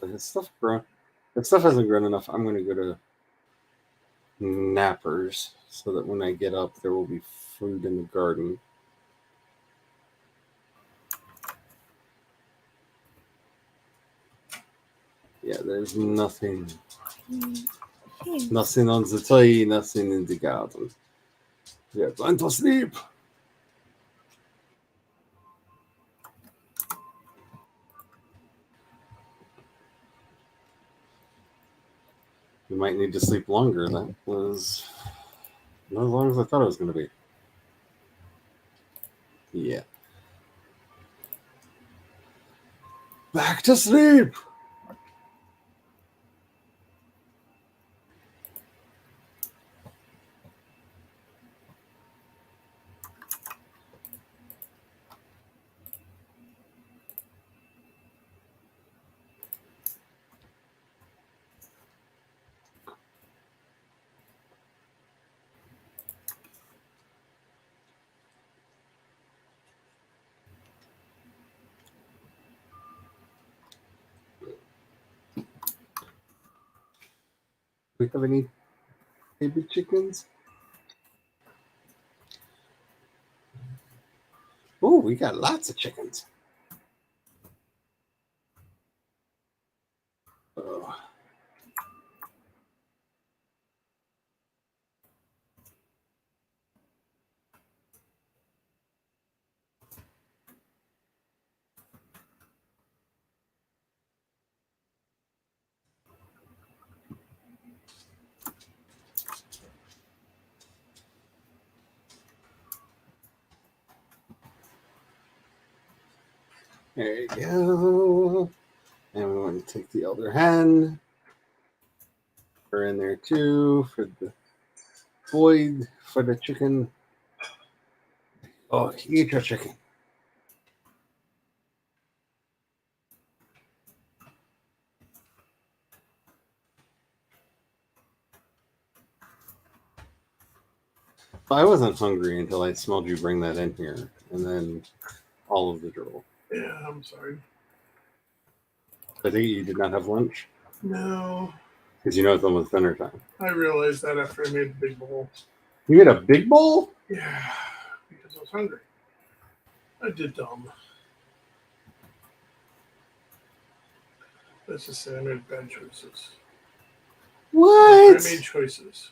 If stuff hasn't grown enough, I'm going to go to Nappers so that when I get up, there will be food in the garden. Yeah, there's nothing. Nothing on the tree, nothing in the garden. We are going to sleep. We might need to sleep longer. That was not as long as I thought it was going to be. Yeah. Back to sleep. we have any baby chickens? Oh, we got lots of chickens. Oh. There you go. And we want to take the elder hen. We're in there too for the void for the chicken. Oh, eat your chicken. I wasn't hungry until I smelled you bring that in here, and then all of the drool. Yeah, I'm sorry. I think you did not have lunch No, because you know it's almost dinner time. I realized that after I made the big bowl. You made a big bowl? Yeah, because I was hungry. I did dumb. Let's just say I made bad choices. What? I made choices.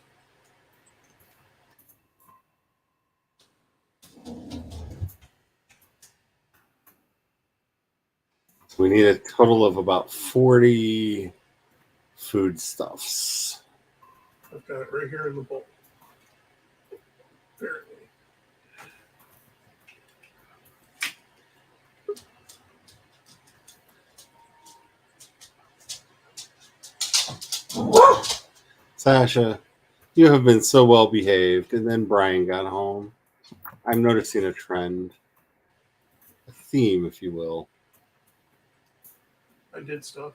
We need a total of about 40 foodstuffs. I've got it right here in the bowl. Apparently. Sasha, you have been so well behaved, and then Brian got home. I'm noticing a trend, a theme, if you will. I did stuff.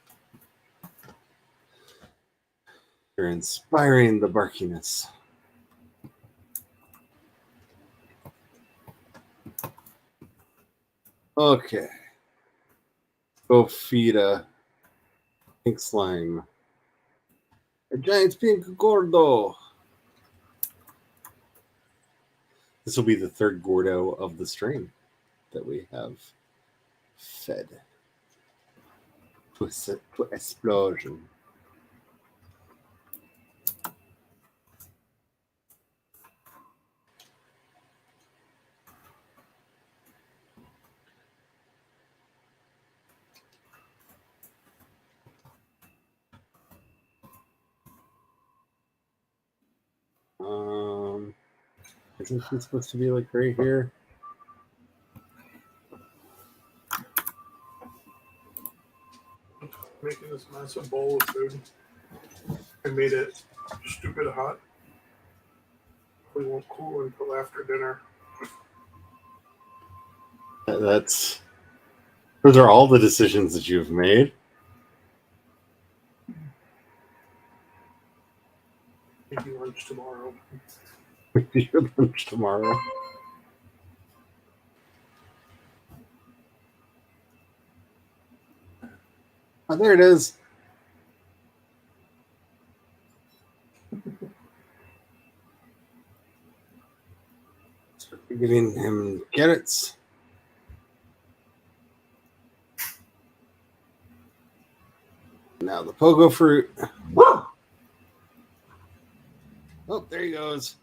You're inspiring the barkiness. Okay. Go feed a pink slime. A giant pink Gordo. This will be the third Gordo of the stream that we have fed to explosion. Isn't she supposed to be like right here? Making this massive bowl of food. I made it stupid hot. We won't cool until after dinner. Those are all the decisions that you've made. Maybe lunch tomorrow. Maybe your lunch tomorrow. Oh, there it is. Start giving him carrots. Now the pogo fruit. Oh, there he goes.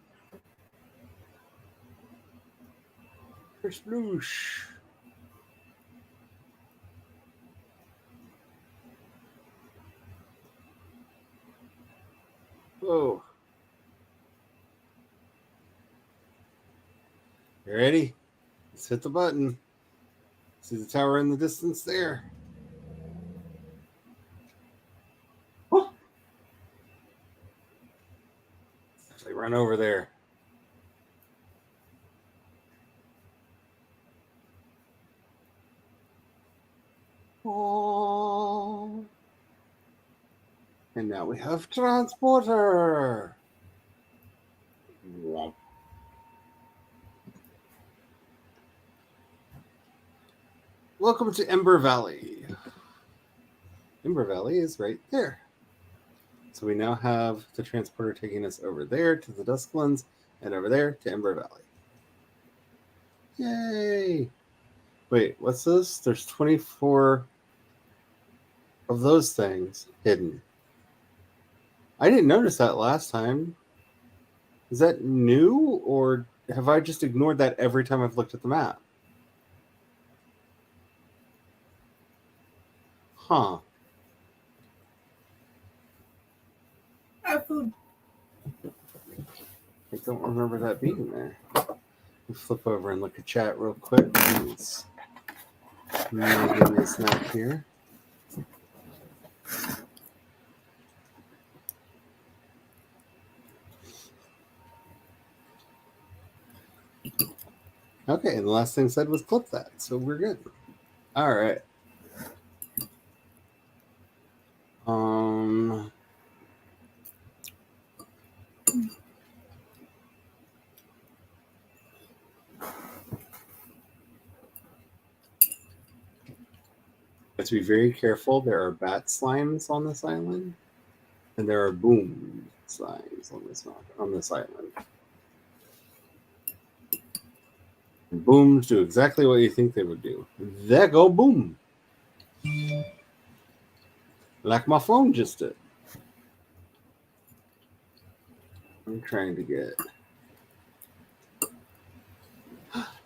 Sploosh. Whoa. You ready? Let's hit the button. See the tower in the distance there. Oh. Actually, run over there. Oh. And now we have transporter. Wow. Welcome to Ember Valley. Ember Valley is right there. So we now have the transporter taking us over there to the Dusklands and over there to Ember Valley. Yay! Wait, what's this? There's 24 of those things hidden. I didn't notice that last time. Is that new, or have I just ignored that every time I've looked at the map? Huh. Food. I don't remember that being there. We'll flip over and look at chat real quick. Since Megan is not here. Okay, and the last thing said was clip that, so we're good. All right. Have to be very careful. There are bat slimes on this island, and there are boom slimes on this island. And booms do exactly what you think they would do. There go boom. Like my phone just did. I'm trying to get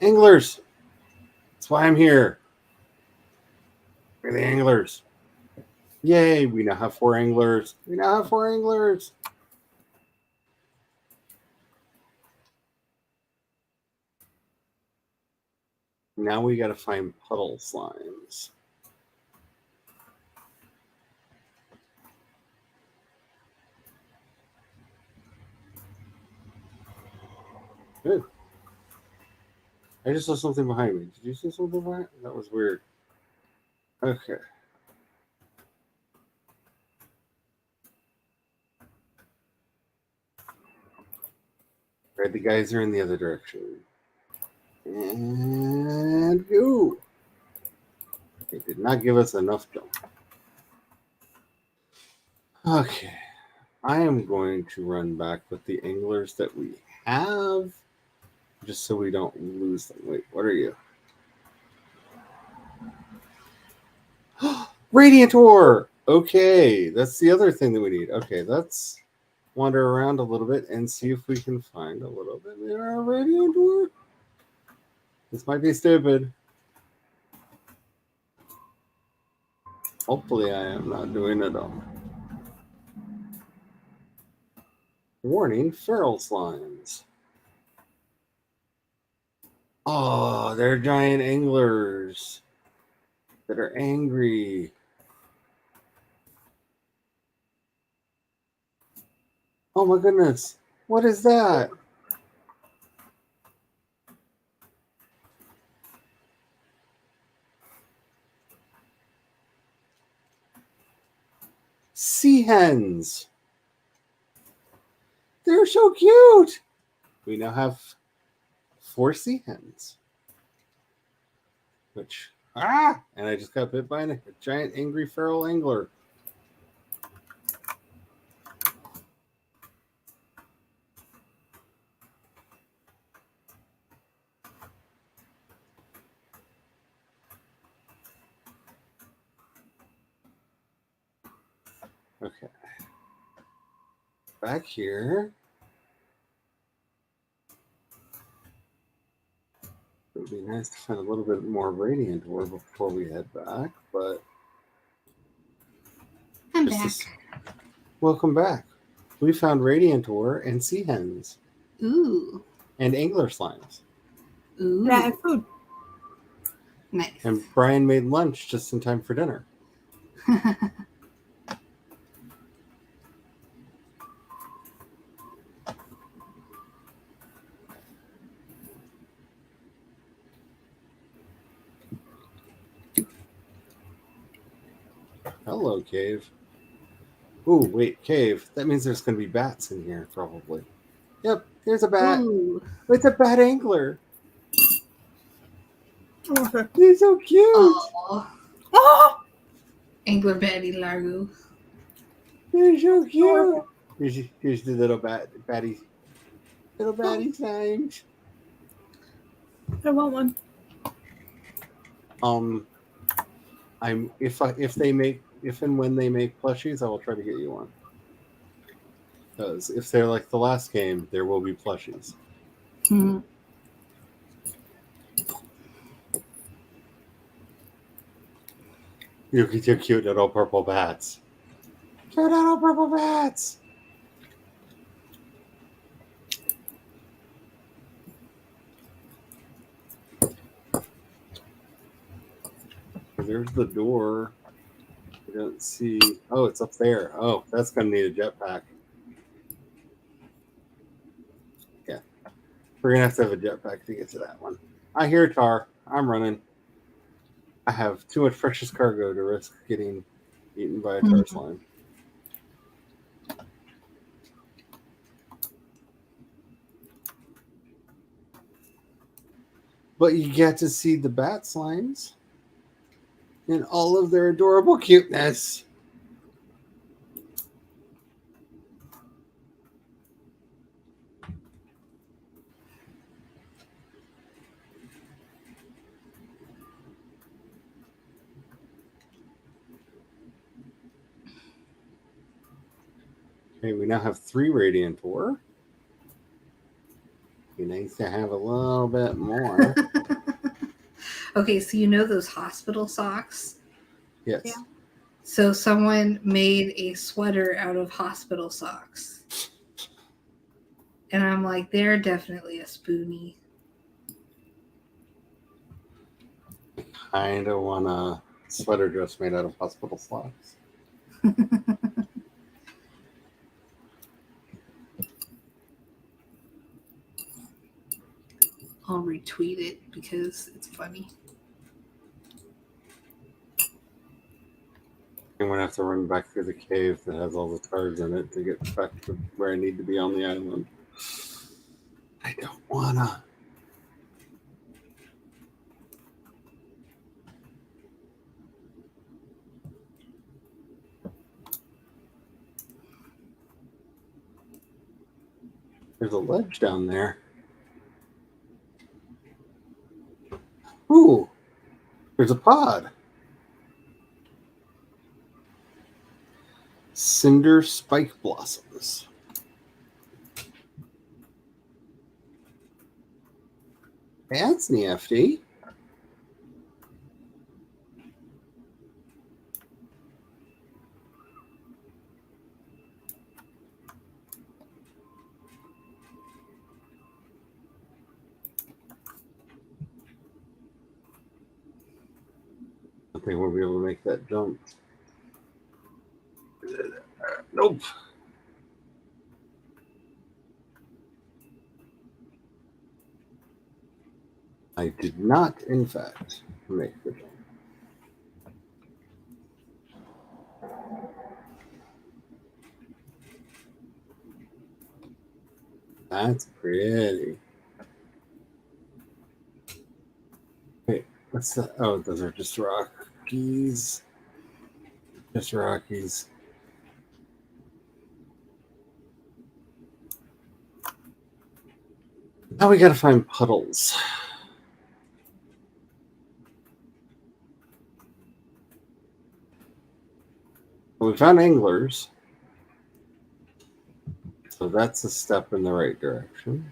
anglers. That's why I'm here. We're the anglers. Yay, we now have 4 anglers. We now have 4 anglers. Now we got to find puddle slimes. Ooh. I just saw something behind me. Did you see something behind me? That was weird. Okay. Right, the guys are in the other direction. And go. It did not give us enough jump. Okay. I am going to run back with the anglers that we have, just so we don't lose them. Wait, what are you? Radiant ore! Okay, that's the other thing that we need. Okay, let's wander around a little bit and see if we can find a little bit more radiant ore. This might be stupid. Hopefully I am not doing it all. Warning, feral slimes. Oh, they're giant anglers that are angry. Oh my goodness. What is that? Sea hens. They're so cute. We now have 4 sea hens. And I just got bit by a giant angry feral angler. Okay. Back here. It would be nice to find a little bit more radiant ore before we head back, but I'm back. Welcome back. We found radiant ore and sea hens. Ooh. And angler slimes. Ooh. Yeah, I have food. Nice. And Brian made lunch just in time for dinner. Hello, Cave. Ooh, wait, Cave. That means there's going to be bats in here, probably. Yep, there's a bat. Ooh. It's a bat angler. Okay. He's so cute. Oh. Oh! Angler Betty Largo. They're so cute. Here's the little batty signs. I want one. If and when they make plushies, I will try to get you one. Because if they're like the last game, there will be plushies. Hmm. You get your cute little purple bats. Cute little purple bats. There's the door. I don't see. Oh, it's up there. Oh, that's gonna need a jetpack. Yeah, we're gonna have to have a jetpack to get to that one. I hear Tar. I'm running. I have too much precious cargo to risk getting eaten by a tar slime. But you get to see the bat slimes in all of their adorable cuteness. Okay, we now have 3 radiant ore. Be nice to have a little bit more. Okay, so you know those hospital socks? Yes. Yeah. So someone made a sweater out of hospital socks. And I'm like, they're definitely a spoonie. Kind of want a sweater dress made out of hospital socks. I'll retweet it because it's funny. I'm going to have to run back through the cave that has all the tars in it to get back to where I need to be on the island. I don't want to. There's a ledge down there. Ooh, there's a pod. Cinder spike blossoms. That's nifty. I think we'll be able to make that jump. Nope. I did not, in fact, make the jump. That's pretty. Wait, what's that? Oh, those are just Rockies. Just Rockies. Now we gotta find puddles. Well, we found anglers. So that's a step in the right direction.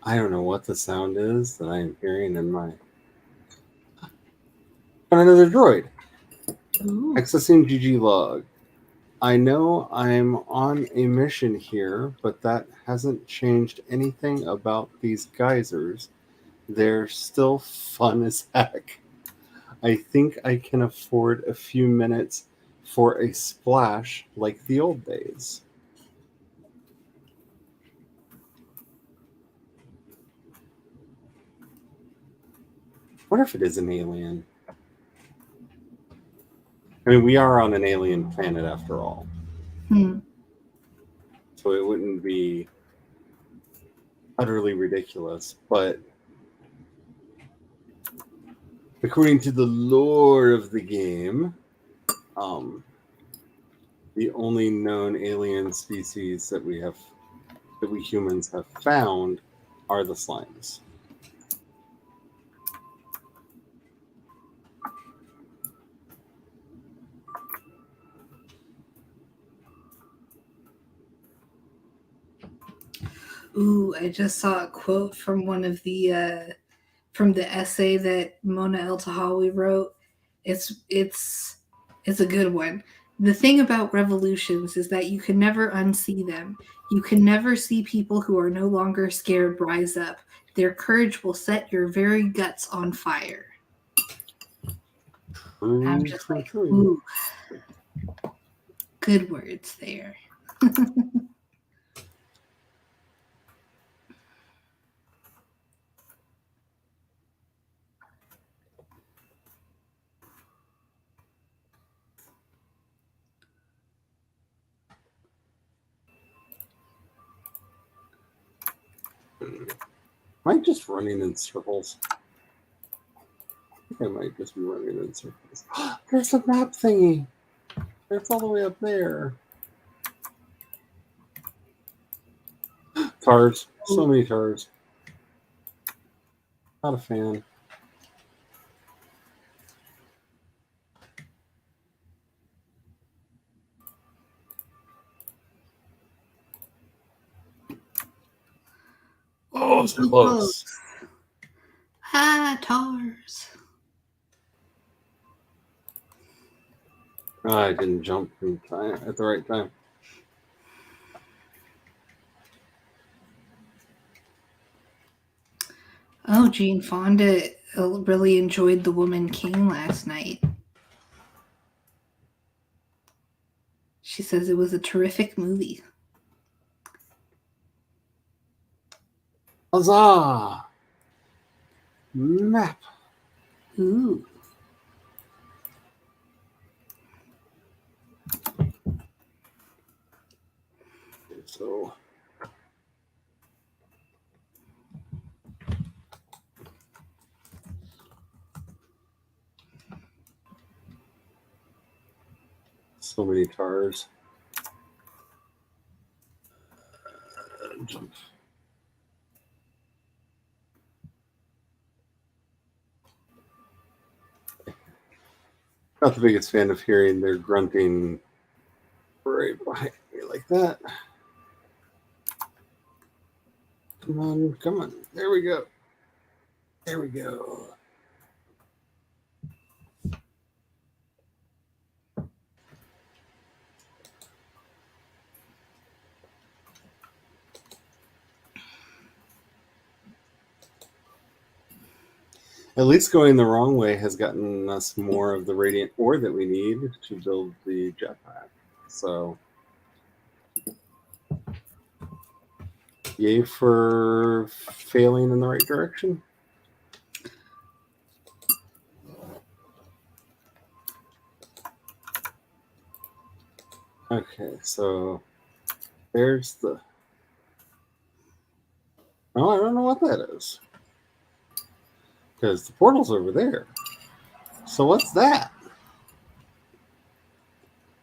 I don't know what the sound is that I am hearing in my... Another droid. Ooh. Accessing GG log. I know I'm on a mission here, but that hasn't changed anything about these geysers. They're still fun as heck. I think I can afford a few minutes for a splash like the old days. What if it is an alien? I mean, we are on an alien planet after all. So it wouldn't be utterly ridiculous, but according to the lore of the game, the only known alien species that we humans have found are the slimes. Ooh, I just saw a quote from one of the from the essay that Mona El Tahawi wrote. It's a good one. The thing about revolutions is that you can never unsee them. You can never see people who are no longer scared rise up. Their courage will set your very guts on fire. I'm just like, ooh, good words there. Am I just running in circles? I think I might just be running in circles. There's a map thingy. It's all the way up there. Tars. So many tars. Not a fan. Oh, so close. Ah, tars. Oh, I didn't jump in time at the right time. Oh, Jane Fonda really enjoyed The Woman King last night. She says it was a terrific movie. Huzzah! Map. Ooh. So many tars. Jump. Not the biggest fan of hearing their grunting right behind me like that. Come on, come on. There we go. There we go. At least going the wrong way has gotten us more of the radiant ore that we need to build the jetpack. So, yay for failing in the right direction. Okay, so there's the... Oh, I don't know what that is. Because the portal's over there. So what's that?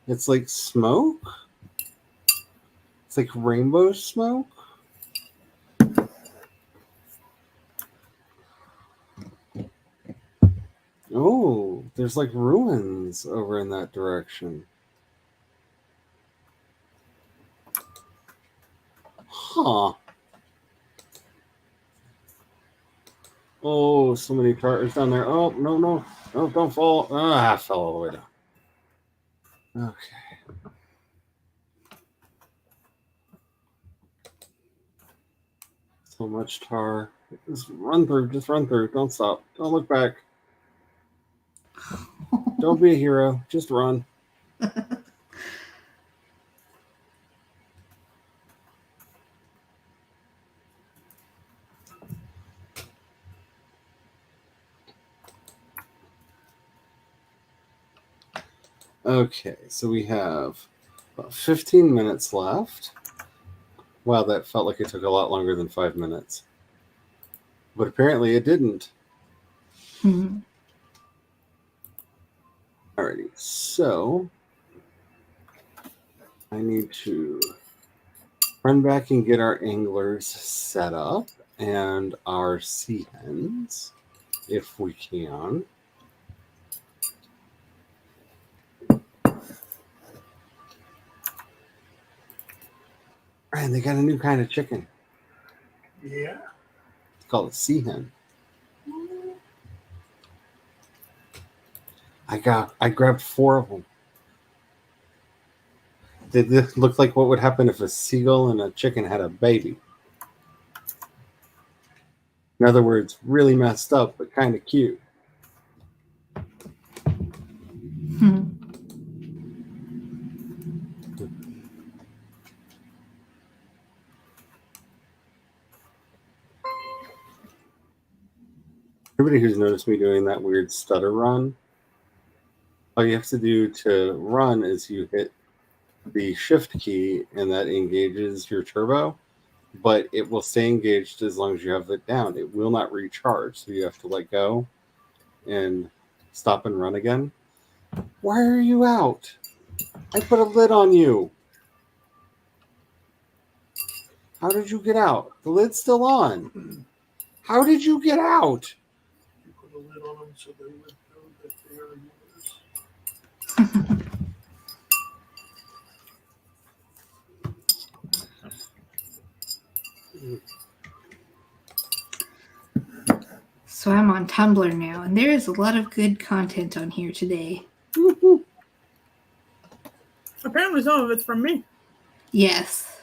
It's like smoke? It's like rainbow smoke? Oh, there's like ruins over in that direction. Huh. Oh, so many tartars down there. Oh, no, no. No, don't fall. Ah, I fell all the way down. Okay. So much tar. Just run through. Just run through. Don't stop. Don't look back. Don't be a hero. Just run. Okay, so we have about 15 minutes left. Wow, that felt like it took a lot longer than 5 minutes. But apparently it didn't. Mm-hmm. Alrighty, so I need to run back and get our anglers set up and our sea hens, if we can. And they got a new kind of chicken. Yeah. It's called a sea hen. I grabbed 4 of them. They look like what would happen if a seagull and a chicken had a baby. In other words, really messed up, but kind of cute. Everybody who's noticed me doing that weird stutter run, all you have to do to run is you hit the shift key and that engages your turbo, but it will stay engaged as long as you have it down. It will not recharge, so you have to let go and stop and run again. Why are you out? I put a lid on you. How did you get out? The lid's still on. How did you get out? You put a lid on them so they would know that they are yours. So I'm on Tumblr now, and there is a lot of good content on here today. Apparently some of it's from me. Yes.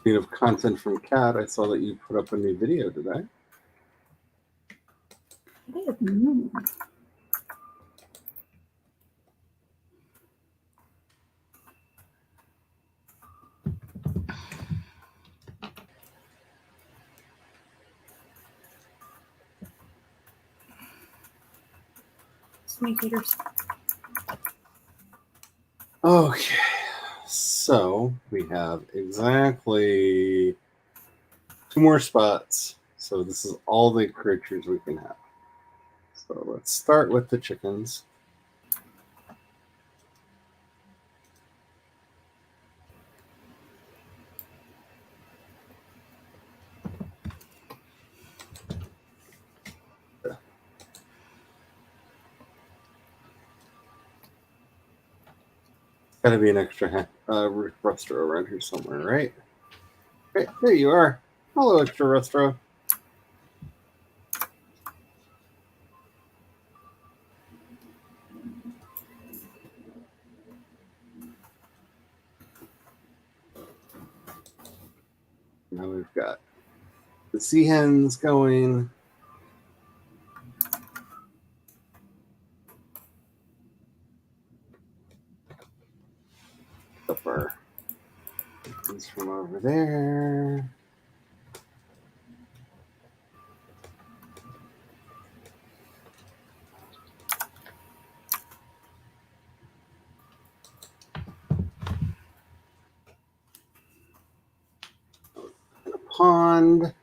Speaking of content from Kat, I saw that you put up a new video today. Mm. Snake eaters. Okay, so we have exactly 2 more spots. So this is all the creatures we can have. So let's start with the chickens. Gotta be an extra rustro around here somewhere, right? Right, there you are. Hello, extra rustro. Now we've got the sea hens going. Up our chickens from over there. Pond,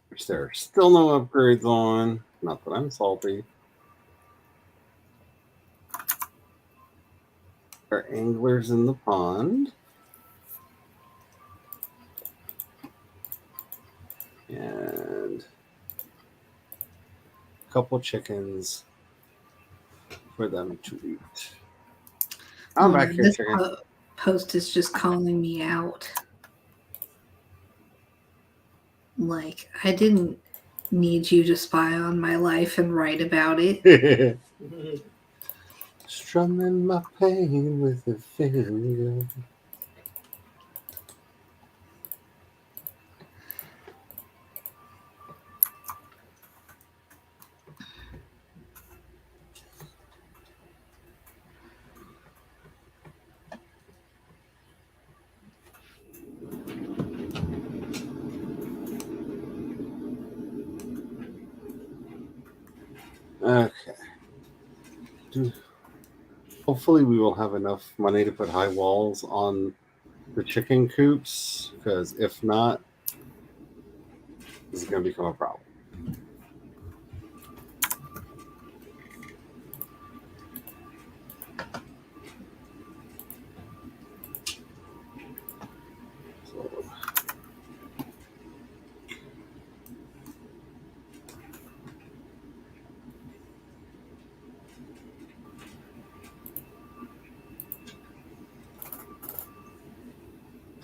which there are still no upgrades on. Not that I'm salty. There are anglers in the pond. And a couple chickens for them to eat. I'm back here, This chicken. post is just calling me out. Like, I didn't need you to spy on my life and write about it. Strumming my pain with a finger. Okay. Hopefully we will have enough money to put high walls on the chicken coops, because if not, this is going to become a problem.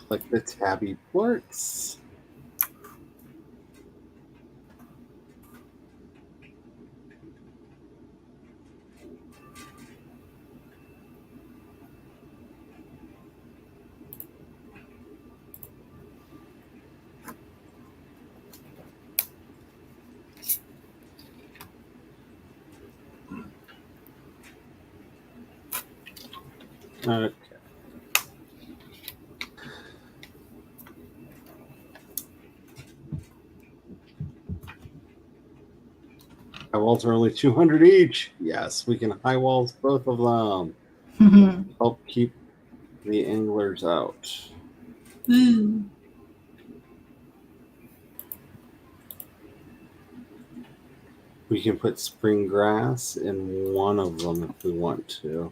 Like the tabby ports. Okay. High walls are only 200 each. Yes, we can high walls both of them. Help keep the anglers out. Woo. We can put spring grass in one of them if we want to.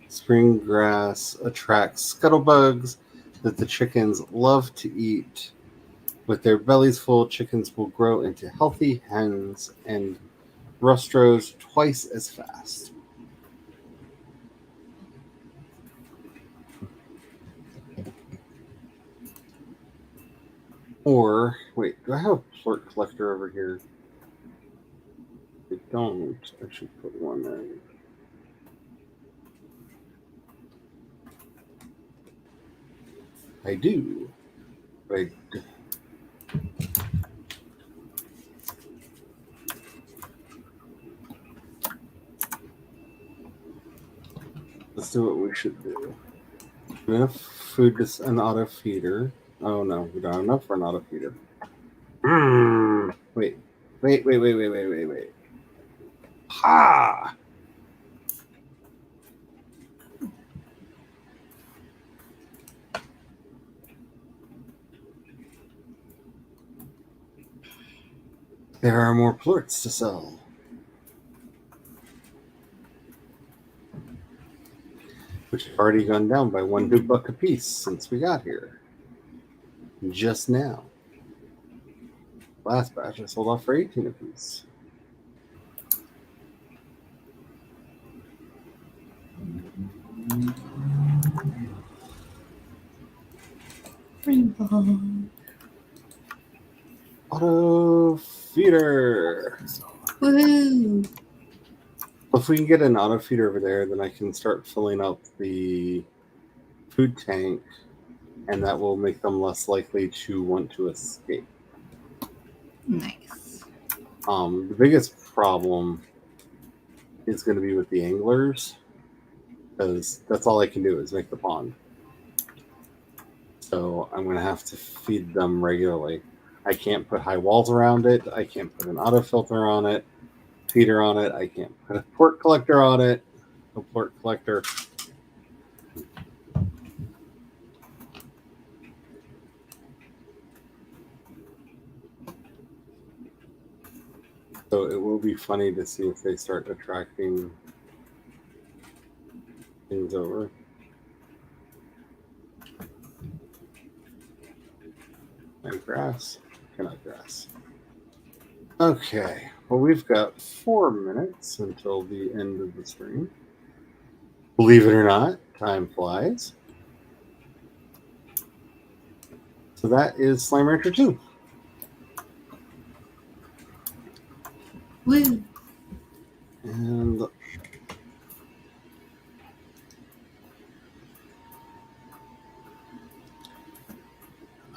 Spring grass attracts scuttlebugs that the chickens love to eat. With their bellies full, chickens will grow into healthy hens and rostros twice as fast. Or, wait, do I have a plort collector over here? I don't. I should put one in. I do. Let's do what we should do. Enough food to an auto feeder. Oh no, we don't have enough for an auto feeder. Wait. Ha! There are more plorts to sell. Which have already gone down by $1 a piece since we got here. Just now. Last batch I sold off for 18 a piece. Rainbow. Auto feeder. Woohoo. If we can get an auto feeder over there, then I can start filling up the food tank, and that will make them less likely to want to escape. Nice. The biggest problem is going to be with the anglers, because that's all I can do is make the pond. So I'm going to have to feed them regularly. I can't put high walls around it. I can't put an auto filter on it, feeder on it. I can't put a port collector on it. A port collector. So it will be funny to see if they start attracting things over. And grass. Cannot grass. Okay. Well, we've got 4 minutes until the end of the stream. Believe it or not, time flies. So that is Slime Rancher 2. Woo. And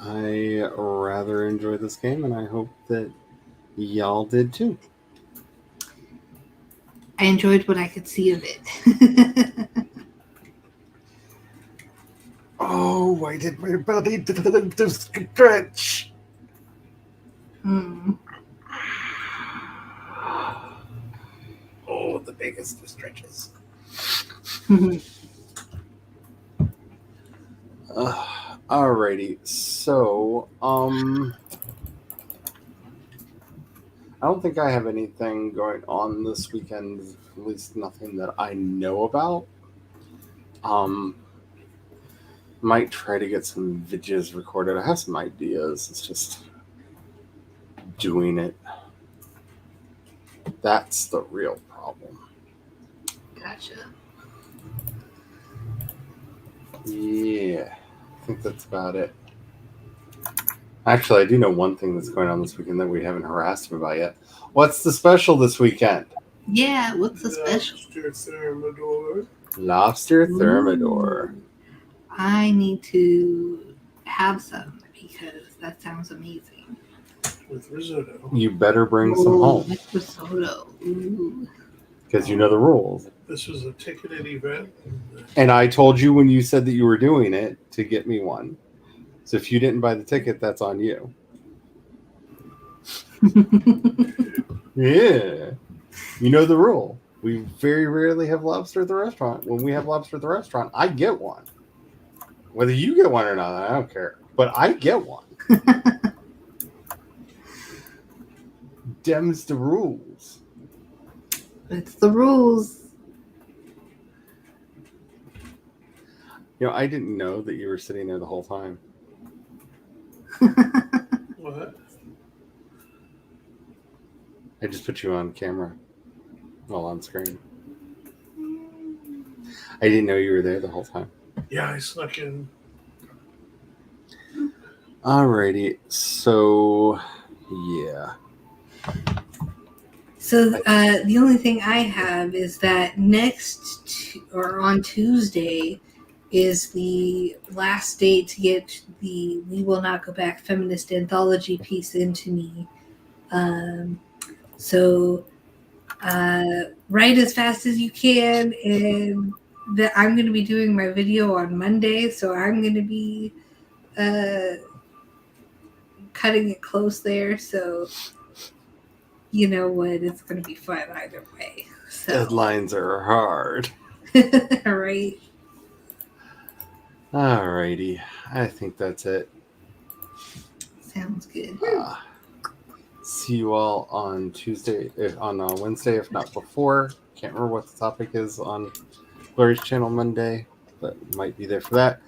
I rather enjoy this game, and I hope that y'all did too. I enjoyed what I could see of it. Oh, why did my belly stretch? Mm. Oh, the biggest of stretches. Alrighty, so I don't think I have anything going on this weekend, at least nothing that I know about. Might try to get some videos recorded. I have some ideas. It's just doing it. That's the real problem. Gotcha. Yeah, I think that's about it. Actually, I do know one thing that's going on this weekend that we haven't harassed him about yet. What's the special this weekend? Yeah, what's the special? Lobster Thermidor. Lobster Thermidor. I need to have some because that sounds amazing. With risotto. You better bring some home With risotto. Ooh. because you know the rules. This was a ticketed event. And I told you when you said that you were doing it to get me one. So if you didn't buy the ticket, that's on you. Yeah. You know the rule. We very rarely have lobster at the restaurant. When we have lobster at the restaurant, I get one. Whether you get one or not, I don't care. But I get one. Dem's the rules. It's the rules. You know, I didn't know that you were sitting there the whole time. What? I just put you on camera. Well, on screen. I didn't know you were there the whole time. Yeah, I snuck in. Alrighty, so yeah. So the only thing I have is that on Tuesday is the last date to get the We Will Not Go Back feminist anthology piece into me. So write as fast as you can, and I'm going to be doing my video on Monday, so I'm going to be cutting it close there. So you know what? It's going to be fun either way. So. Deadlines are hard. Right. Alrighty, I think that's it. Sounds good. See you all on Tuesday, on Wednesday, if not before. Can't remember what the topic is on Glory's channel Monday, but might be there for that.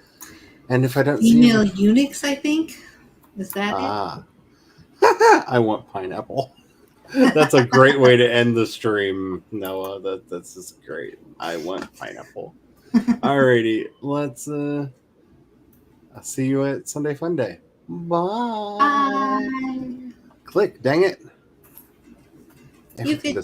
And if I don't Female see you, eunuchs, I think. Is that it? I want pineapple. That's a great way to end the stream, Noah. That's just great. I want pineapple. Alrighty, let's I'll see you at Sunday Fun Day. Bye. Bye. Click, dang it. You could.